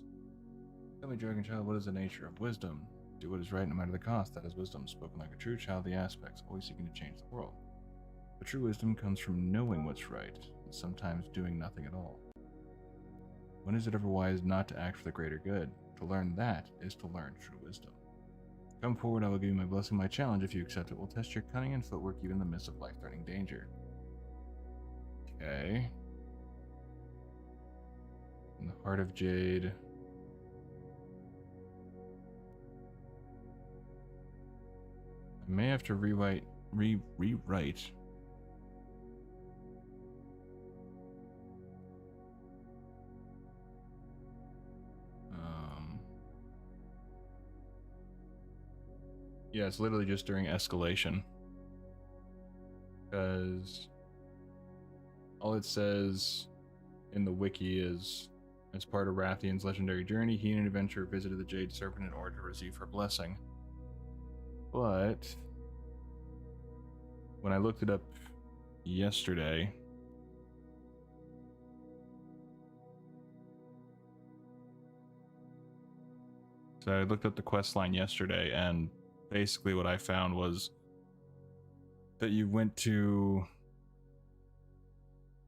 Tell me, Dragon Child, what is the nature of wisdom? Do what is right no matter the cost. That is wisdom, spoken like a true child of the aspects, always seeking to change the world. But true wisdom comes from knowing what's right, and sometimes doing nothing at all. When is it ever wise not to act for the greater good? To learn that is to learn true wisdom. Come forward, I will give you my blessing. My challenge, if you accept it, will test your cunning and footwork even in the midst of life-threatening danger. Okay. In the Heart of Jade. I may have to rewrite. Yeah, it's literally just during escalation. Because all it says in the wiki is, as part of Rathian's legendary journey, he and an adventurer visited the Jade Serpent in order to receive her blessing. But when I looked it up yesterday, so I looked up the quest line yesterday, and basically what I found was that you went to,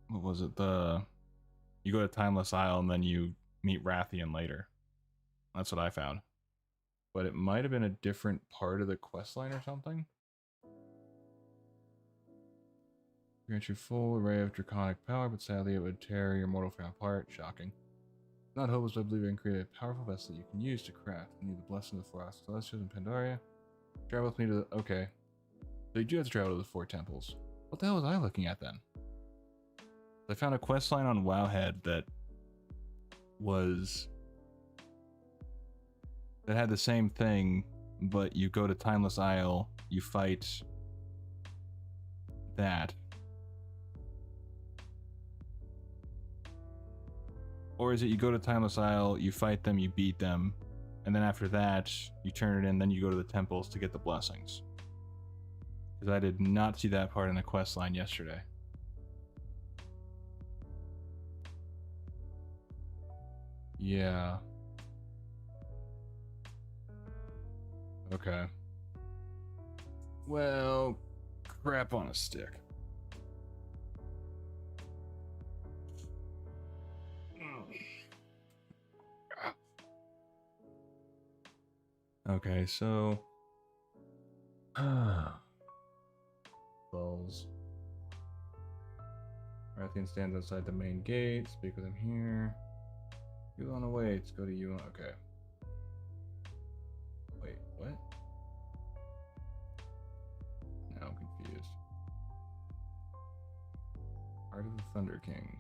what was it, you go to Timeless Isle and then you meet Rathian later. That's what I found. But it might have been a different part of the quest line or something. Grant you full array of draconic power, but sadly it would tear your mortal frame apart. Shocking. Not hopeless, but I believe I can create a powerful vessel that you can use to craft. You need the blessing of the 4 Celestials in Pandaria. Travel with me to the... Okay. So you do have to travel to the 4 temples. What the hell was I looking at then? I found a quest line on Wowhead that was... that had the same thing, but you go to Timeless Isle, you fight that. Or is it you go to Timeless Isle, you fight them, you beat them, and then after that, you turn it in, then you go to the temples to get the blessings? Because I did not see that part in the quest line yesterday. Yeah. Okay. Well, crap on a stick. Okay, so... Balls. Rathian stands outside the main gate. Speak with him here. Yulon awaits. Go to Yulon. Okay. Wait, what? No. Thunder King.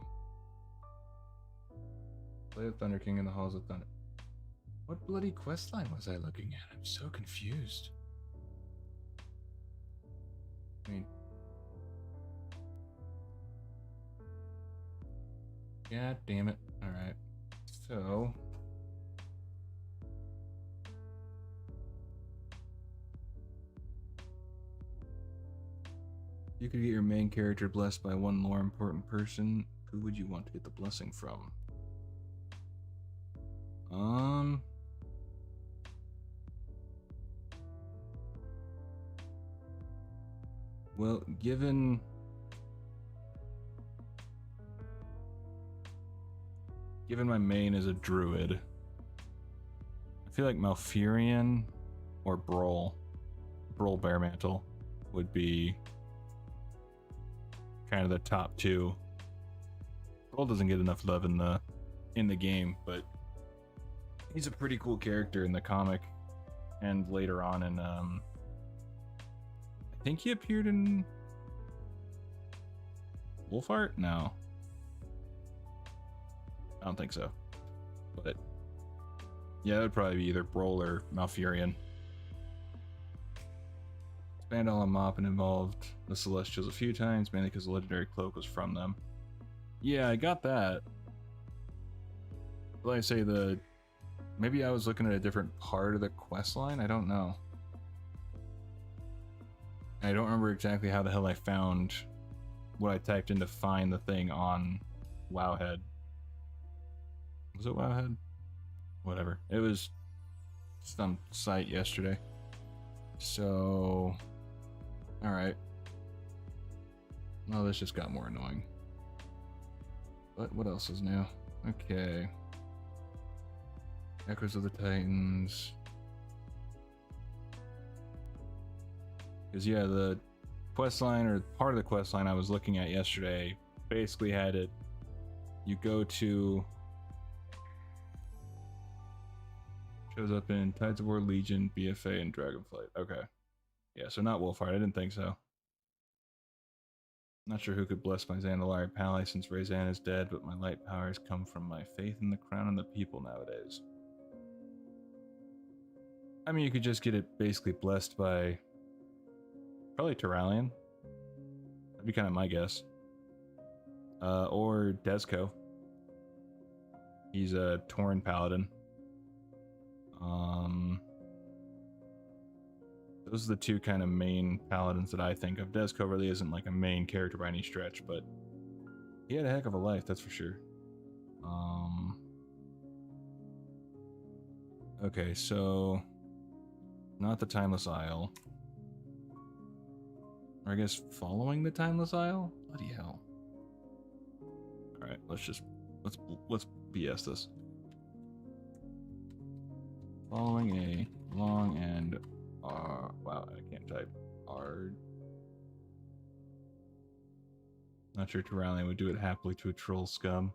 Play the Thunder King in the Halls of Thunder. What bloody questline was I looking at? I'm so confused. I mean, god damn it. Alright. So, you could get your main character blessed by one more important person. Who would you want to get the blessing from? Well, given my main is a druid, I feel like Malfurion or Brawl Bearmantle would be kind of the top two. Brawl doesn't get enough love in the game, but he's a pretty cool character in the comic and later on in I think he appeared in Wolfheart? No. I don't think so. But yeah, it would probably be either Brawl or Malfurion. Spandal and Moppin involved the Celestials a few times, mainly because the legendary cloak was from them. Yeah, I got that. But like I say, maybe I was looking at a different part of the quest line. I don't know. I don't remember exactly how the hell I found what I typed in to find the thing on Wowhead. Was it Wowhead? Whatever. It was some site yesterday. So, alright. Well, this just got more annoying. But what else is new? Okay. Echoes of the Titans. Because yeah, the quest line, or part of the quest line I was looking at yesterday, basically had it. You go to, shows up in Tides of War, Legion, BFA, and Dragonflight. Okay, yeah, so not Wolfheart. I didn't think so. Not sure who could bless my Zandalari Pally since Rayzan is dead, but my light powers come from my faith in the crown and the people nowadays. I mean, you could just get it basically blessed by probably Turalian. That'd be kind of my guess. Or Dezco. He's a Tauren Paladin. Those are the two kind of main paladins that I think of. Dezco really isn't like a main character by any stretch, but he had a heck of a life, that's for sure. Okay, so not the Timeless Isle. Or I guess following the Timeless Isle? Bloody hell. Alright, let's BS this. Following a long and wow, I can't type. Not sure Turalian would do it happily to a troll scum.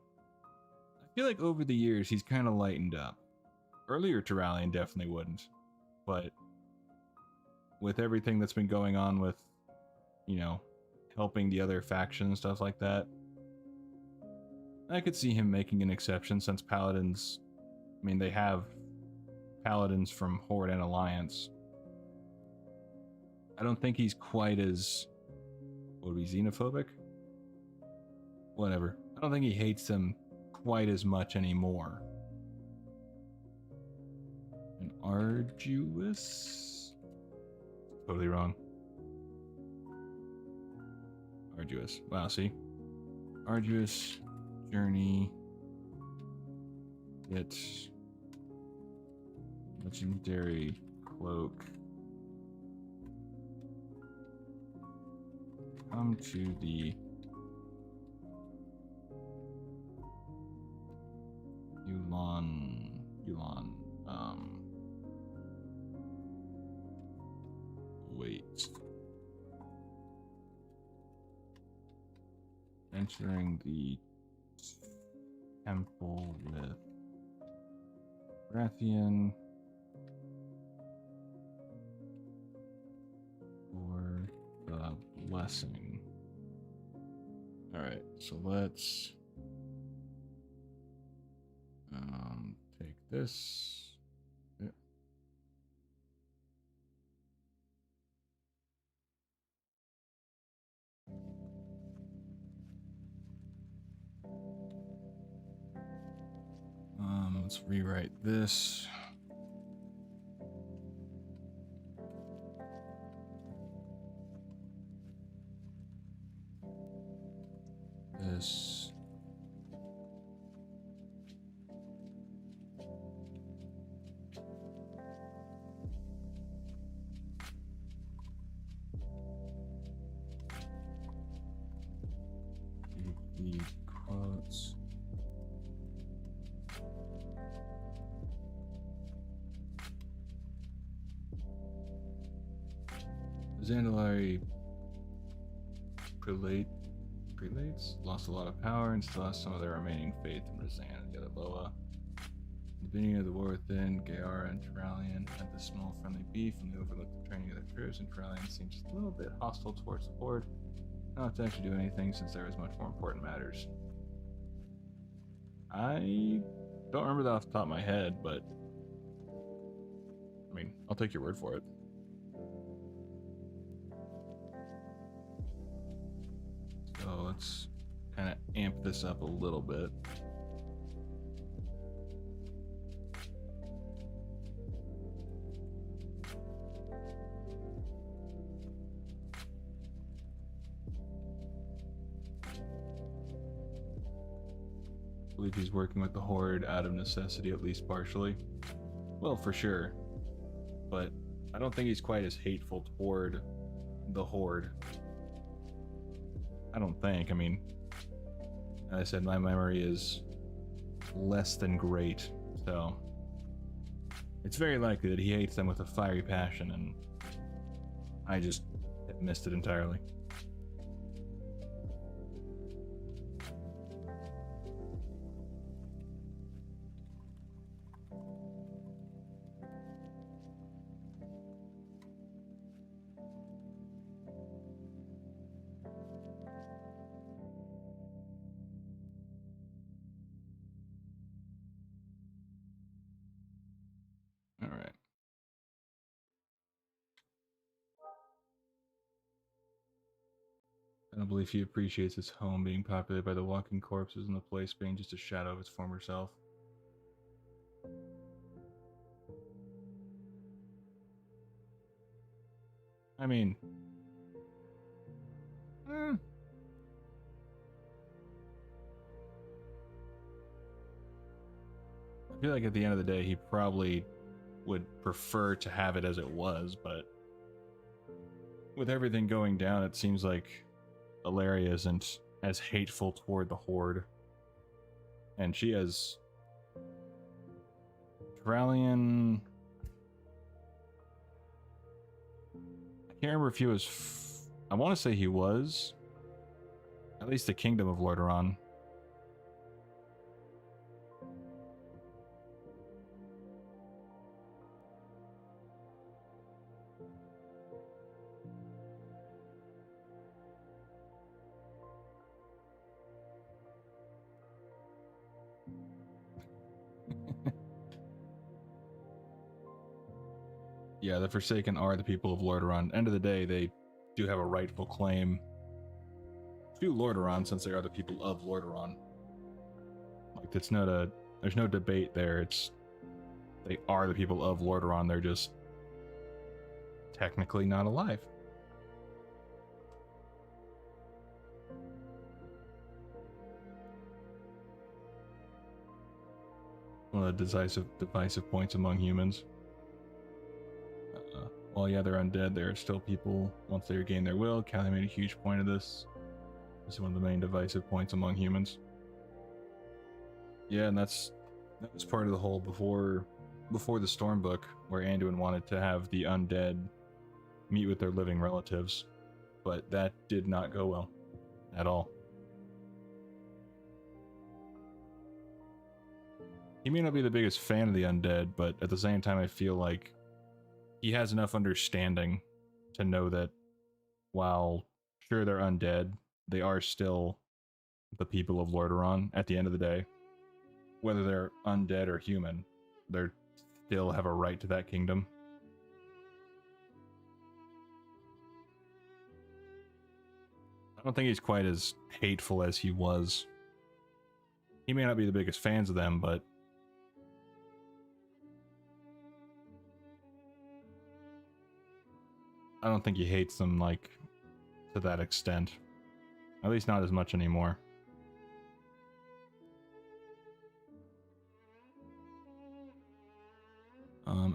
I feel like over the years he's kind of lightened up. Earlier Turalian definitely wouldn't, but with everything that's been going on with, you know, helping the other faction and stuff like that, I could see him making an exception since Paladins, I mean, they have Paladins from Horde and Alliance. I don't think he's quite as, would be xenophobic? Whatever. I don't think he hates them quite as much anymore. An Arduous? Totally wrong. Arduous. Wow, see? Arduous journey. Get legendary cloak. Come to the Yu'lon, wait. Entering the temple with Rathian for the blessing. Alright, so let's take this. Yeah. Let's rewrite this. This. The quotes. Zandalari prelates lost a lot of power and still has some of their remaining faith in Razan and Yadaloa. At the beginning of the war within, Gaara and Turalian had this small friendly beef and they overlooked the training of their troops, and Turalian seemed just a little bit hostile towards the Horde. Not to actually do anything since there was much more important matters. I don't remember that off the top of my head, but I mean, I'll take your word for it. So let's kind of amp this up a little bit. I believe he's working with the Horde out of necessity, at least partially. Well, for sure. But I don't think he's quite as hateful toward the Horde. I don't think. I mean, as I said, my memory is less than great, so it's very likely that he hates them with a fiery passion, and I just missed it entirely. All right. I don't believe he appreciates his home being populated by the walking corpses and the place being just a shadow of its former self. I mean, I feel like at the end of the day, he probably would prefer to have it as it was, but with everything going down, it seems like Alaria isn't as hateful toward the Horde. And she has Turalian. I can't remember if he was. I want to say he was. At least the Kingdom of Lordaeron. Yeah, the Forsaken are the people of Lordaeron. End of the day, they do have a rightful claim to Lordaeron since they are the people of Lordaeron. Like, it's not a... There's no debate there. It's... They are the people of Lordaeron. They're just... technically not alive. One of the divisive points among humans. Well, yeah, they're undead. They are still people once they regain their will. Callie made a huge point of this. This is one of the main divisive points among humans. Yeah, and that was part of the whole before the Stormbook, where Anduin wanted to have the undead meet with their living relatives, but that did not go well at all. He may not be the biggest fan of the undead, but at the same time, I feel like he has enough understanding to know that while sure they're undead, they are still the people of Lordaeron at the end of the day. Whether they're undead or human, they still have a right to that kingdom. I don't think he's quite as hateful as he was. He may not be the biggest fans of them, but I don't think he hates them like to that extent. At least not as much anymore.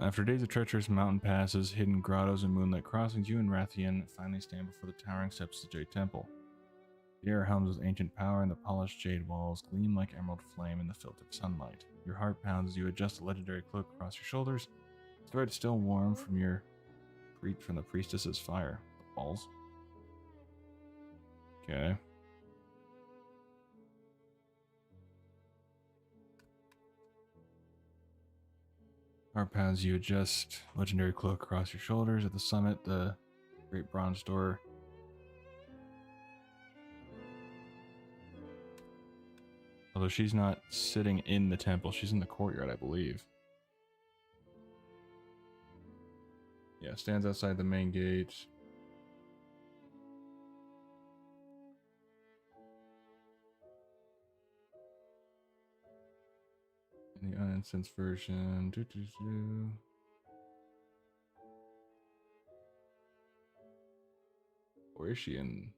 After days of treacherous mountain passes, hidden grottos, and moonlit crossings, you and Rathian finally stand before the towering steps of the Jade Temple. The air hums with ancient power, and the polished jade walls gleam like emerald flame in the filtered sunlight. Your heart pounds as you adjust the legendary cloak across your shoulders. The thread still warm from the priestess's fire. The balls. Okay. Heart pounds, you adjust legendary cloak across your shoulders. At the summit, the great bronze door. Although she's not sitting in the temple, she's in the courtyard, I believe. Yeah, stands outside the main gate. In the unincensed version. Or is she in?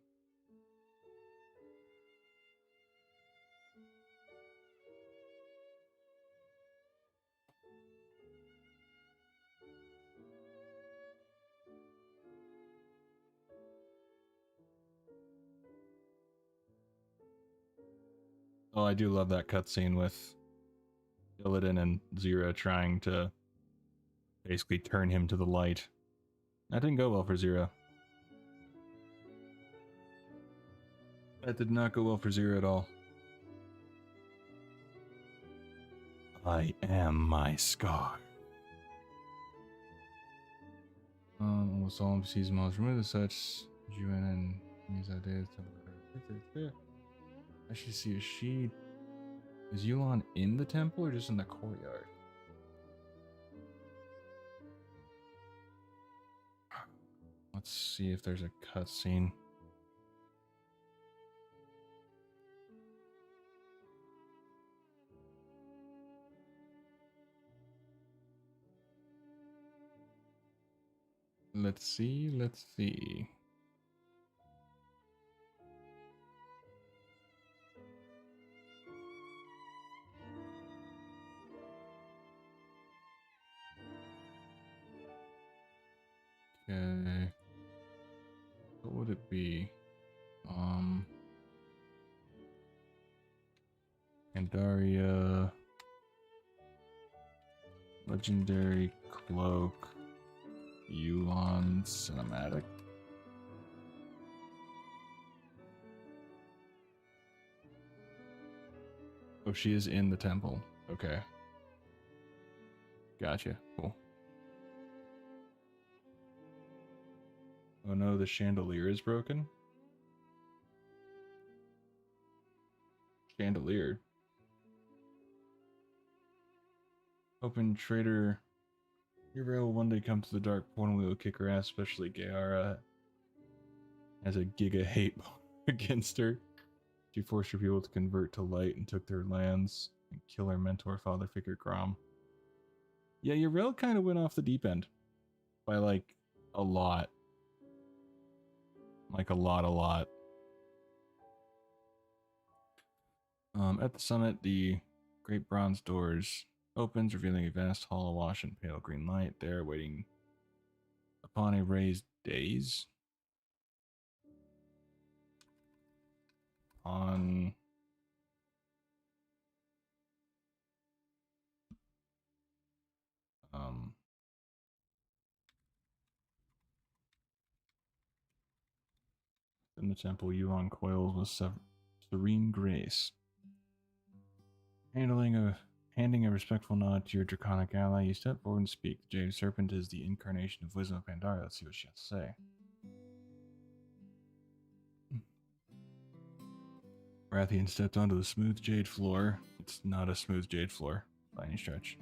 Oh, I do love that cutscene with Illidan and Zira trying to basically turn him to the light. That didn't go well for Zira. That did not go well for Zira at all. I am my scar. Almost all NPCs must remove the such. Juan and these ideas. I should see, is Yu'lon in the temple or just in the courtyard? Let's see if there's a cutscene. Let's see. Okay. What would it be? Pandaria. Legendary Cloak. Yu'lon Cinematic. Oh, she is in the temple. Okay. Gotcha. Cool. Oh no, the chandelier is broken. Chandelier. Hoping Trader Uriel will one day come to the dark portal and we will kick her ass, especially Gayara has a giga hate against her. She forced her people to convert to light and took their lands and kill her mentor father figure Grom. Yeah, Uriel kind of went off the deep end by like a lot. Like a lot. At the summit, the great bronze doors opens, revealing a vast hall awash in pale green light. There, waiting upon a raised dais. On in the temple, Yu'lon coils with serene grace. Handing a respectful nod to your draconic ally, you step forward and speak. The Jade Serpent is the incarnation of wisdom of Pandaria. Let's see what she has to say. Rathian stepped onto the smooth jade floor. It's not a smooth jade floor by any stretch.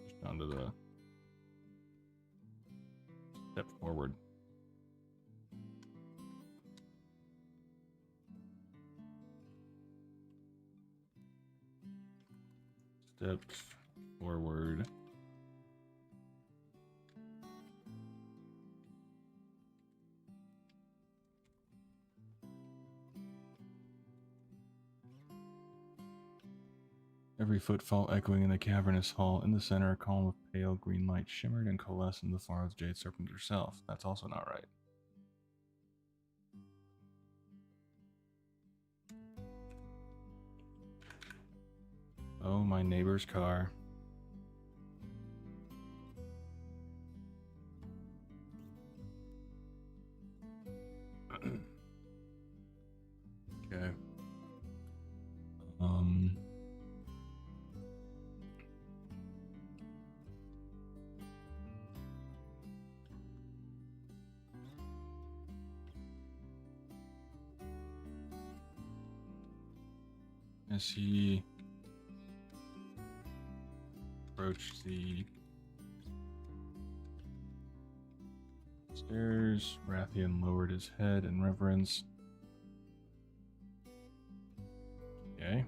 Just onto the step forward. Step forward. Every footfall echoing in the cavernous hall. In the center, a column of pale green light shimmered and coalesced in the form of the Jade Serpent herself. That's also not right. Oh, my neighbor's car. Okay. As he approached the stairs, Rathian lowered his head in reverence. Okay.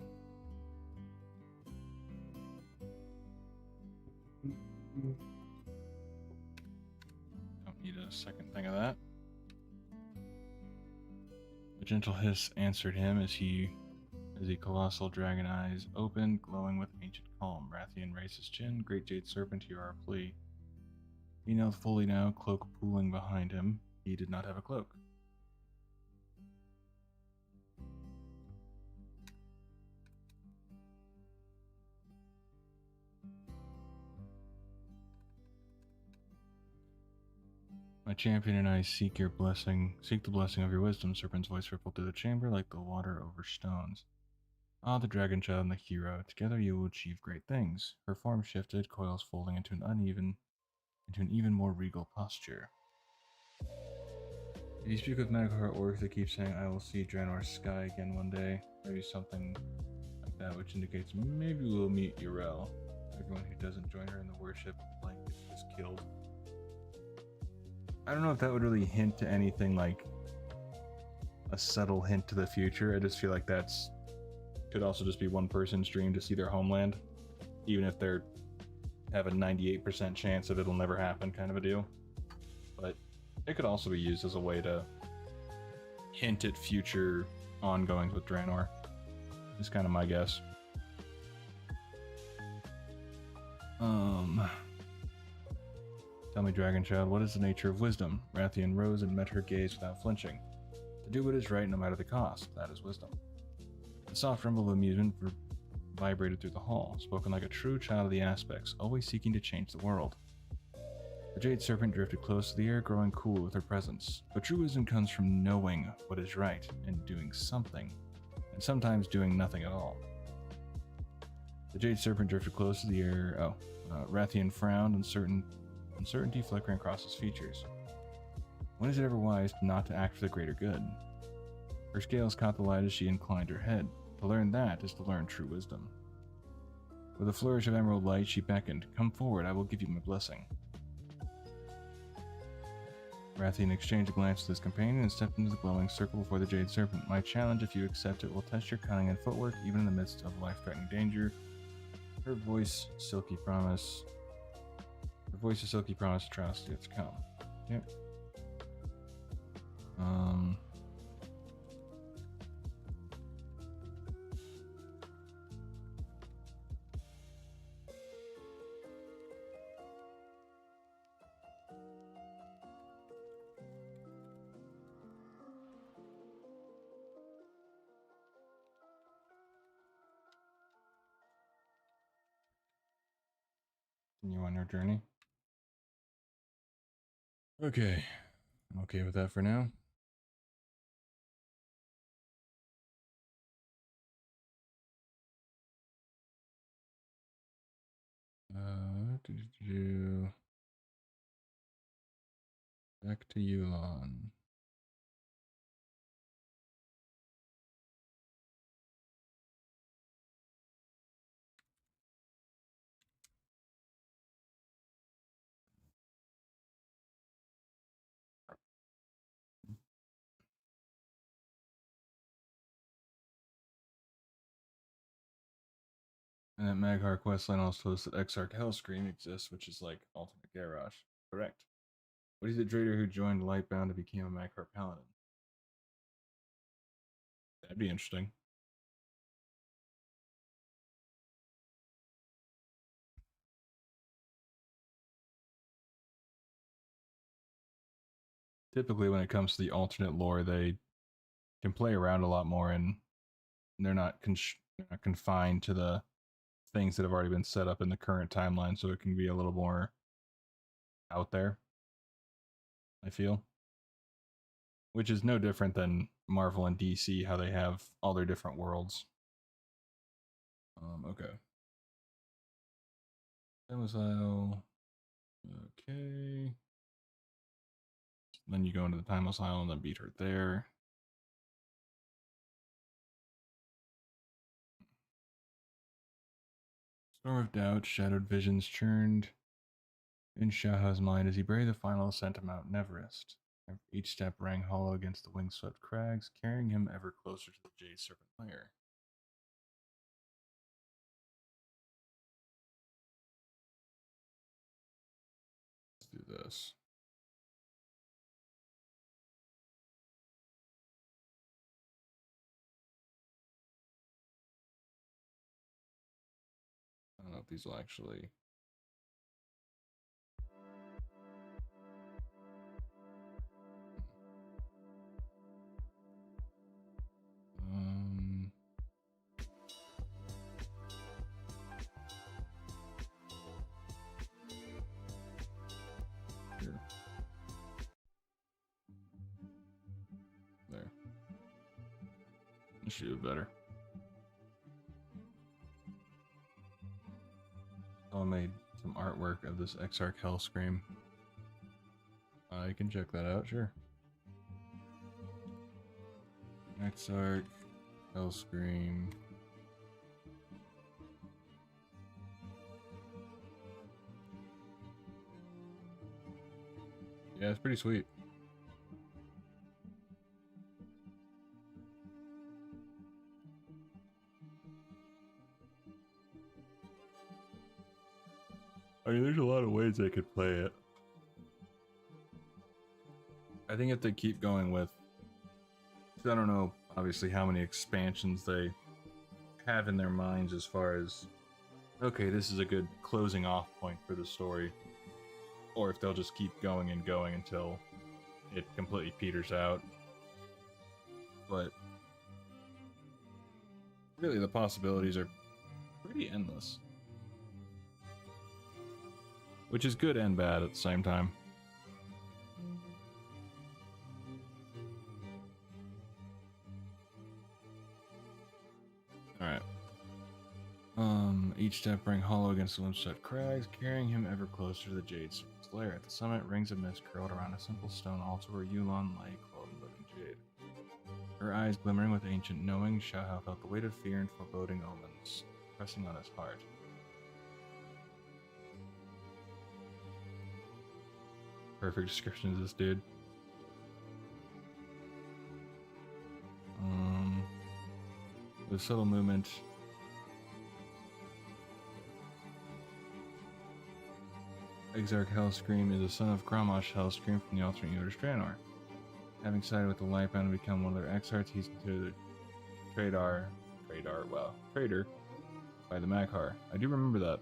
Don't need a second thing of that. A gentle hiss answered him as the colossal dragon eyes opened, glowing with ancient calm. Rathian raised his chin. Great Jade Serpent, hear our plea. He knelt fully now, cloak pooling behind him. He did not have a cloak. My champion and I seek the blessing of your wisdom. Serpent's voice rippled through the chamber like the water over stones. Ah, the dragon child and the hero. Together you will achieve great things. Her form shifted, coils folding into an even more regal posture. If you speak with medical heart orcs, they keep saying, I will see Draenor's sky again one day. Maybe something like that, which indicates maybe we'll meet Yrel. Everyone who doesn't join her in the worship blanket is killed. I don't know if that would really hint to anything like a subtle hint to the future. I just feel like that's could also just be one person's dream to see their homeland, even if they're have a 98% chance that it'll never happen kind of a deal. But it could also be used as a way to hint at future ongoings with Draenor. Is kind of my guess. Tell me, Dragon Child, what is the nature of wisdom? Rathian rose and met her gaze without flinching. To do what is right no matter the cost, that is wisdom. The soft rumble of amusement vibrated through the hall, spoken like a true child of the aspects, always seeking to change the world. The Jade Serpent drifted close to the air, growing cool with her presence. But true wisdom comes from knowing what is right and doing something, and sometimes doing nothing at all. The Jade Serpent drifted close to the air. Rathian frowned, uncertainty flickering across his features. When is it ever wise not to act for the greater good? Her scales caught the light as she inclined her head. To learn that is to learn true wisdom. With a flourish of emerald light, she beckoned. Come forward, I will give you my blessing. Rathian exchanged a glance with his companion and stepped into the glowing circle before the Jade Serpent. My challenge, if you accept it, will test your cunning and footwork, even in the midst of life-threatening danger. Her voice, silky promise. Her voice is silky promise, trust yet to come. Yep. Continue on your journey. Okay. I'm okay with that for now. Back to Yulon. And that Maghar questline also told us that Exarch Hellscream exists, which is like alternate Garrosh. Correct. What is the trader who joined Lightbound and became a Maghar Paladin? That'd be interesting. Typically, when it comes to the alternate lore, they can play around a lot more, and they're not confined to the things that have already been set up in the current timeline, so it can be a little more out there, I feel. Which is no different than Marvel and DC, how they have all their different worlds. Okay. Time Okay. Then you go into the Timeless Isle and then beat her there. Storm of Doubt, shadowed visions churned in Shaha's mind as he braved the final ascent to Mount Everest. Each step rang hollow against the wind-swept crags, carrying him ever closer to the Jade Serpent Lair. Let's do this. I don't know if these will actually... Here. There. This should do better. I made some artwork of this Exarch Hellscream. You can check that out, sure. Exarch Hellscream. Yeah, it's pretty sweet. I mean, there's a lot of ways they could play it. I think if they keep going with... I don't know, obviously, how many expansions they have in their minds as far as... Okay, this is a good closing off point for the story. Or if they'll just keep going and going until it completely peters out. But... really, the possibilities are pretty endless. Which is good and bad at the same time. Alright. Each step rang hollow against the wind-swept crags, carrying him ever closer to the Jade Serpent's lair. At the summit, rings of mist curled around a simple stone altar where Yulon lay clothed in living jade. Her eyes glimmering with ancient knowing, Shaha felt the weight of fear and foreboding omens pressing on his heart. Perfect description of this dude. With subtle movement. Exarch Hellscream is a son of Grommash Hellscream from the alternate universe Draenor. Having sided with the Lightbound and become one of their exarchs, he's considered a trader by the Maghar. I do remember that.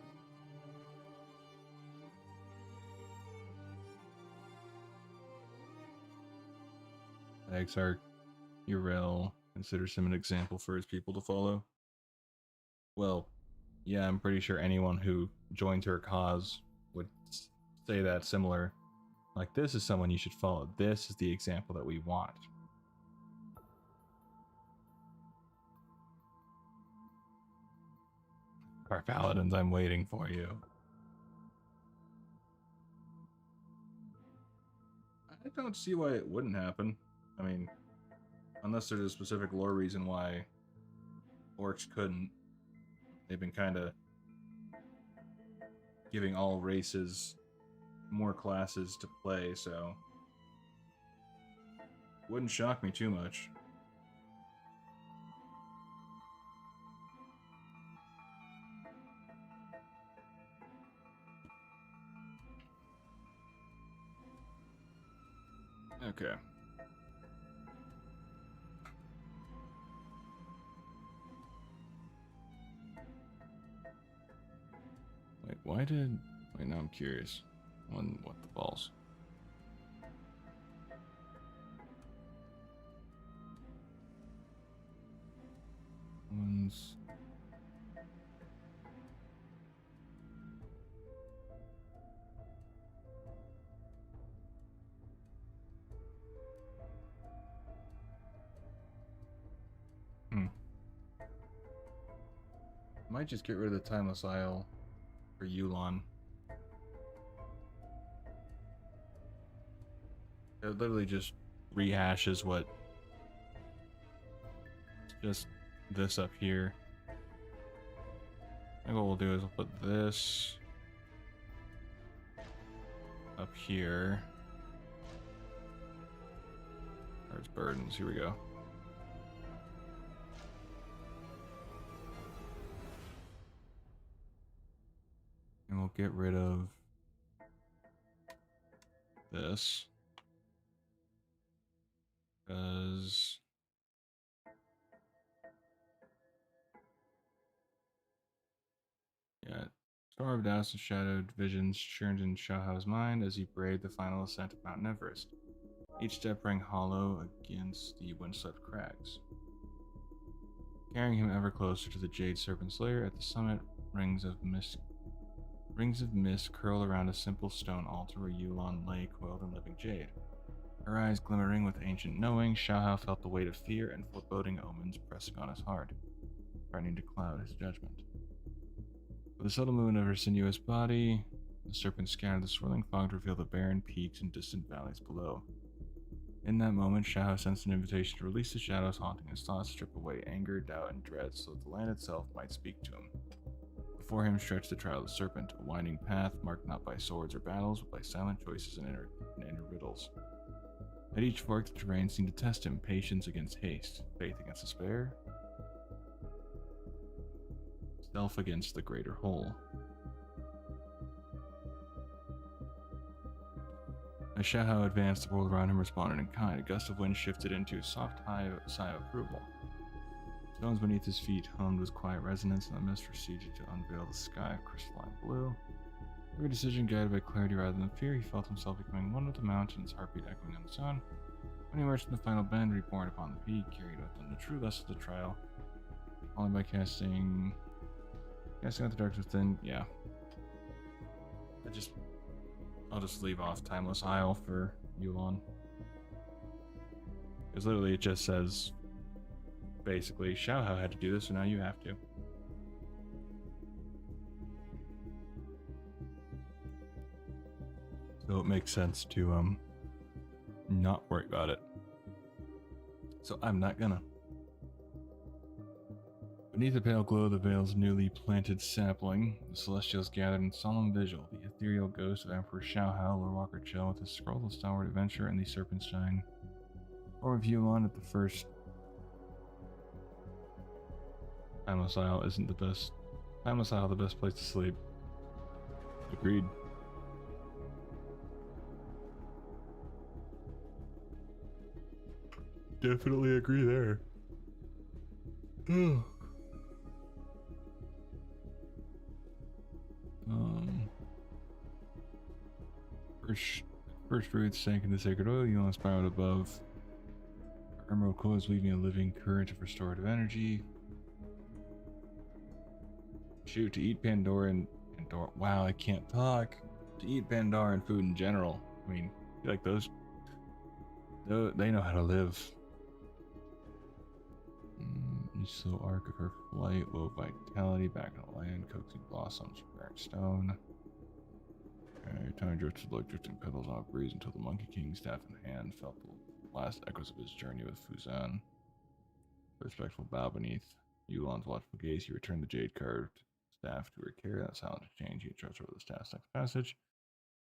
Exarch Yrel considers him an example for his people to follow. Well, yeah, I'm pretty sure anyone who joins her cause would say that similar. Like, this is someone you should follow. This is the example that we want. Our paladins, I'm waiting for you. I don't see why it wouldn't happen. I mean, unless there's a specific lore reason why orcs couldn't. They've been kind of giving all races more classes to play, so wouldn't shock me too much. Okay. Wait, why did... Wait, now I'm curious. On what the balls? One's... Might just get rid of the Timeless Isle for Yulon. It literally just rehashes what... Just this up here. I think what we'll do is we'll put this up here. There's burdens. Here we go. And we'll get rid of this. Because yeah, storm of doubts and shadowed visions churned in Xiaohao's mind as he braved the final ascent of Mount Everest. Each step rang hollow against the windswept crags. Carrying him ever closer to the Jade Serpent's lair at the summit, rings of mist curled around a simple stone altar where Yulon lay coiled in living jade. Her eyes glimmering with ancient knowing, Xiaohao felt the weight of fear and foreboding omens pressing on his heart, threatening to cloud his judgment. With the subtle movement of her sinuous body, the serpent scattered the swirling fog to reveal the barren peaks and distant valleys below. In that moment, Xiaohao sensed an invitation to release the shadows haunting his thoughts, strip away anger, doubt, and dread so that the land itself might speak to him. Before him stretched the Trial of the Serpent, a winding path marked not by swords or battles, but by silent choices and inner riddles. At each fork, the terrain seemed to test him, patience against haste, faith against despair, self against the greater whole. As Xiaohao advanced, the world around him responded in kind. A gust of wind shifted into a soft sigh of approval. Stones beneath his feet hummed with quiet resonance, and the mist receded to unveil the sky of crystalline blue. Every decision guided by clarity rather than fear, he felt himself becoming one with the mountains, heartbeat echoing on the sun. When he emerged from the final bend, reborn upon the peak, carried with him the true lesson of the trial, only by casting out the darkness within. Yeah, I'll just leave off Timeless Isle for Yulon, because literally it just says basically Xiaohao had to do this, so now you have to. So it makes sense to not worry about it. So I'm not gonna. Beneath the pale glow of the veil's newly planted sapling, the Celestials gathered in solemn vigil. The ethereal ghost of Emperor Xiaohao, Lord Walker Cho, with his scroll of stalwart adventure, and the Serpent's Shine. Or of Yulon at the first. Timeless Isle isn't the best. Timeless Isle the best place to sleep. Agreed. Definitely agree there. First roots sank into sacred oil, Yulon spiraled above. Her emerald coils weaving a living current of restorative energy. Shoot, to eat Pandora. Wow, I can't talk. To eat Pandoran food in general. I mean, I feel like those. They know how to live. You slow arc of her flight, low vitality, back on the land, coaxing blossoms from burnt stone. Your tongue drifted like drifting petals on a breeze until the Monkey King, staff in hand, felt the last echoes of his journey with Fuzan. A respectful bow beneath Yulon's watchful gaze, he returned the jade carved staff to her care. That silent exchange, he trusted over the staff's next passage,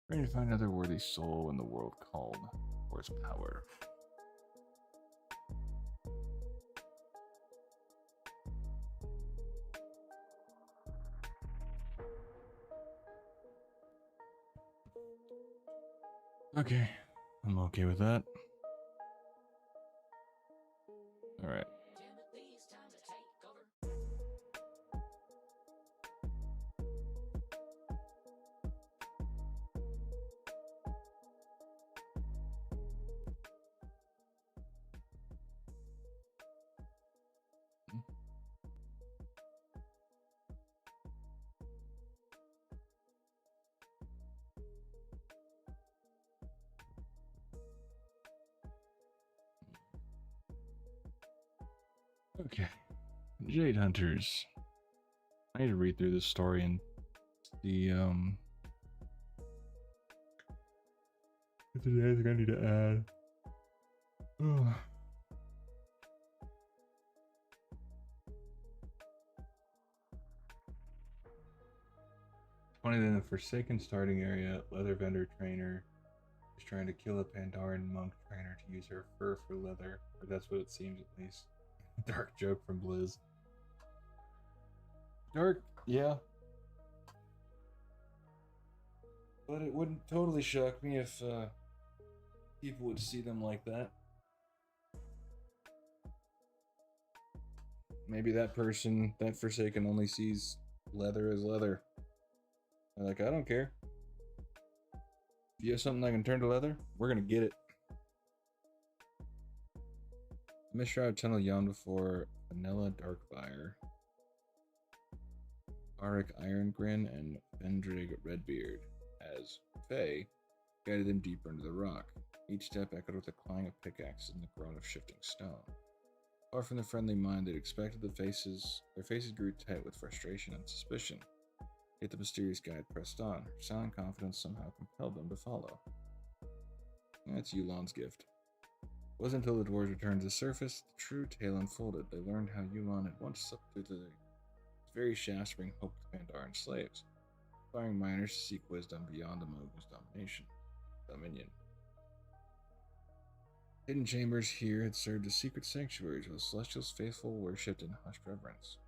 ready to find another worthy soul when the world called for his power. Okay, I'm okay with that. All right. Okay. Jade Hunters. I need to read through this story and see if there's anything I need to add. Oh. Funny that in the Forsaken starting area, leather vendor trainer is trying to kill a Pandaren monk trainer to use her fur for leather, or that's what it seems at least. Dark joke from Blizz. Dark, yeah. But it wouldn't totally shock me if people would see them like that. Maybe that person, that Forsaken, only sees leather as leather. They're like, I don't care. If you have something that can turn to leather, we're gonna get it. Mishra Tunnel yawned before Vanilla Darkfire, Arik Irongrin, and Vendrig Redbeard, as Faye guided them deeper into the rock. Each step echoed with the clang of pickaxes and the groan of shifting stone. Far from the friendly mind they'd expected, their faces grew tight with frustration and suspicion. Yet the mysterious guide pressed on. Her silent confidence somehow compelled them to follow. That's Yulan's gift. It wasn't until the dwarves returned to the surface that the true tale unfolded. They learned how Yulan had once slipped through the very shafts to bring hope to Pandaren slaves, inspiring miners to seek wisdom beyond the Mogu's dominion. Hidden chambers here had served as secret sanctuaries where the Celestials' faithful worshipped in hushed reverence.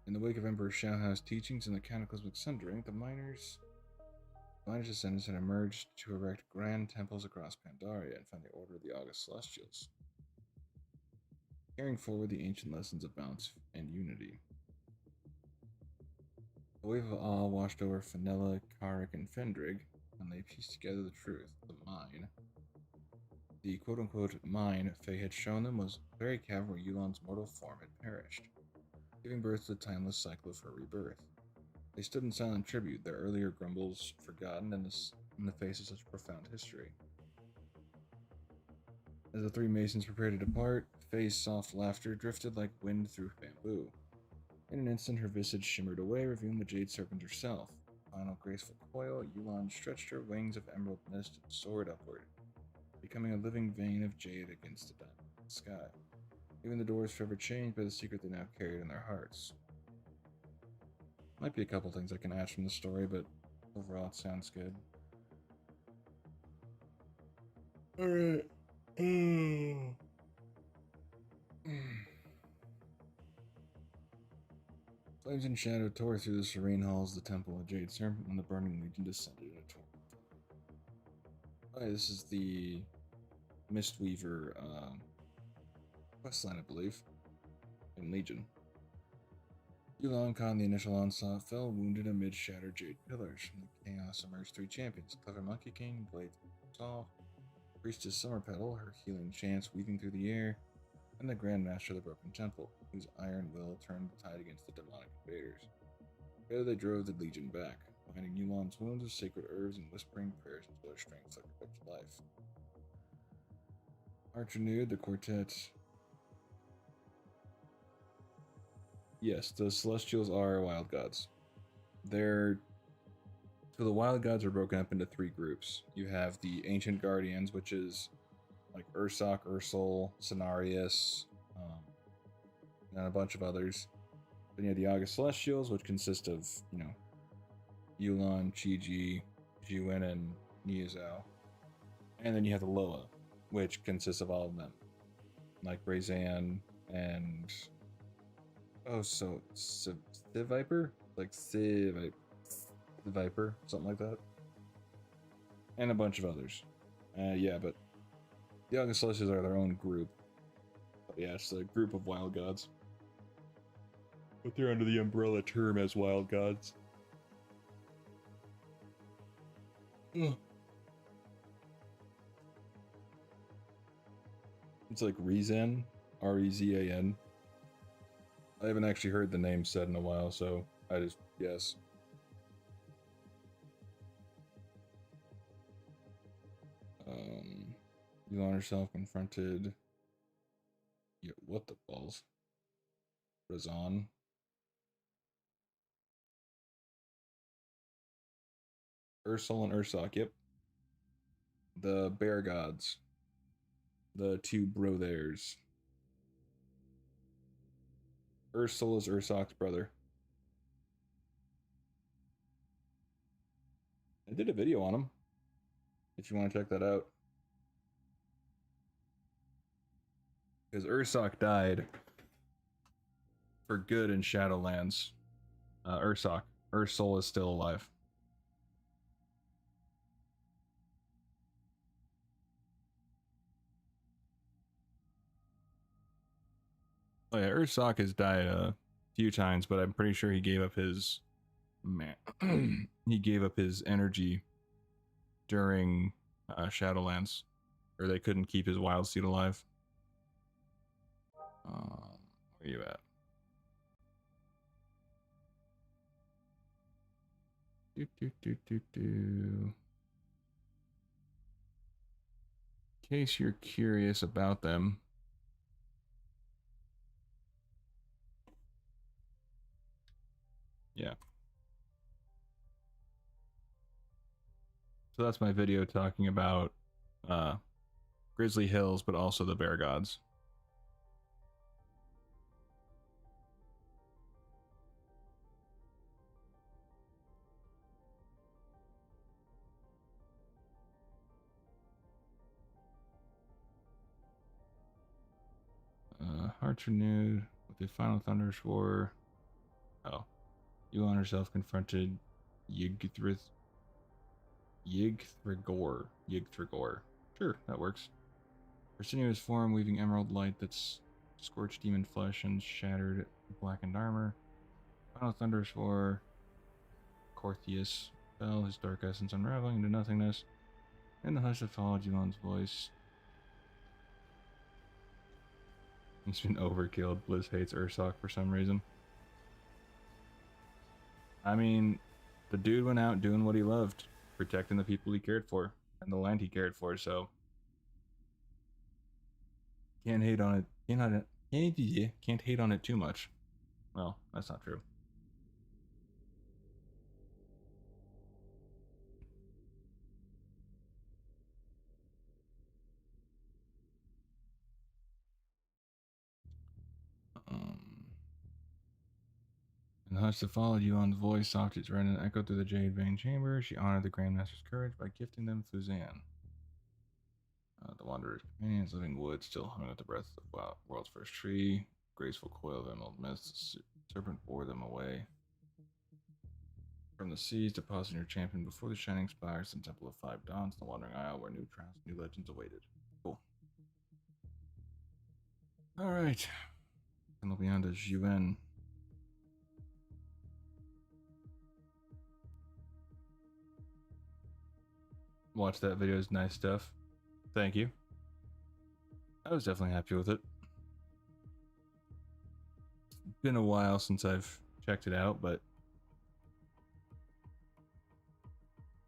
In the wake of Emperor Xiaohao's teachings and the cataclysmic sundering, the miners' descendants had emerged to erect grand temples across Pandaria and found the Order of the August Celestials, carrying forward the ancient lessons of balance and unity. A wave of awe washed over Fenella, Karik, and Fendrig when they pieced together the truth. The quote-unquote mine Faye had shown them was the very cavern where Yulan's mortal form had perished, giving birth to the timeless cycle of her rebirth. They stood in silent tribute, their earlier grumbles forgotten in the face of such profound history. As the three masons prepared to depart, Faye's soft laughter drifted like wind through bamboo. In an instant, her visage shimmered away, revealing the Jade Serpent herself. Final graceful coil, Yulan stretched her wings of emerald mist and soared upward, becoming a living vein of jade against the diamond sky. Even the dwarves forever changed by the secret they now carried in their hearts. Might be a couple things I can add from the story, but overall it sounds good. Alright. Flames and shadow tore through the serene halls of the Temple of Jade Serpent when the Burning Legion descended in a torrent. This is the Mistweaver questline, I believe, in Legion. Yulan caught in the initial onslaught, fell wounded amid shattered jade pillars. From the chaos emerged three champions: Clever Monkey King, Blade Saw, Priestess Summer Petal, her healing chants weaving through the air, and the Grand Master of the Broken Temple, whose iron will turned the tide against the demonic invaders. Together they drove the Legion back, finding Yulan's wounds with sacred herbs and whispering prayers until their strength flickered back to life. Arch renewed, the quartet. Yes, the Celestials are wild gods. So the wild gods are broken up into three groups. You have the Ancient Guardians, which is like Ursoc, Ursol, Cenarius, and a bunch of others. Then you have the August Celestials, which consist of, Yulan, Chi-Ji, Jiwen, and Niuzao. And then you have the Loa, which consists of all of them. Like Brazan and... Civ Viper? Like Civ Viper, something like that. And a bunch of others. Yeah, but the August Celestials are their own group. But yeah, it's a group of wild gods. But they're under the umbrella term as wild gods. Ugh. It's like Rezan, Rezan. I haven't actually heard the name said in a while, so I just guess. Yulon herself confronted. Yeah, what the balls? Razan. Ursol and Ursoc, yep. The bear gods. The two brothers. Ursol is Ursoc's brother. I did a video on him. If you want to check that out. Because Ursoc died for good in Shadowlands. Ursoc. Ursol is still alive. Oh yeah, Ursoc has died a few times, but I'm pretty sure he gave up his he gave up his energy during Shadowlands, or they couldn't keep his wild seed alive. Where you at? In case you're curious about them. Yeah. So that's my video talking about Grizzly Hills, but also the bear gods. Hearts renewed with the final Thunderous War. Oh. Yulon herself confronted Yggdrasil. Yggdragor. Sure, that works. Her sinuous form, weaving emerald light that's scorched demon flesh and shattered blackened armor. Final Thunderous War. Cortheus fell, his dark essence unraveling into nothingness. In the hush that followed, Yulon's voice. He's been overkilled. Blizz hates Ursoc for some reason. I mean, the dude went out doing what he loved, protecting the people he cared for and the land he cared for, so can't hate on it. Can't hate on it too much. Well, that's not true. In the hush that followed, Yulon's voice soft its red and echoed through the jade vein chamber. She honored the Grandmaster's courage by gifting them Fuzan. The Wanderer's companions, living wood, still hung at the breath of the world's first tree. Graceful coil of emerald mist, the serpent bore them away. From the seas, depositing your champion before the shining spires and Temple of Five Dawns, the Wandering Isle, where new trials, new legends awaited. Cool. Alright. And beyond is Yuan. Watch that video, is nice stuff. Thank you. I was definitely happy with it. It's been a while since I've checked it out, but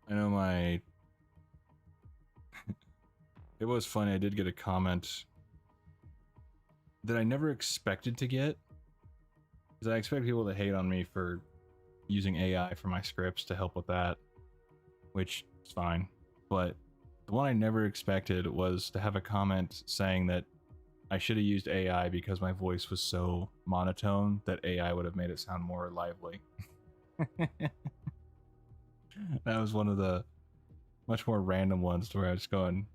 I know my... It was funny, I did get a comment that I never expected to get. Because I expect people to hate on me for using AI for my scripts to help with that, which is fine. But the one I never expected was to have a comment saying that I should have used AI because my voice was so monotone that AI would have made it sound more lively. That was one of the much more random ones to where I was going,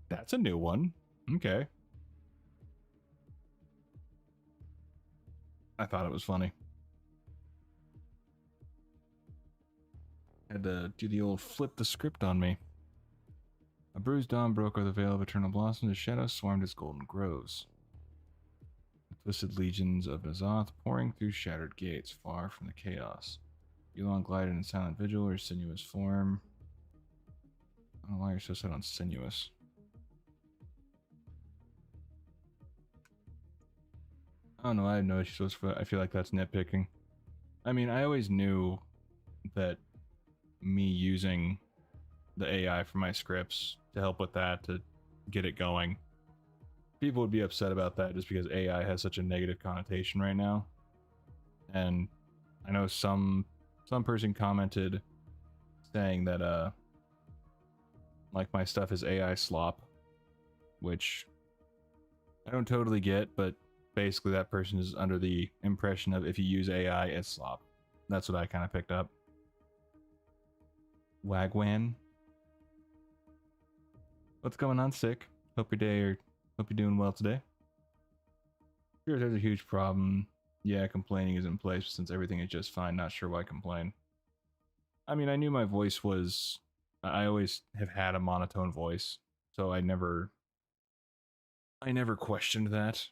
that's a new one. Okay. I thought it was funny. Had to do the old flip the script on me. A bruised dawn broke over the veil of eternal blossoms. The shadows swarmed its golden groves. The twisted legions of Nazoth pouring through shattered gates, far from the chaos. Elon glided in silent vigil, her sinuous form. I don't know why you're so set on sinuous. I don't know, I have no issues with I feel like that's nitpicking. I mean, I always knew that me using the AI for my scripts to help with that, to get it going, people would be upset about that just because AI has such a negative connotation right now. And I know some person commented saying that like my stuff is AI slop, which I don't totally get, but basically that person is under the impression of if you use AI, it's slop. That's what I kind of picked up. Wagwan. What's going on, Sick? Hope you're doing well today. Sure, there's a huge problem. Yeah, complaining is in place since everything is just fine. Not sure why complain. I mean, I knew my voice was... I always have had a monotone voice, so I never questioned that.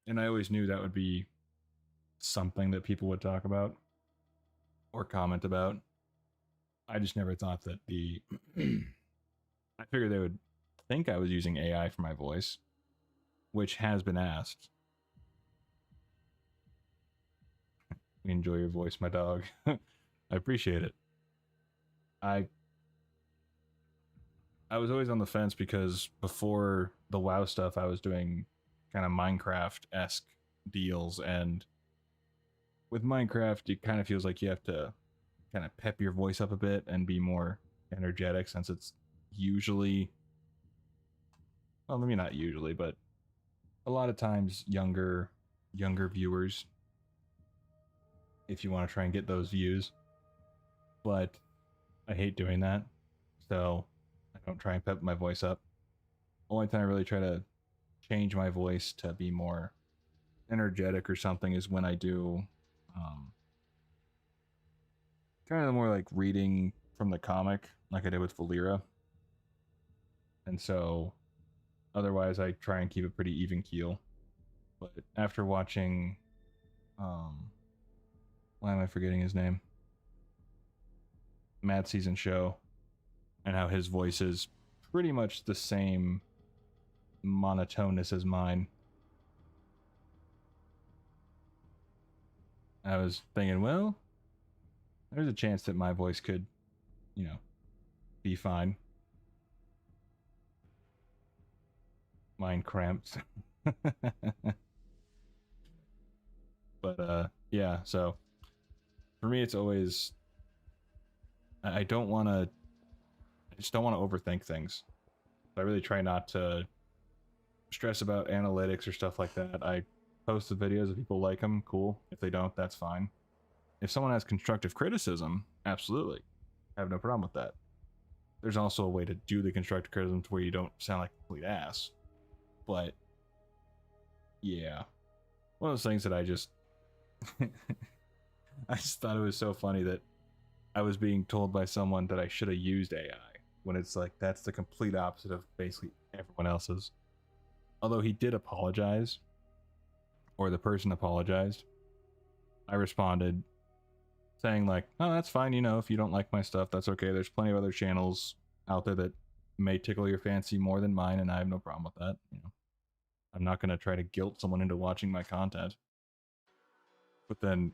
And I always knew that would be something that people would talk about or comment about. I just never thought that the... I figured they would think I was using AI for my voice, which has been asked. Enjoy your voice, my dog. I appreciate it. I was always on the fence because before the WoW stuff, I was doing kind of Minecraft-esque deals, and with Minecraft, it kind of feels like you have to kind of pep your voice up a bit and be more energetic, since it's usually, well, maybe not usually, but a lot of times younger viewers, if you want to try and get those views. But I hate doing that, so I don't try and pep my voice up. Only time I really try to change my voice to be more energetic or something is when I do kind of more like reading from the comic, like I did with Valera. And so otherwise I try and keep a pretty even keel. But after watching why am I forgetting his name? Mad Season Show, and how his voice is pretty much the same monotonous as mine. I was thinking, well, there's a chance that my voice could, be fine. Mine cramps. But yeah, so for me it's always, I just don't want to overthink things. I really try not to stress about analytics or stuff like that. I post the videos, if people like them, cool. If they don't, that's fine. If someone has constructive criticism, absolutely, I have no problem with that. There's also a way to do the constructive criticism to where you don't sound like a complete ass. But yeah, one of those things that I just I just thought it was so funny that I was being told by someone that I should have used AI, when it's like that's the complete opposite of basically everyone else's. Although he did apologize, or the person apologized, I responded saying like, oh, that's fine, if you don't like my stuff, that's okay. There's plenty of other channels out there that may tickle your fancy more than mine, and I have no problem with that. I'm not going to try to guilt someone into watching my content. But then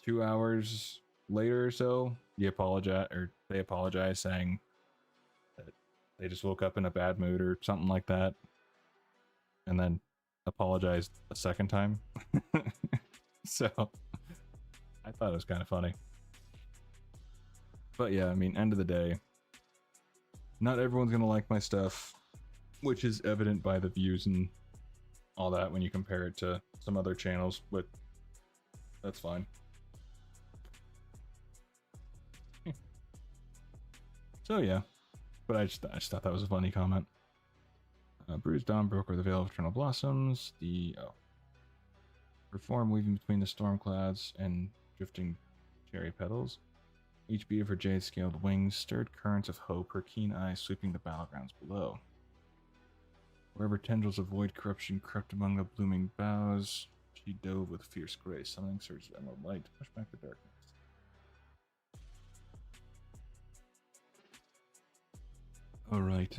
2 hours later or so, they apologize saying that they just woke up in a bad mood or something like that, and then apologized a second time. So I thought it was kind of funny. But yeah, I mean, end of the day, not everyone's gonna like my stuff, which is evident by the views and all that when you compare it to some other channels, but that's fine. So yeah, but I just thought that was a funny comment. Bruised Dawn broke over the veil of eternal blossoms. Her form weaving between the storm clouds and drifting cherry petals. Each beat of her jade-scaled wings stirred currents of hope, her keen eyes sweeping the battlegrounds below. Wherever tendrils of void corruption crept among the blooming boughs, she dove with fierce grace, summoning surges of emerald light to push back the darkness. All right,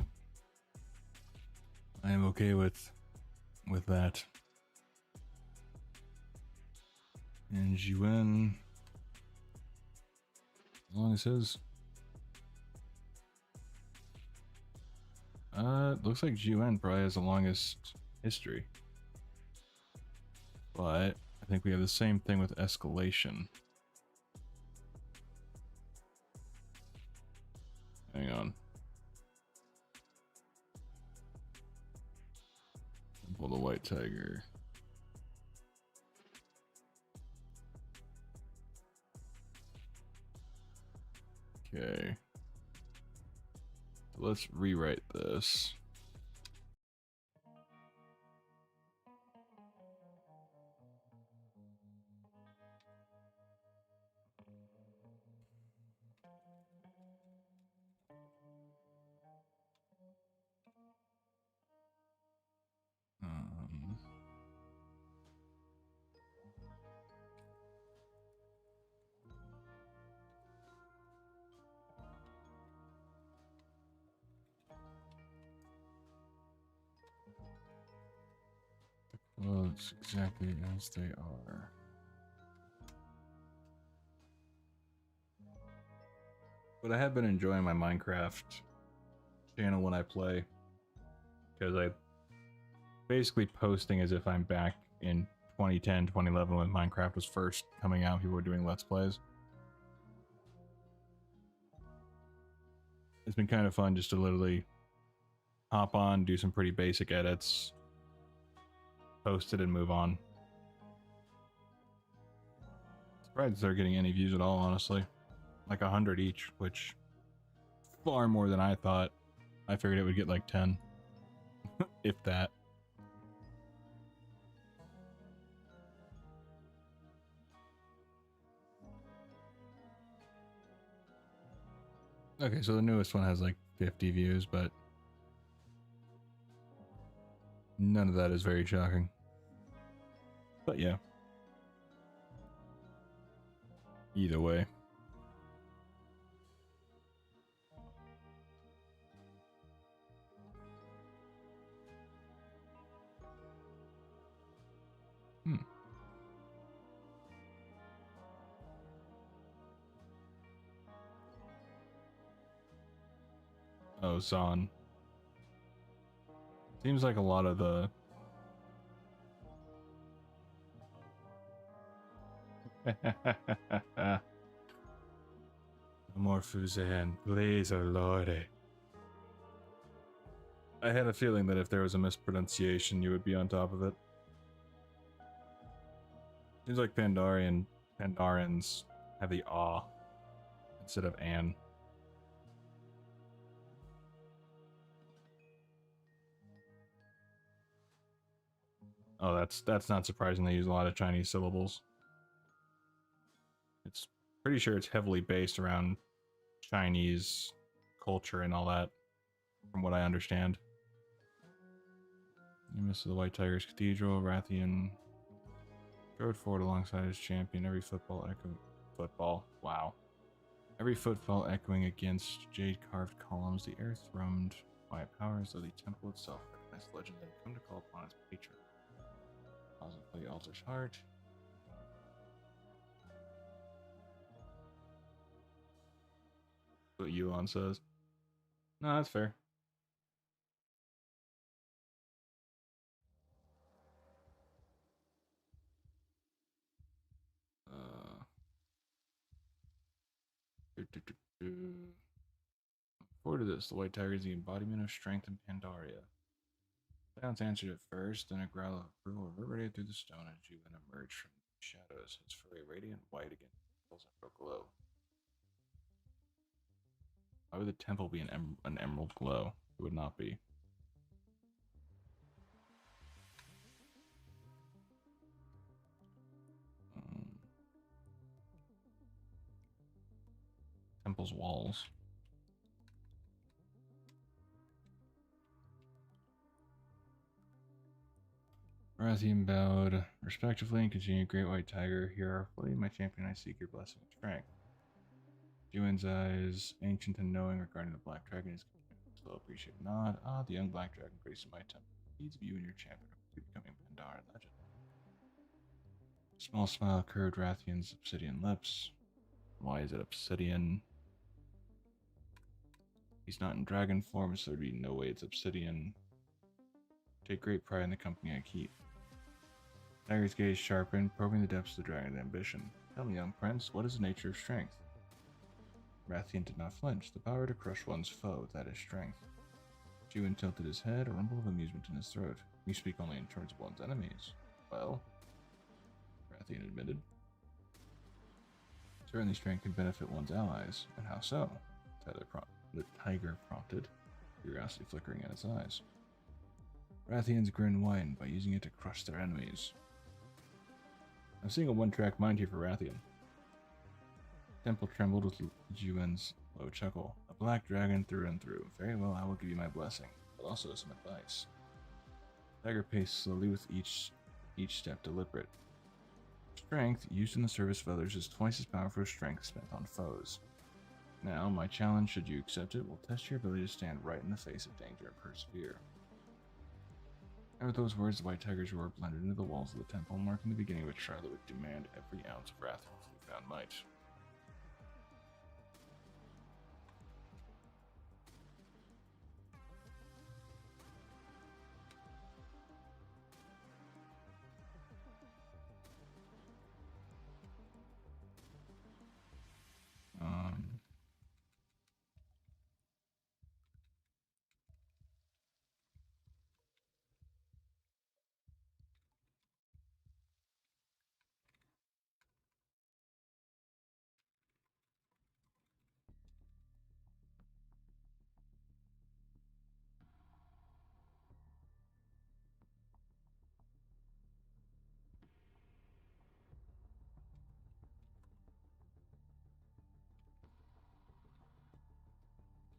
I am okay with that. And Jiwen, as long as his. It looks like Jiwen probably has the longest history. But I think we have the same thing with escalation. Hang on. Pull the white tiger. Okay. So let's rewrite this. Um, well, it's exactly as they are. But I have been enjoying my Minecraft channel when I play, because I basically posting as if I'm back in 2010, 2011 when Minecraft was first coming out. People were doing Let's Plays. It's been kind of fun just to literally hop on, do some pretty basic edits, post it, and move on. Surprised they're getting any views at all, honestly. Like 100 each, which far more than I thought. I figured it would get like 10, if that. Okay, so the newest one has like 50 views, but none of that is very shocking. But yeah. Either way. Oh, Zon. Seems like a lot of the... Morphusan, please, oh lordy. I had a feeling that if there was a mispronunciation, you would be on top of it. Seems like Pandarans have the aw instead of an. Oh, that's not surprising. They use a lot of Chinese syllables. It's pretty sure it's heavily based around Chinese culture and all that, from what I understand. You miss the White Tigers Cathedral, Rathian rode forward alongside his champion, every football. Wow. Every footfall echoing against jade-carved columns, the air thrummed by powers of the temple itself. Recognized legend had come to call upon its patron. Pause and play altar's heart. What Yuan says. No, that's fair. Forward to this, the White Tiger is the embodiment of strength in Pandaria. Silence answered at first, then a growl of approval reverberated through the stone as Jiwen emerged from the shadows, its furry radiant white against the emerald glow. Why would the temple be an emerald glow? It would not be. temple's walls. Rathian bowed respectively and continued, Great White Tiger, here are fully my champion, I seek your blessing and strength. Juan's eyes, ancient and knowing regarding the Black Dragon, is slow appreciate nod. Ah, the young Black Dragon graced my temple. Needs of you and your champion to becoming Pandaren legend. A small smile curved Rathian's obsidian lips. Why is it obsidian? He's not in dragon form, so there'd be no way it's obsidian. Take great pride in the company I keep. Tiger's gaze sharpened, probing the depths of the dragon's ambition. Tell me, young prince, what is the nature of strength? Rathian did not flinch. The power to crush one's foe, that is strength. Juan tilted his head, a rumble of amusement in his throat. You speak only in terms of one's enemies. Well, Rathian admitted. Certainly strength can benefit one's allies. And how so? The tiger prompted, curiosity flickering in its eyes. Rathian's grin widened by using it to crush their enemies. I'm seeing a one-track mind here for Rathian. Temple trembled with Juan's low chuckle. A black dragon through and through. Very well, I will give you my blessing, but also some advice. Tiger paced slowly with each step deliberate. Strength, used in the service of others, is twice as powerful as strength spent on foes. Now, my challenge, should you accept it, will test your ability to stand right in the face of danger and persevere. And with those words, the White Tiger's roar blended into the walls of the temple, marking the beginning of a trial that would demand every ounce of Rathian's newfound might.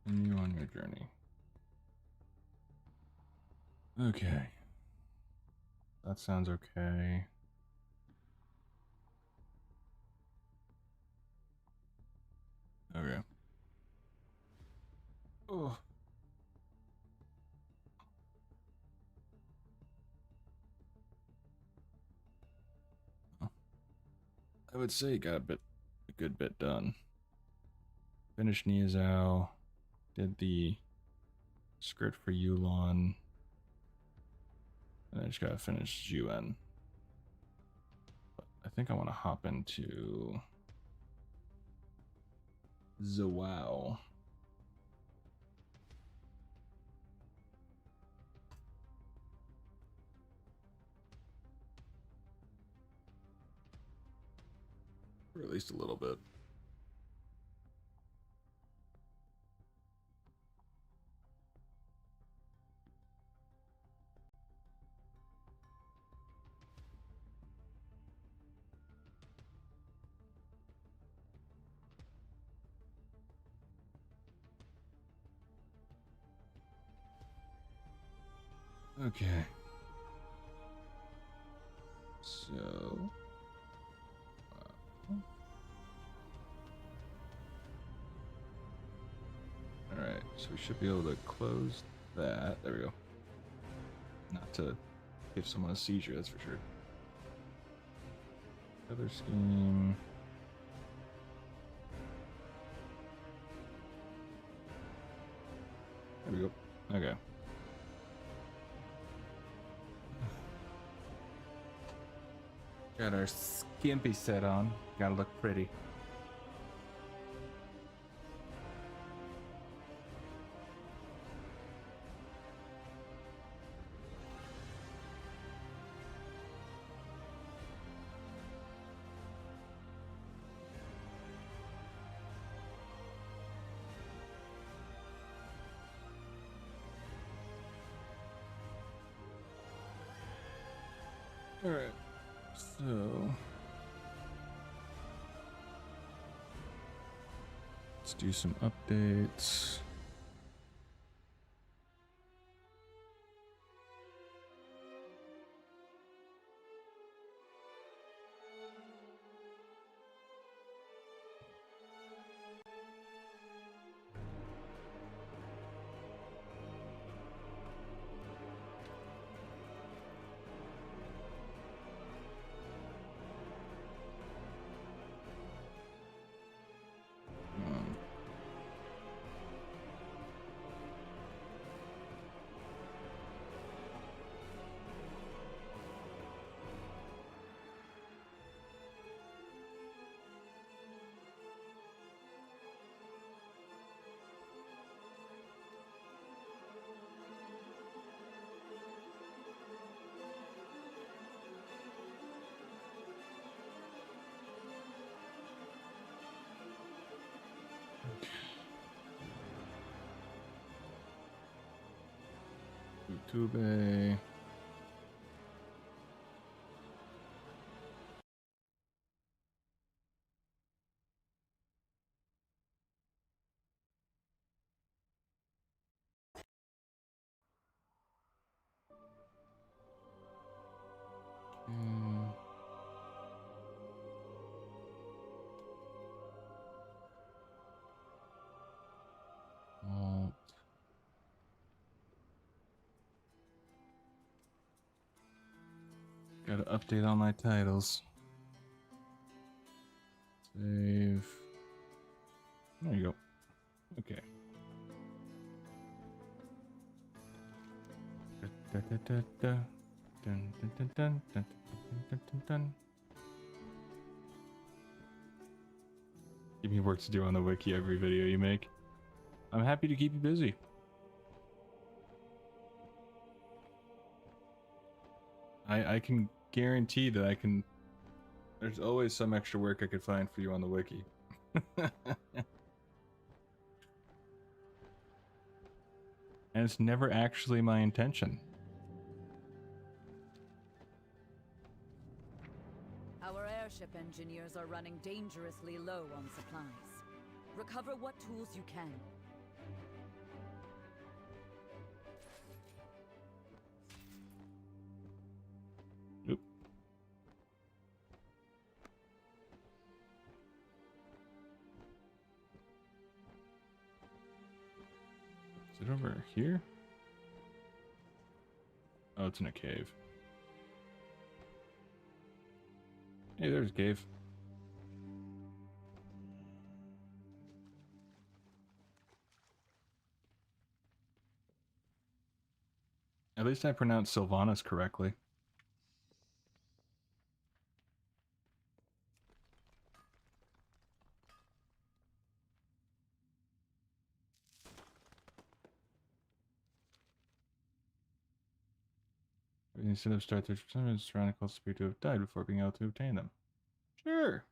Continue on your journey. Okay. That sounds okay. Okay. Oh. I would say got a good bit done. Finished Niazao, did the script for Yulon, and I just gotta finish Juan. But I think I want to hop into Zawao. Or at least a little bit. Okay. So. Alright, so we should be able to close that. There we go. Not to give someone a seizure, that's for sure. Other scheme. There we go. Okay. Got our skimpy set on. Gotta look pretty. All right. So Let's do some updates. YouTube. Alt. Gotta update all my titles. Save. There you go. Okay. Give me work to do on the wiki every video you make. I'm happy to keep you busy. I can guarantee that I can... There's always some extra work I could find for you on the wiki. And it's never actually my intention. Our airship engineers are running dangerously low on supplies. Recover what tools you can. Oop. Is it over here? Oh, it's in a cave. Hey, there's a cave. At least I pronounced Sylvanas correctly. Instead of start their tyrannicals appear to have died before being able to obtain them. Sure.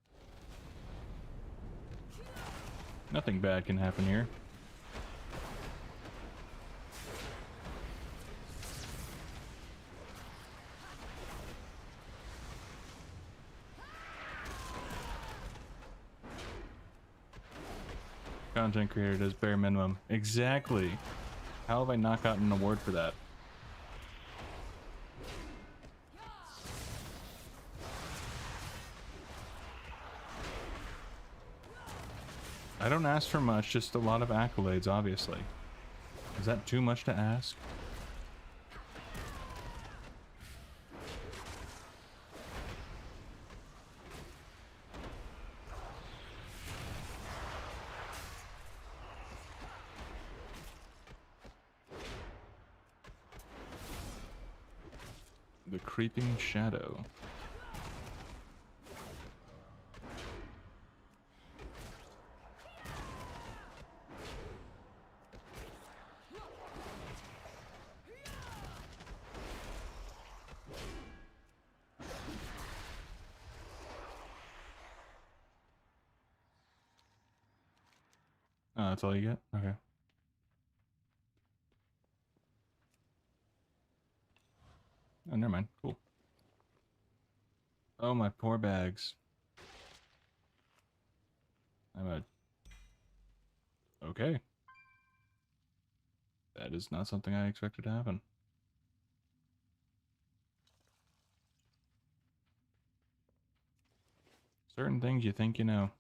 Nothing bad can happen here. Content creator does bare minimum. Exactly. How have I not gotten an award for that? I don't ask for much, just a lot of accolades, obviously. Is that too much to ask? The Creeping Shadow. Oh, that's all you get? Okay. Oh, never mind. Cool. Oh, my poor bags. I'm a Okay. That is not something I expected to happen. Certain things you think you know.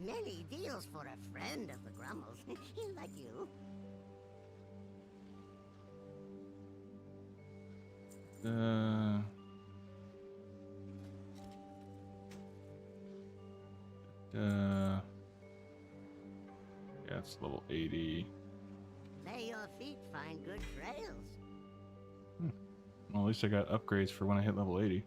Many deals for a friend of the Grummles. Like you. Uh... Yeah, it's level 80. May your feet find good trails. Well, at least I got upgrades for when I hit level 80.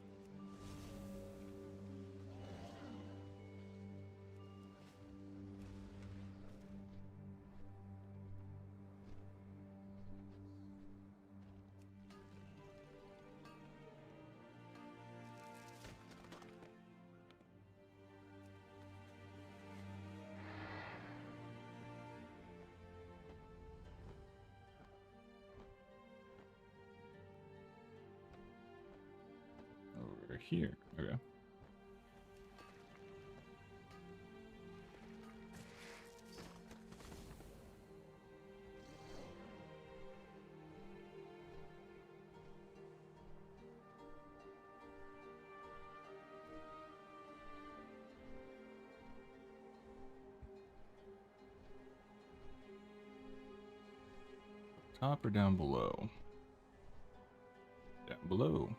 Over here. Okay. Top or down below? Down below.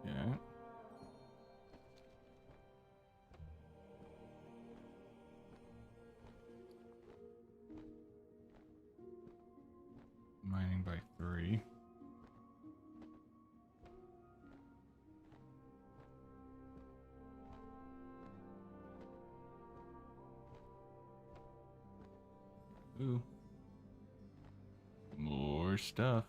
Yeah. Mining by 3. Ooh. More stuff.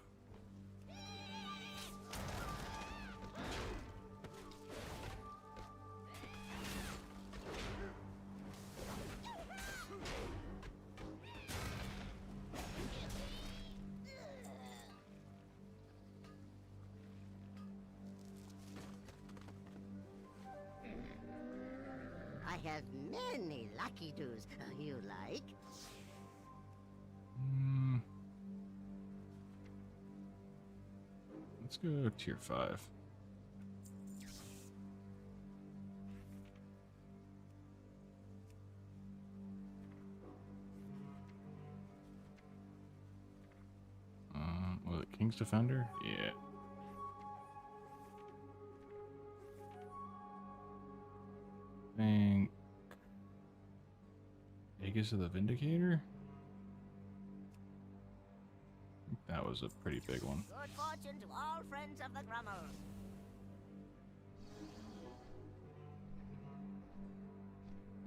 I have many lucky doos you like. Let's go tier 5. Was it King's Defender? Yeah. Think Aegis of the Vindicator? I think that was a pretty big one. Good fortune to all friends of the Grummles.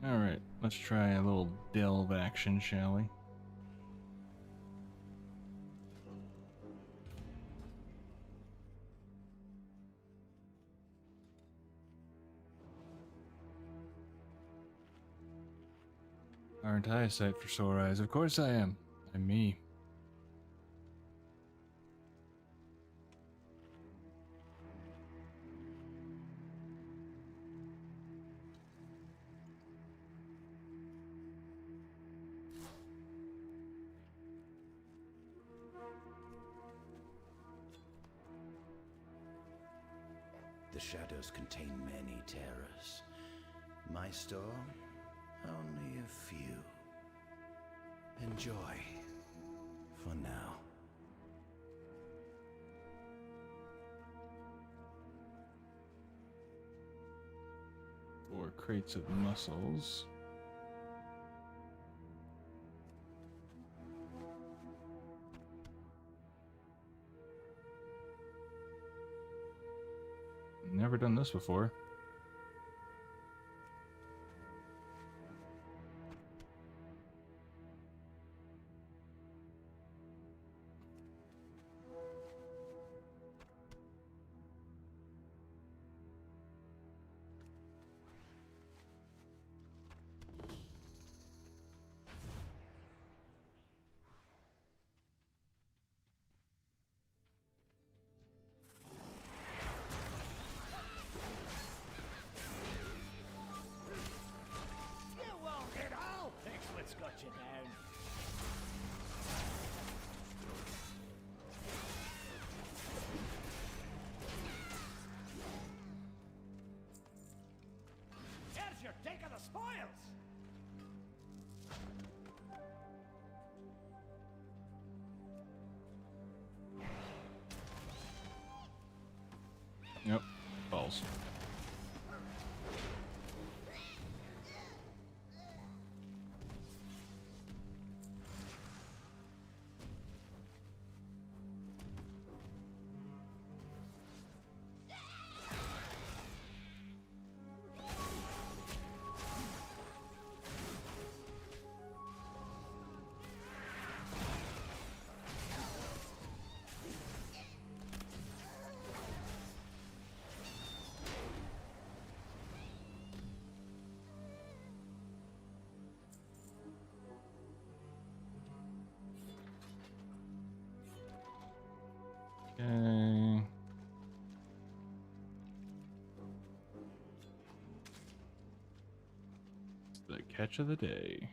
Alright, let's try a little delve action, shall we? Aren't I a sight for sore eyes? Of course I am. I'm me. The shadows contain many terrors. My store, only a few. Enjoy. For now. 4 crates of mussels. done this before. You won't hit all! That's what's got you down. Here's your take of the spoils! Yep. Balls. Okay. The catch of the day.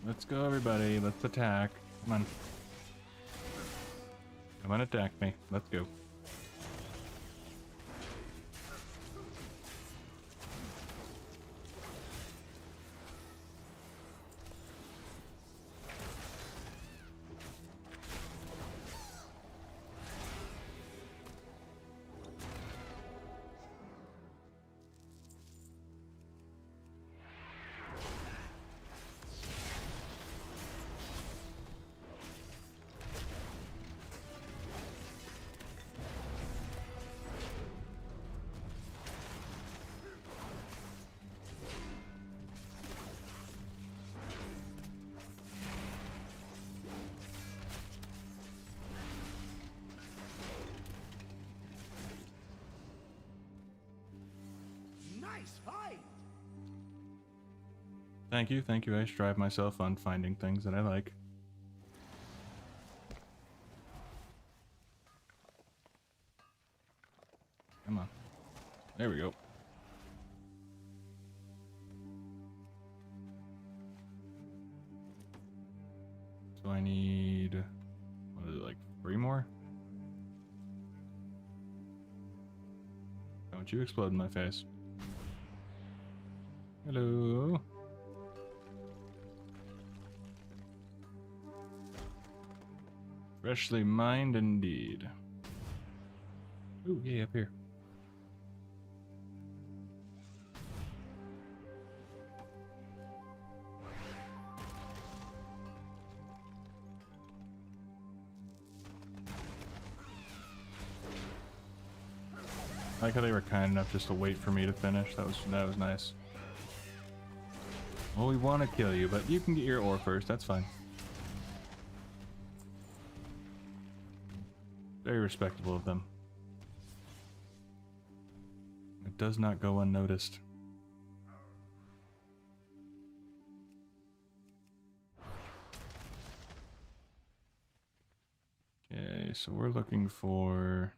Let's go, everybody. Let's attack. Come on. Come on, attack me. Let's go. Nice fight! Thank you, thank you. I strive myself on finding things that I like. Come on. There we go. So I need, what is it, like 3 more? Don't you explode in my face. Hello. Freshly mined indeed. Ooh, yeah, up here. I like how they were kind enough just to wait for me to finish. That was nice. Well, we want to kill you, but you can get your ore first. That's fine. Very respectable of them. It does not go unnoticed. Okay, so we're looking for...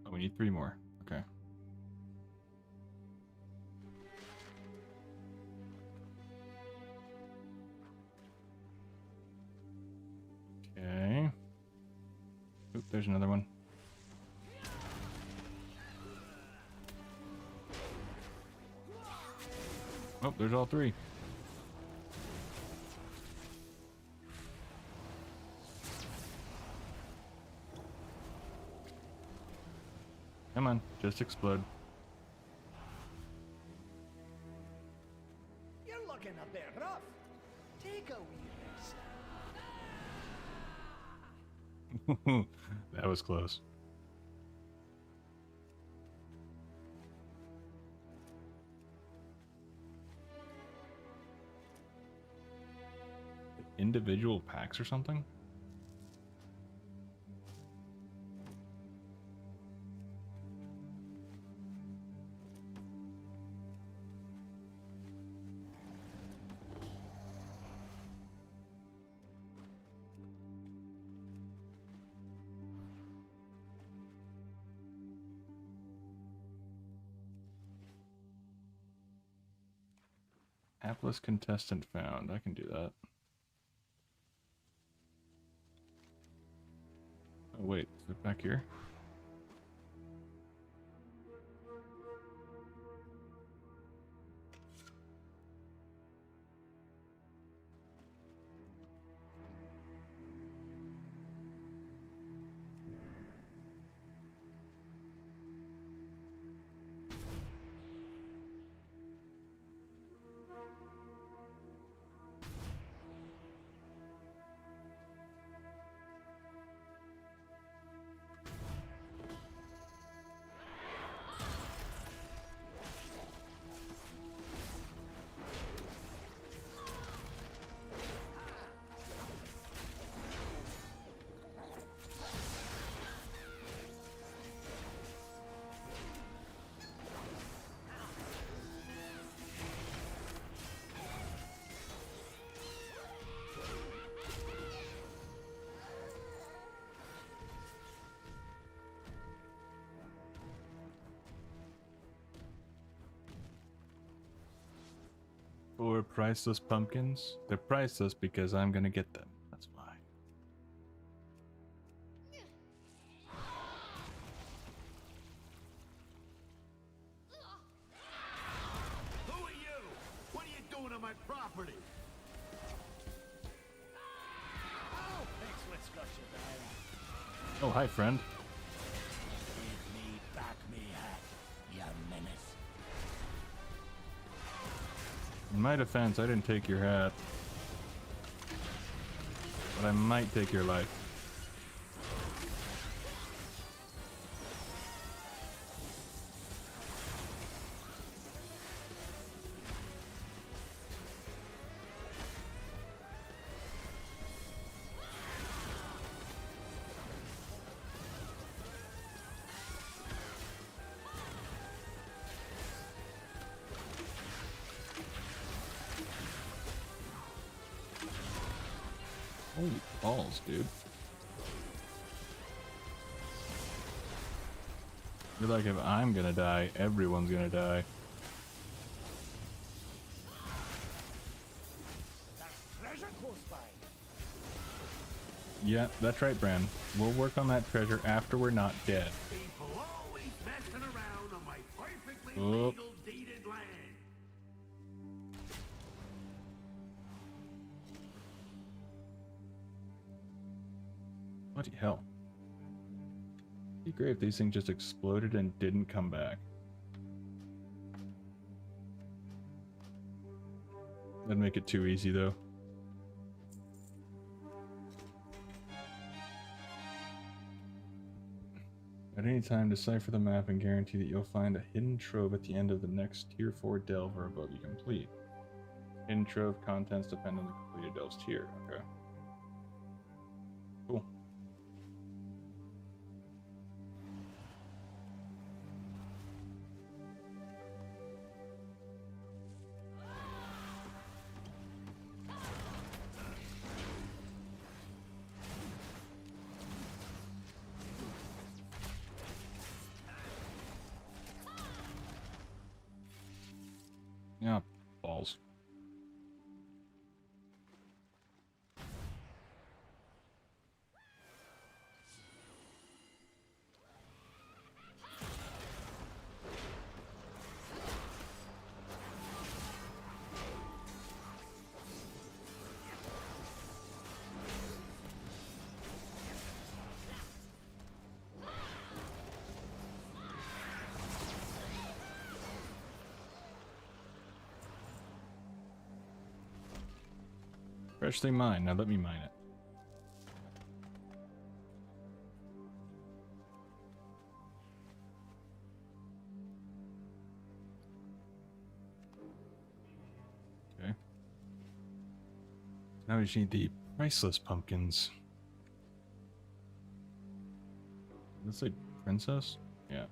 Oh, we need 3 more. Okay. Okay. there's another one. Oh, there's all three. Come on, just explode. You're looking a bit rough. Take a wee rest. That was close. Individual packs or something? Hapless contestant found. I can do that. Oh wait, is it back here? For priceless pumpkins? They're priceless because I'm gonna get them. That's why. Who are you? What are you doing on my property? Oh, thanks, let's got you down. Oh, hi, friend. Give me back me hat, you menace. In my defense, I didn't take your hat. But I might take your life. Holy balls, dude. You're like, if I'm gonna die, everyone's gonna die. That's treasure close by. Yeah, that's right, Bran. We'll work on that treasure after we're not dead. People always messing around on my perfectly Oop. legal deeded land. Bloody hell. It'd be great if these things just exploded and didn't come back. That'd make it too easy, though. At any time, decipher the map and guarantee that you'll find a hidden trove at the end of the next Tier 4 delve or above you complete. Hidden trove contents depend on the completed delve's tier. Okay. Cool. Yeah, balls. Freshly mined. Now let me mine it. Okay. Now we just need the priceless pumpkins. Let's say princess? Yeah.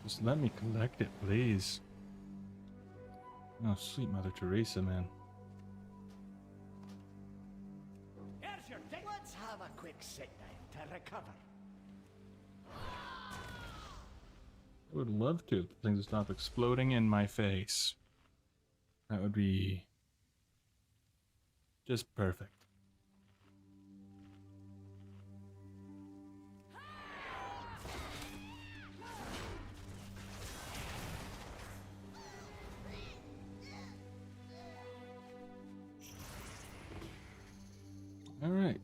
Just let me collect it, please. Oh, sweet Mother Teresa, man. Here's your ticket. Let's have a quick sit down to recover. I would love to if things stop exploding in my face. That would be just perfect. All right.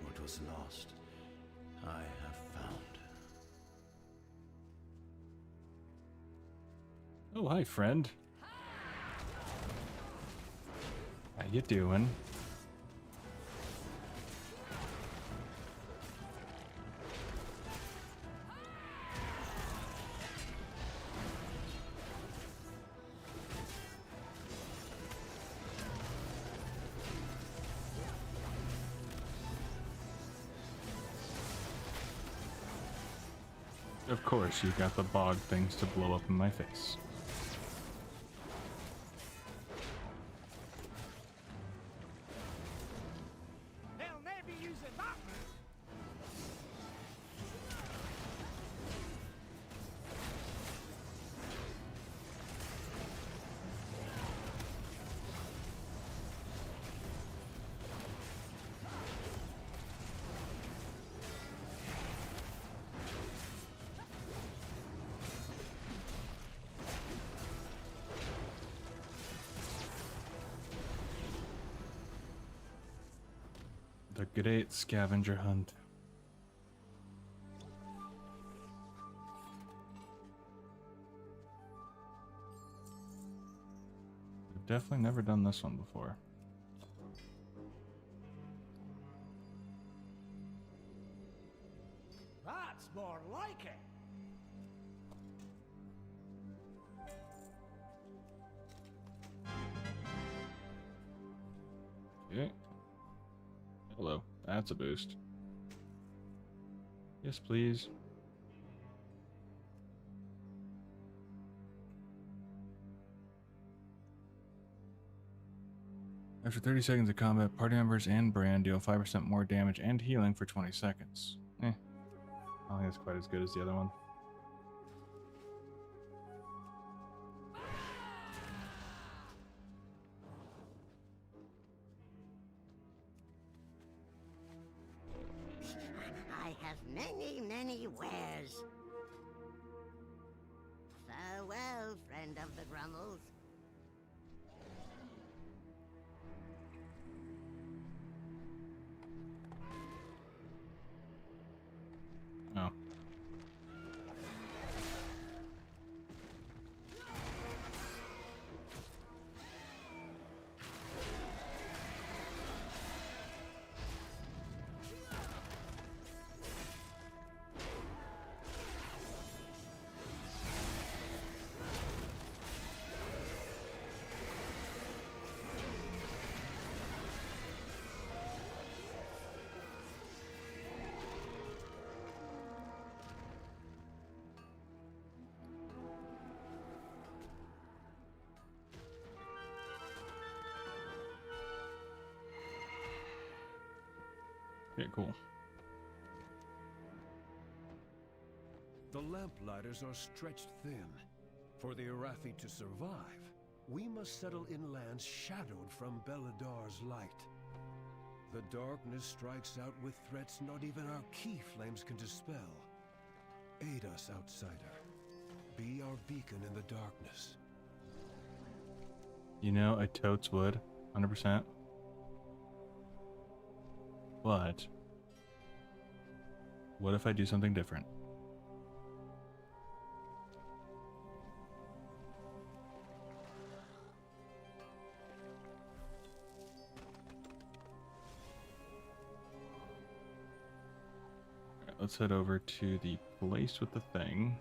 What was lost, I have found. Oh, hi, friend. How you doing? Of course, you got the bog things to blow up in my face. They'll never be using that move. The great scavenger hunt. I've definitely never done this one before. That's more like it. Okay. Hello. That's a boost. Yes, please. After 30 seconds of combat, party members and Brand deal 5% more damage and healing for 20 seconds. I don't think it's quite as good as the other one. I have many, many wares. Farewell, friend of the Grummles. Oh. cool. The lamplighters are stretched thin. For the Arathi to survive, we must settle in lands shadowed from Beladar's light. The darkness strikes out with threats not even our key flames can dispel. Aid us, outsider. Be our beacon in the darkness. You know, I totes would, 100%. But what if I do something different? Alright, let's head over to the place with the thing.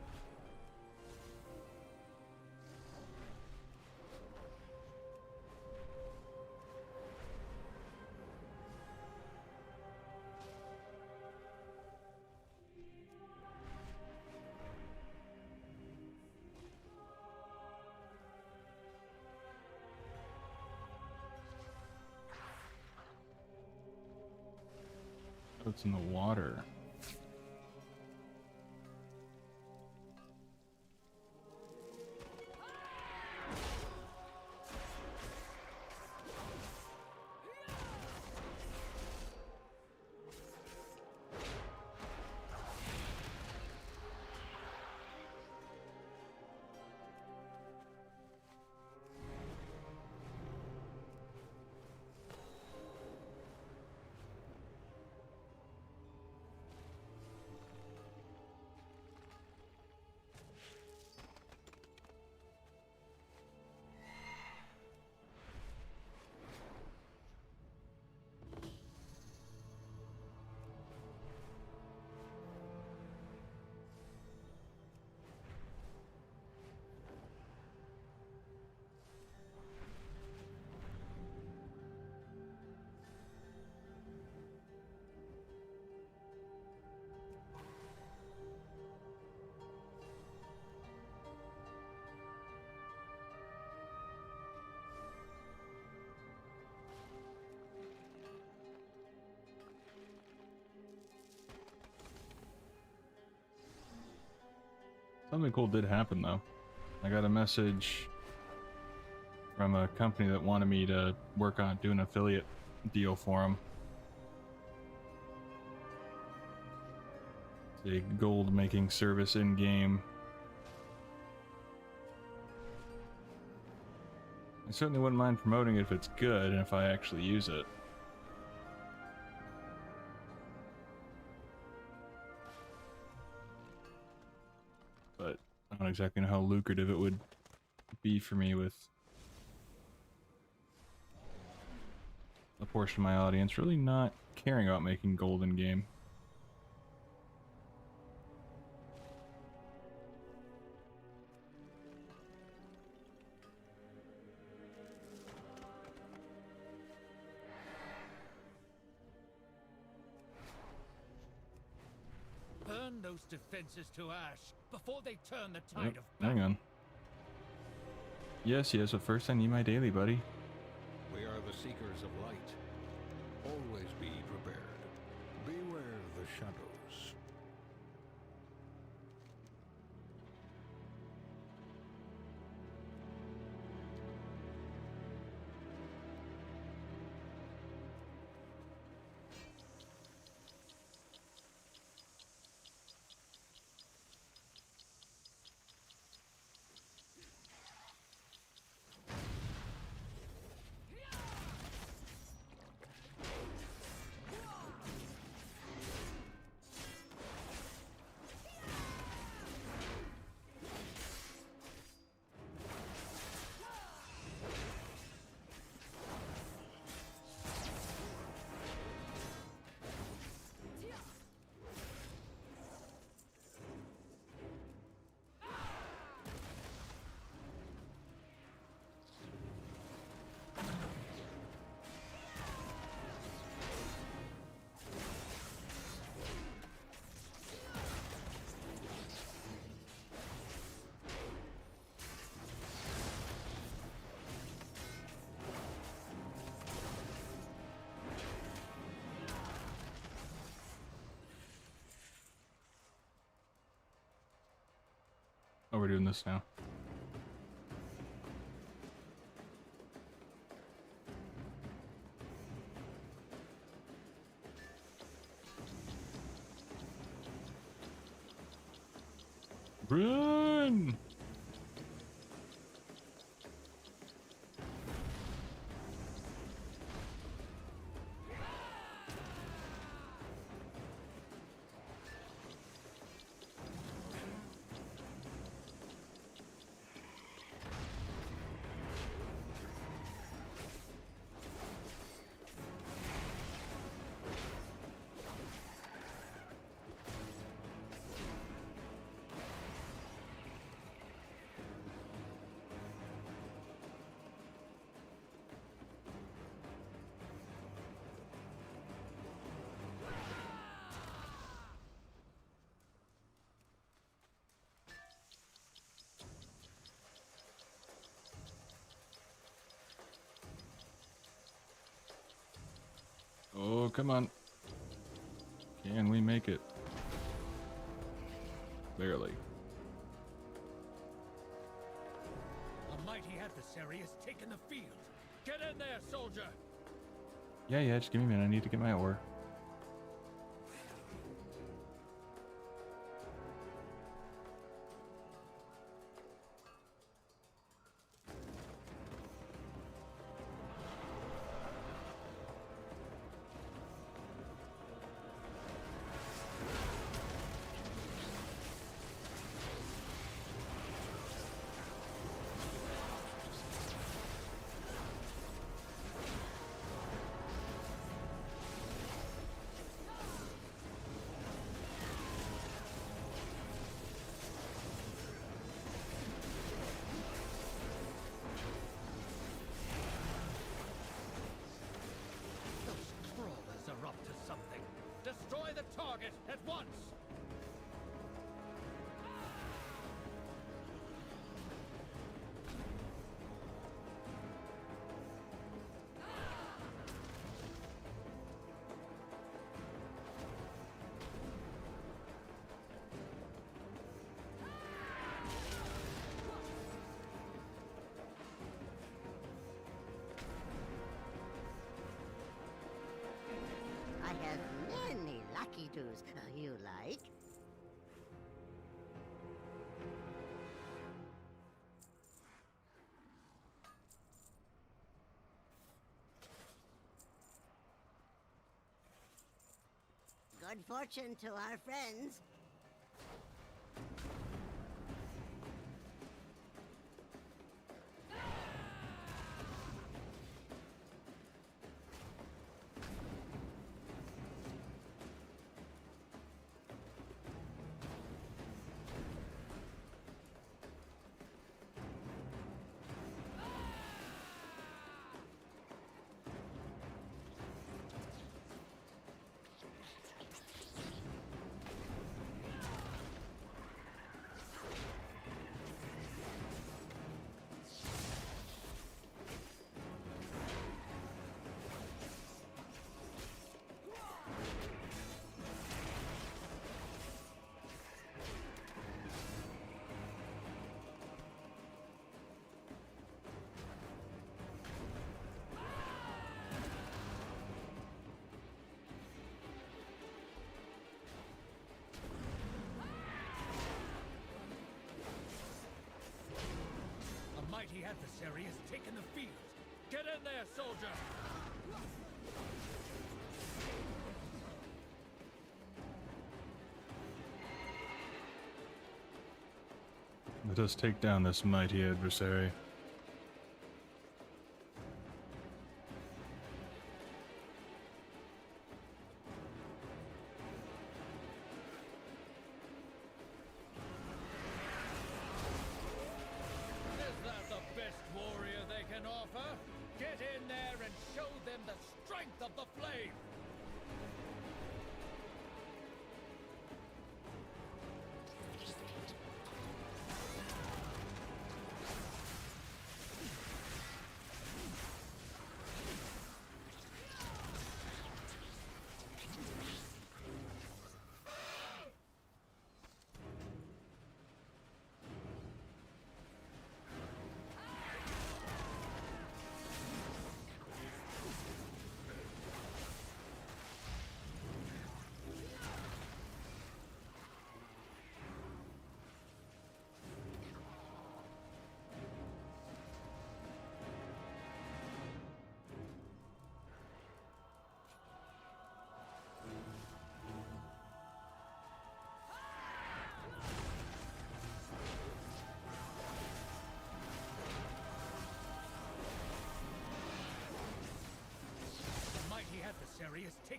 Oh, it's in the water. Something cool did happen though. I got a message from a company that wanted me to work on doing an affiliate deal for them. It's a gold making service in game. I certainly wouldn't mind promoting it if it's good and if I actually use it. But I don't exactly know how lucrative it would be for me with a portion of my audience really not caring about making gold in game. Burn those defenses to ash before they turn the Yep, tide of battle. hang on. Yes, but first I need my daily, buddy. We are the seekers of light. Always be prepared. Beware the shadows. we're doing this now. Run! Oh, come on. Can we make it? Barely. A mighty adversary has taken the field. Get in there, soldier! Yeah, just give me a minute. I need to get my ore. Those crawlers are up to something. Destroy the target at once! I have many lucky doos you like. Good fortune to our friends. A mighty adversary has taken the field. Get in there, soldier! Let us take down this mighty adversary. Is that the best warrior they can offer? Get in there and show them the strength of the flame!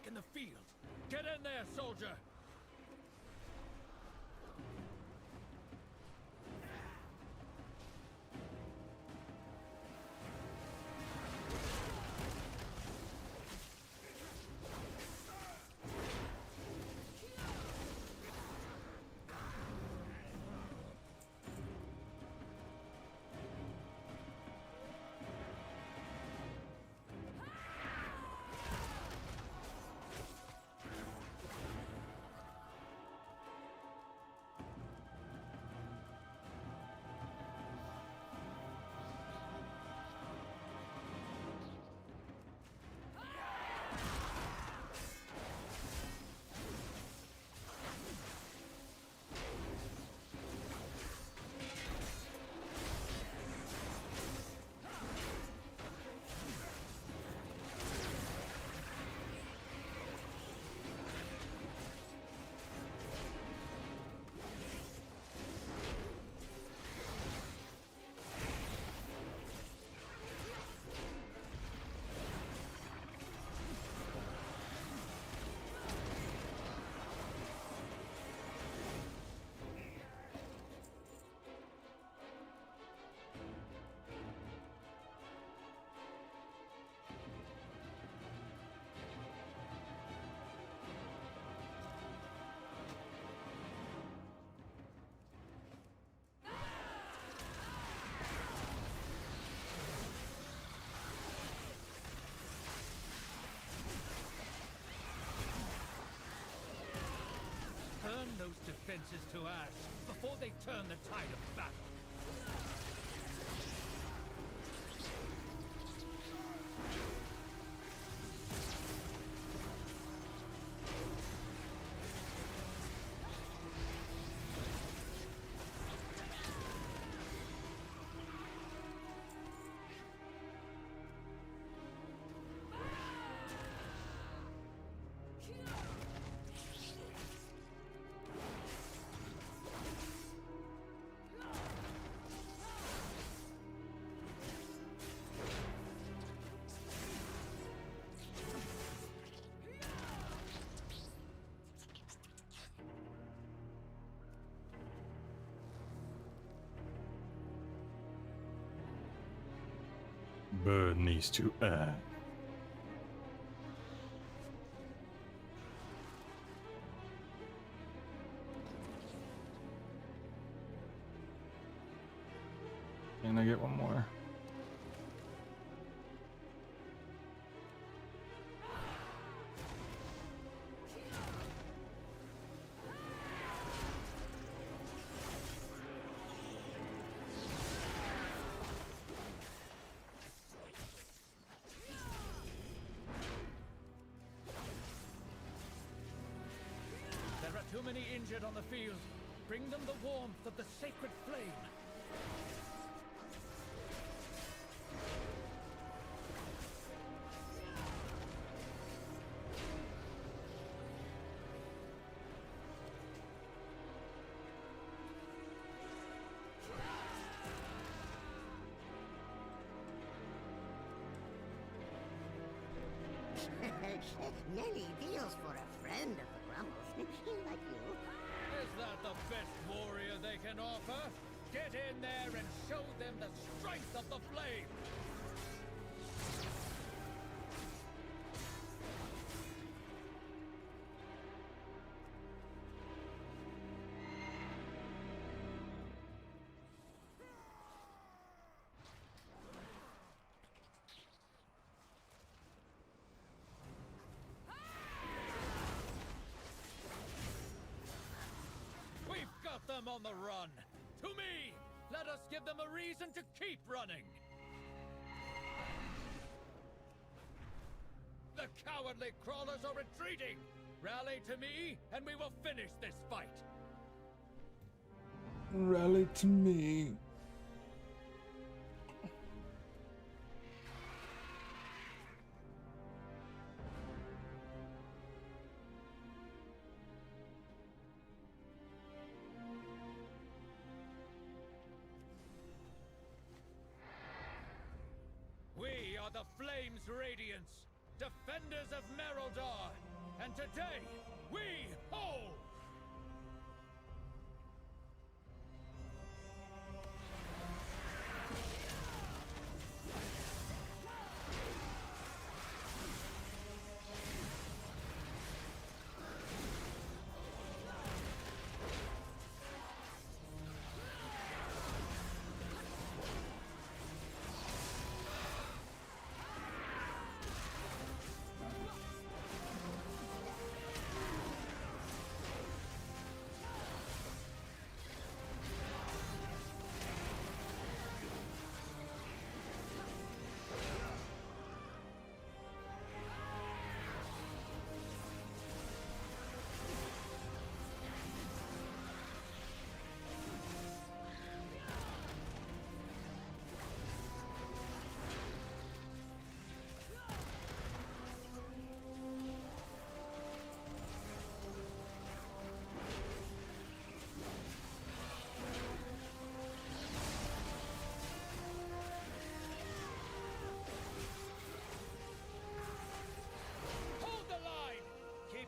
taken the field. Get in there, soldier! Turn those defenses to ash before they turn the tide of battle. Bird needs to act. Can I get one more? There are too many injured on the field. Bring them the warmth of the sacred flame. Many deals for a friend of the Grumbles, like you. Is that the best warrior they can offer? Get in there and show them the strength of the flame! Them on the run. To me! Let us give them a reason to keep running! The cowardly crawlers are retreating! Rally to me, and we will finish this fight! Rally to me. We are the Flame's radiance! defenders of Mereldar, and today we hold!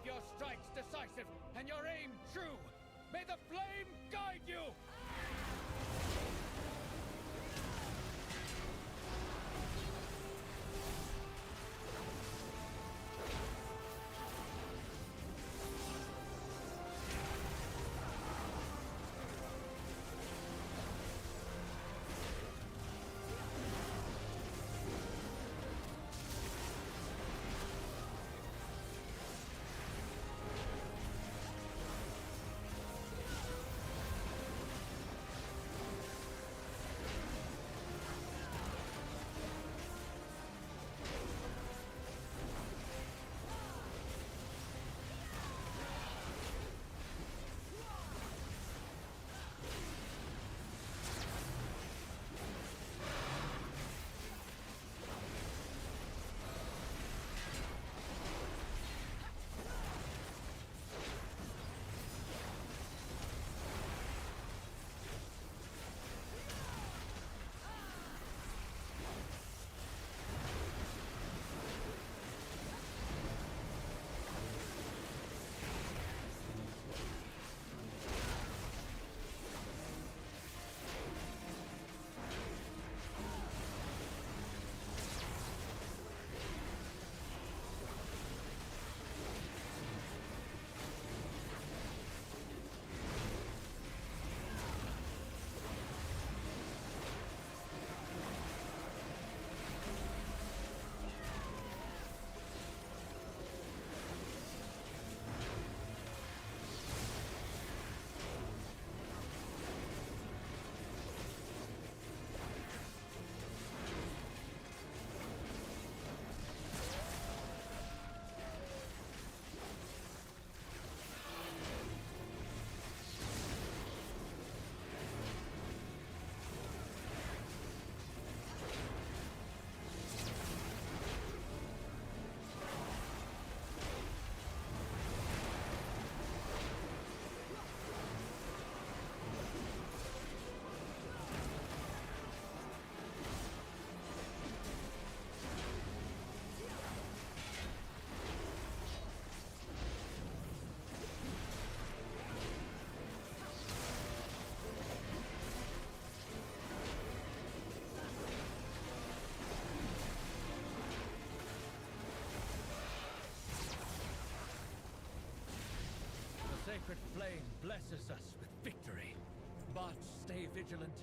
Your strikes decisive and your aim true. May the flame guide you! sacred flame blesses us with victory. But stay vigilant.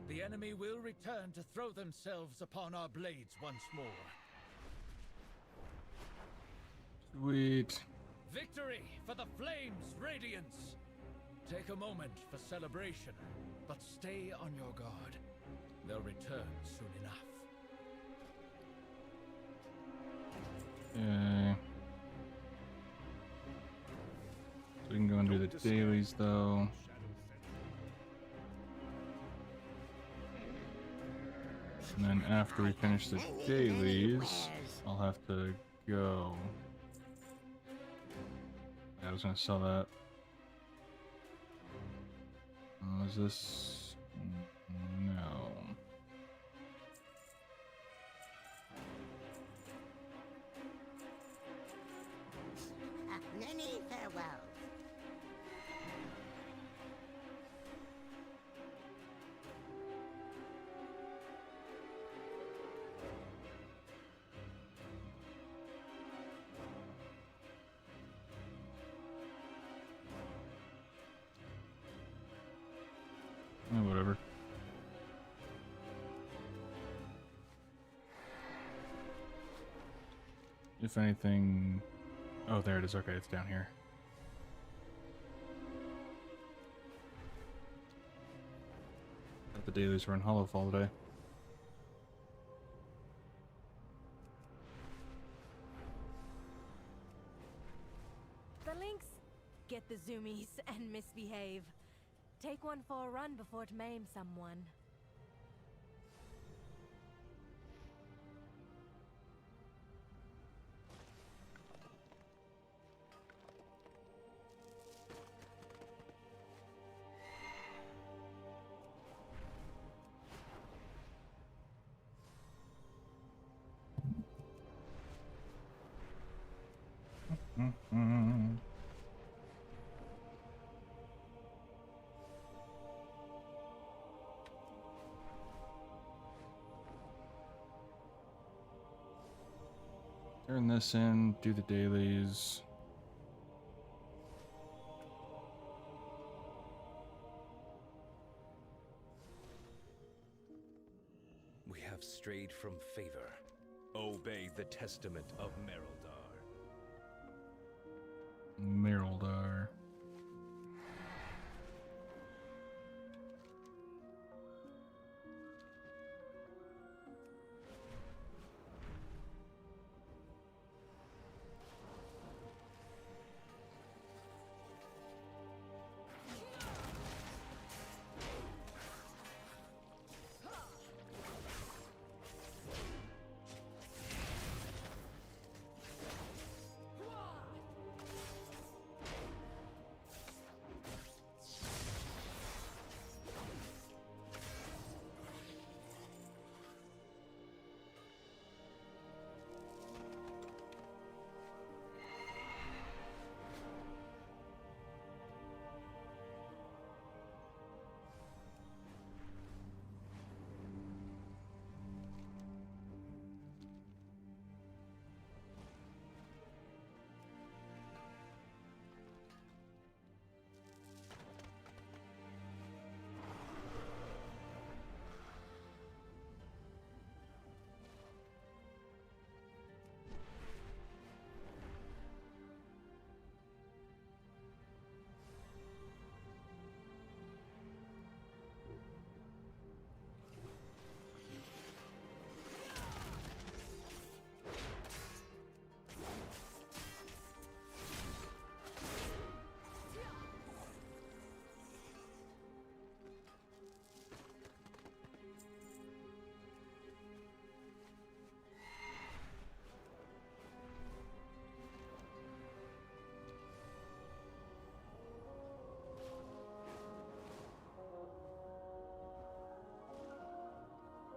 The enemy will return to throw themselves upon our blades once more. Sweet. Victory for the flame's radiance! Take a moment for celebration, but stay on your guard. They'll return soon enough. Okay. So we can go and do the dailies though. And then after we finish the dailies, I'll have to go. I was gonna sell that. Is this? No. Whatever. If anything... Oh, there it is. Okay, it's down here. Got the dailies were in Hollowfall today. The Lynx, get the zoomies and misbehave. Take one for a run before it maims someone. Mm-hmm. Turn this in, do the dailies. We have strayed from favor. Obey the testament of Merildar. Merildar.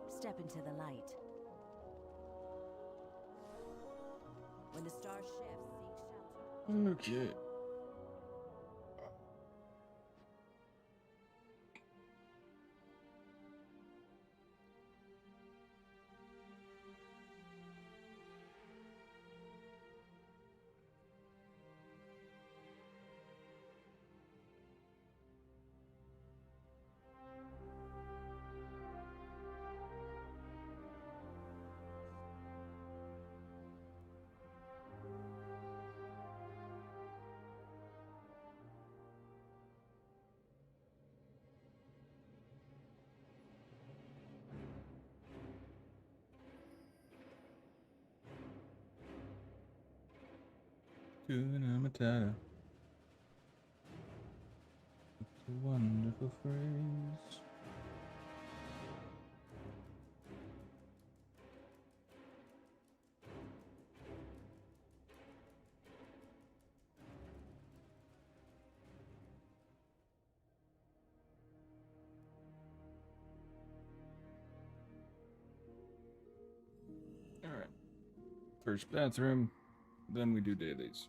Step into the light. When the star shifts, seek shelter. Okay. Hakuna Matata. It's a wonderful phrase. All right. First bathroom, then we do dailies.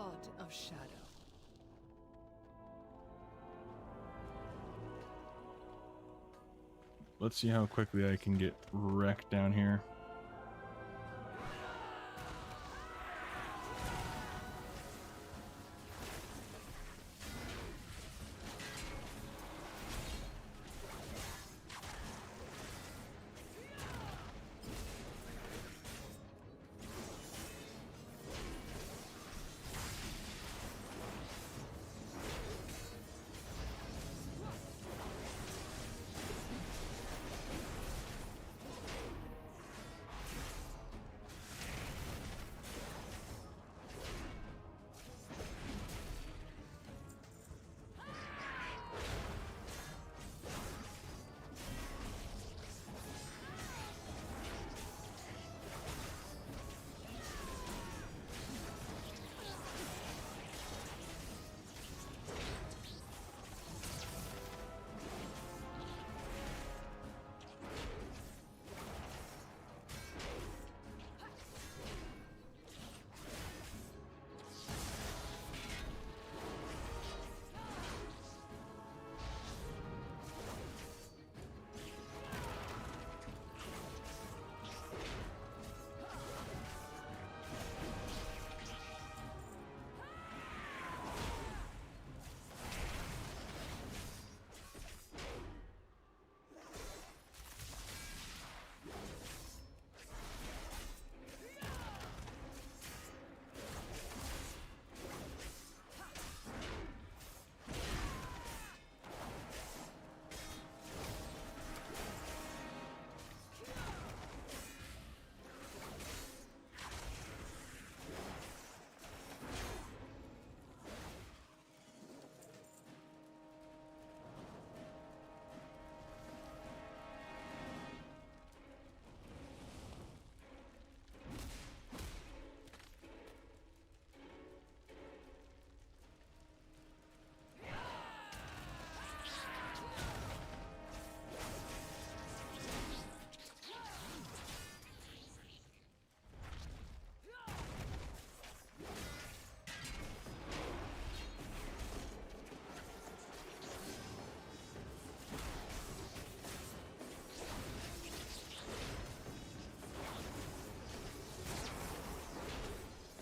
God of Shadow. Let's see how quickly I can get wrecked down here.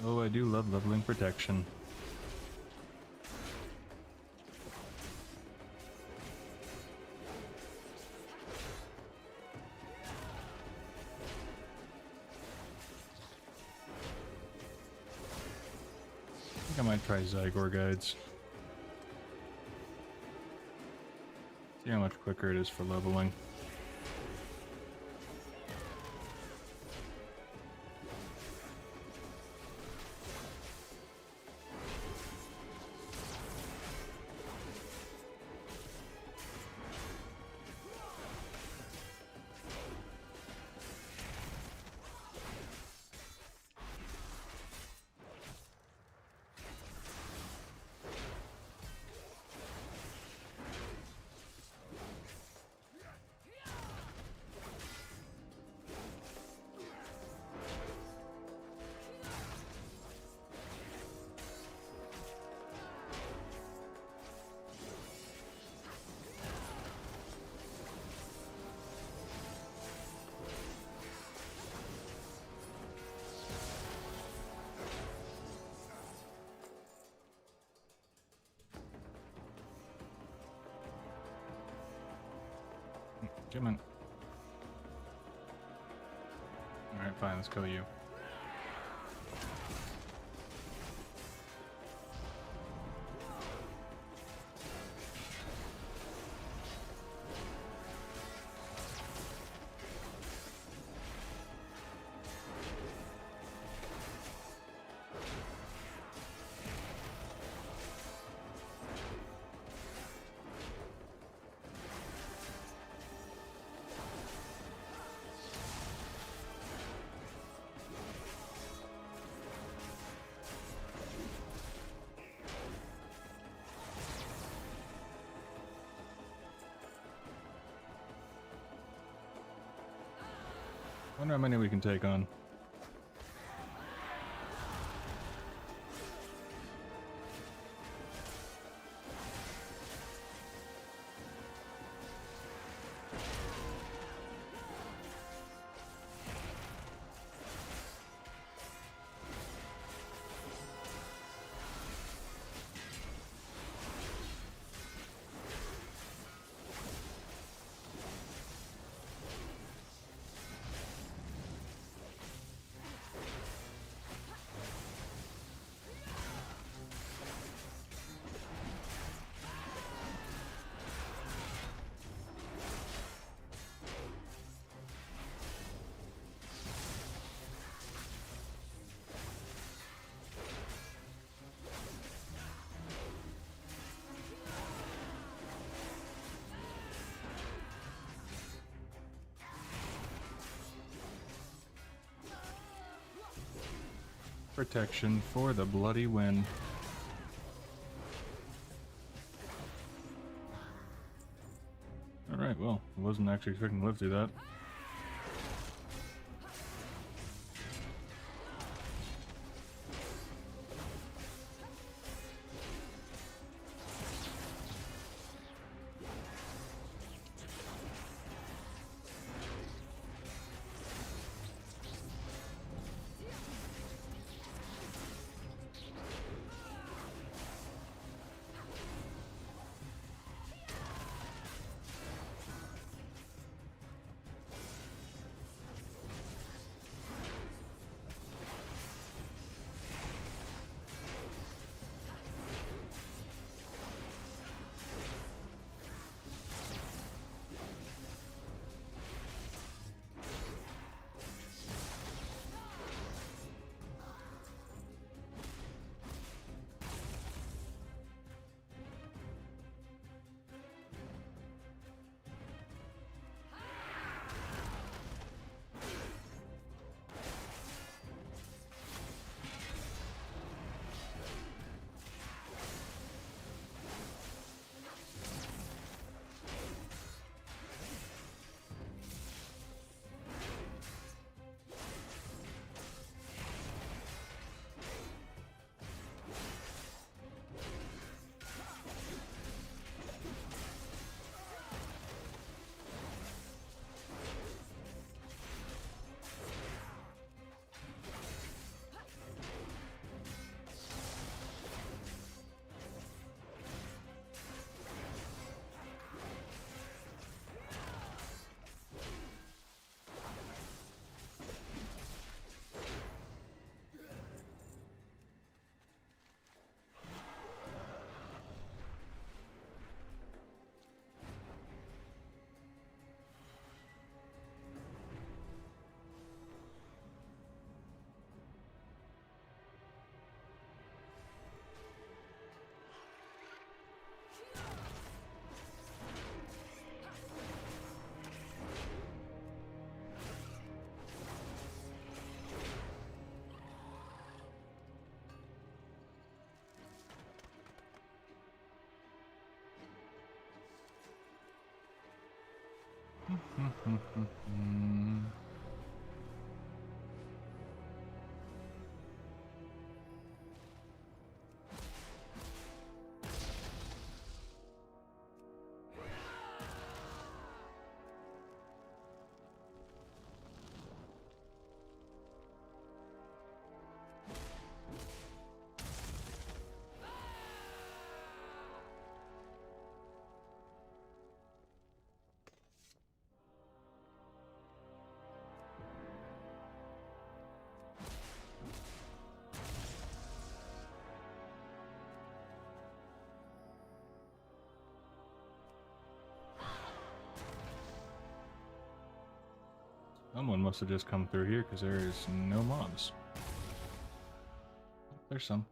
Oh, I do love leveling protection. I think I might try Zygor guides. See how much quicker it is for leveling. Come on. Alright, fine, let's kill you. Wonder how many we can take on. Protection for the bloody win. Alright, well, I wasn't actually expecting to live through that. Someone must have just come through here because there is no mobs. There's some.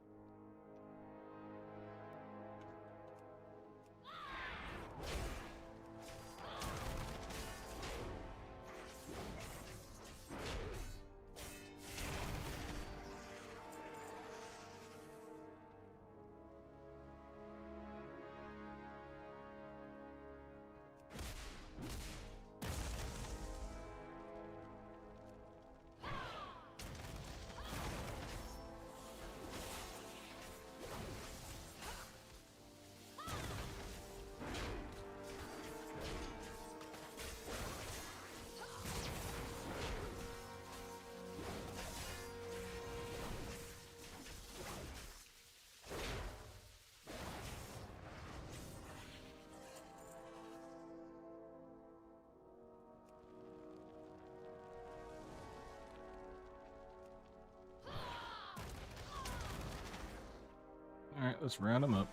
Alright, let's round them up.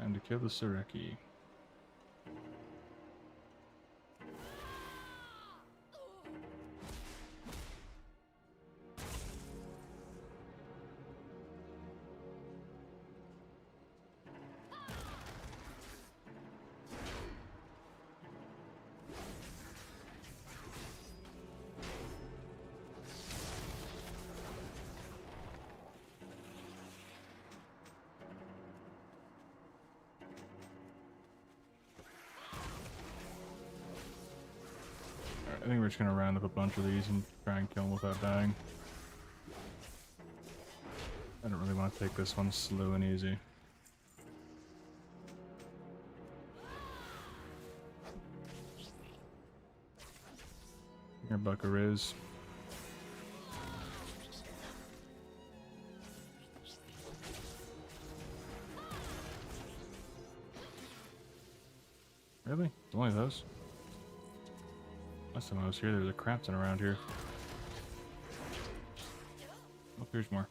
Time to kill the Sareki. I think we're just gonna round up a bunch of these and try and kill them without dying. I don't really want to take this one slow and easy. Here, buckaroos. Really? Only those? Last time I was here, there was a crap ton around here. Oh, here's more.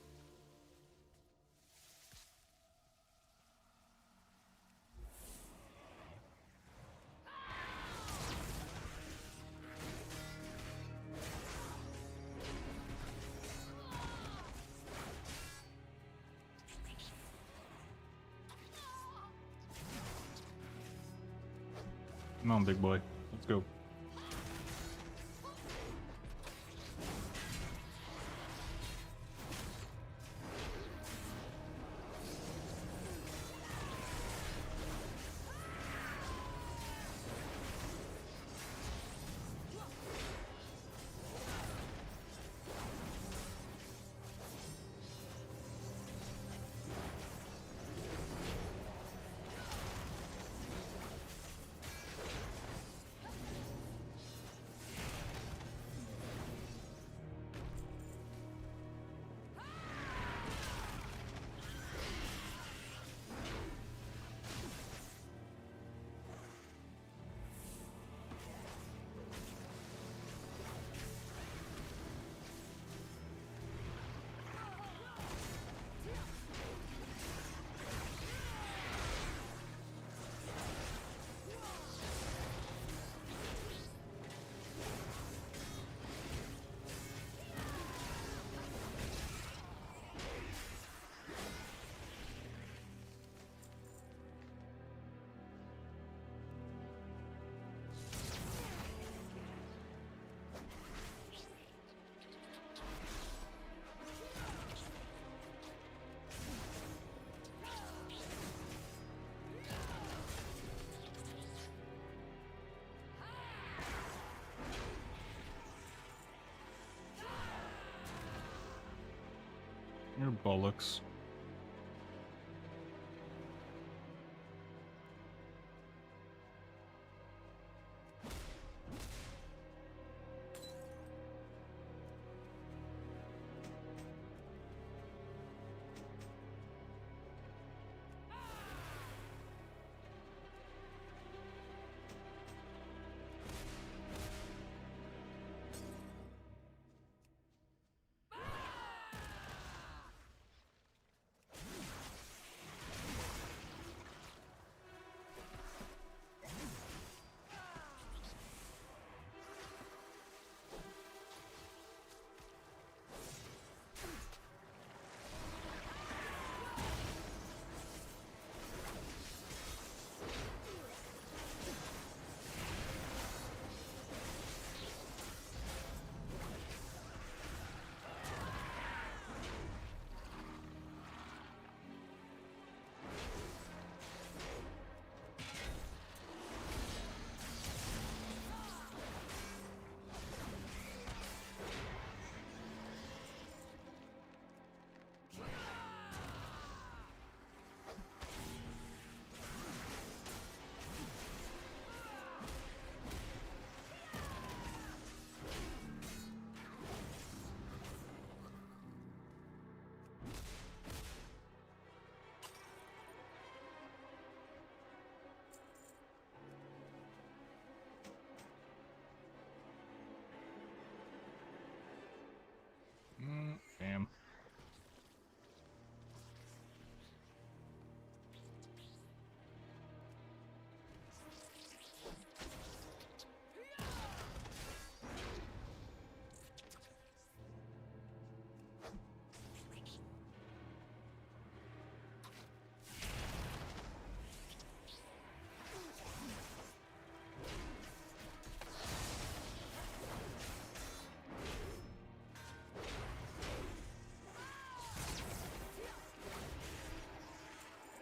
Come on, big boy. Let's go. You're bollocks.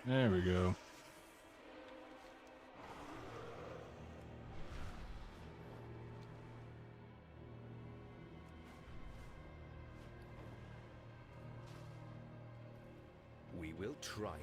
There we go. We will triumph.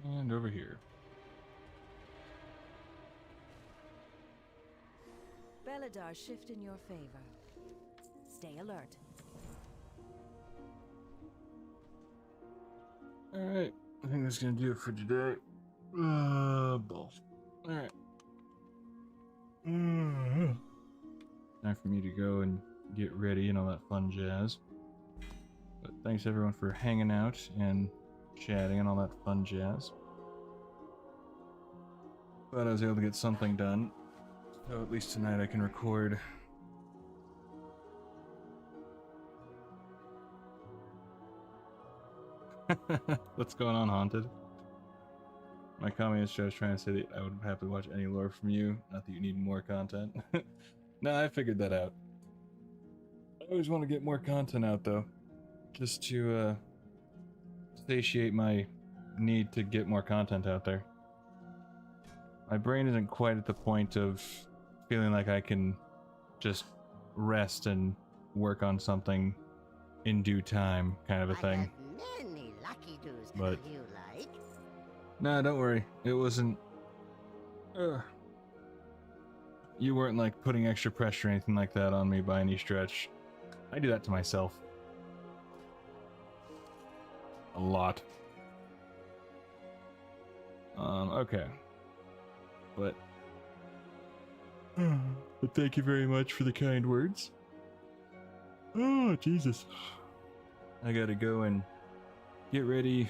And over here. Beladar shift in your favor. Stay alert. Alright, I think that's gonna do it for today. Balls. Alright. Time for me to go and get ready and all that fun jazz. But thanks everyone for hanging out and chatting and all that fun jazz. Glad I was able to get something done. So at least tonight I can record. What's going on, Haunted? My comments just trying to say that I would happily watch any lore from you. Not that you need more content. No, I figured that out. I always want to get more content out though. Just to satiate my need to get more content out there. My brain isn't quite at the point of feeling like I can just rest and work on something in due time, kind of a thing. I have many lucky doos But you like. nah, don't worry. It wasn't. You weren't like putting extra pressure or anything like that on me by any stretch. I do that to myself. A lot. Okay. But thank you very much for the kind words. Oh, Jesus. I gotta go and get ready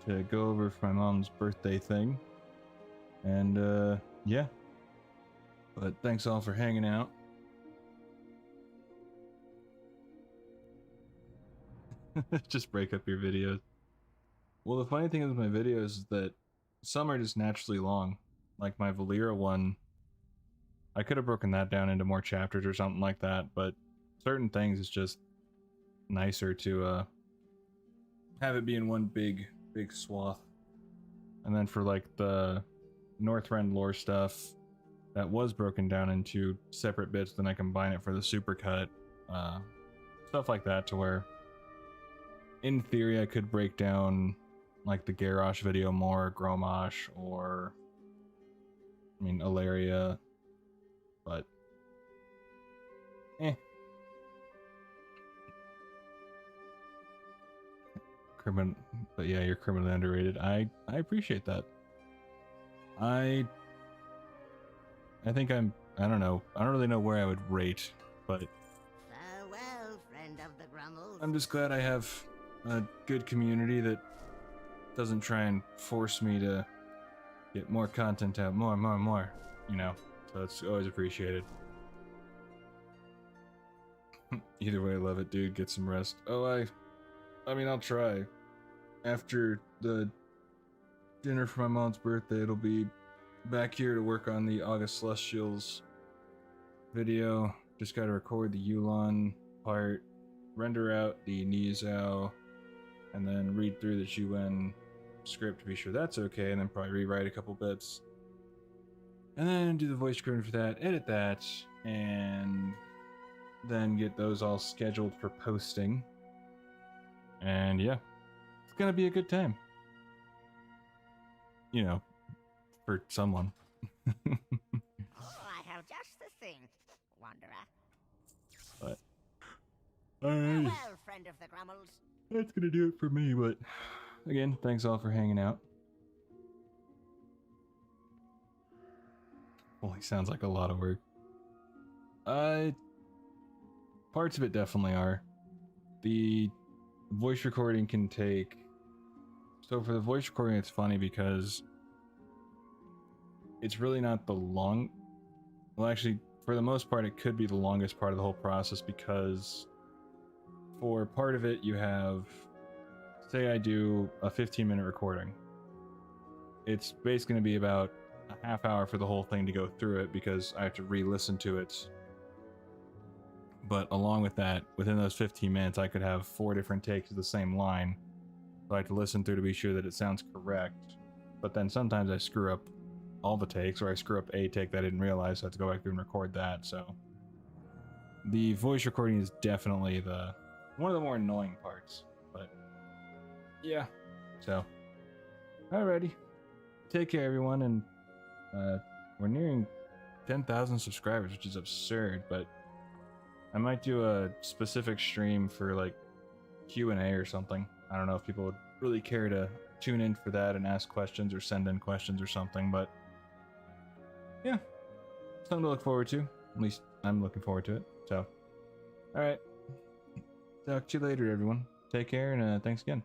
to go over for my mom's birthday thing. And, yeah. But thanks all for hanging out. Just break up your videos. Well, the funny thing with my videos is that some are just naturally long. Like my Valera one, I could have broken that down into more chapters or something like that, but certain things it's just nicer to have it be in one big swath. And then for like the Northrend lore stuff, that was broken down into separate bits, then I combine it for the supercut. Stuff like that, to where in theory I could break down like the Garrosh video more, Gromosh, or I mean Ilaria, but but yeah, you're criminally underrated. I appreciate that. I think I don't know. I don't really know where I would rate, but Farewell, friend of the Grummles. I'm just glad I have a good community that doesn't try and force me to get more content out, more, you know. So it's always appreciated. Either way, I love it, dude. Get some rest. Oh, I mean, I'll try. After the dinner for my mom's birthday, it'll be back here to work on the August Celestials video. Just gotta record the Yulon part, render out the Nizao, and then read through the Zhuan script to be sure that's okay, and then probably rewrite a couple bits. And then do the voice recording for that, edit that, and then get those all scheduled for posting. And yeah, it's gonna be a good time. You know, for someone. Oh, I have just the thing, Wanderer. But Alright, Well, friend of the Grummels. that's gonna do it for me, but again, thanks all for hanging out. Holy, sounds like a lot of work. Parts of it definitely are. The voice recording can take... So for the voice recording, it's funny because it's really not the long... Well, actually, for the most part, it could be the longest part of the whole process because for part of it, you have... Say I do a 15-minute recording. It's basically going to be about a half hour for the whole thing to go through it because I have to re-listen to it. But along with that, within those 15 minutes, I could have 4 different takes of the same line. So I have to listen through to be sure that it sounds correct. But then sometimes I screw up all the takes, or I screw up a take that I didn't realize, so I have to go back through and record that. So the voice recording is definitely one of the more annoying parts. But yeah, so alrighty, take care everyone, and we're nearing 10,000 subscribers, which is absurd, but I might do a specific stream for like Q&A or something. I don't know if people would really care to tune in for that and ask questions or send in questions or something, but yeah, something to look forward to. At least I'm looking forward to it. So, alright. Talk to you later, everyone. Take care, and thanks again.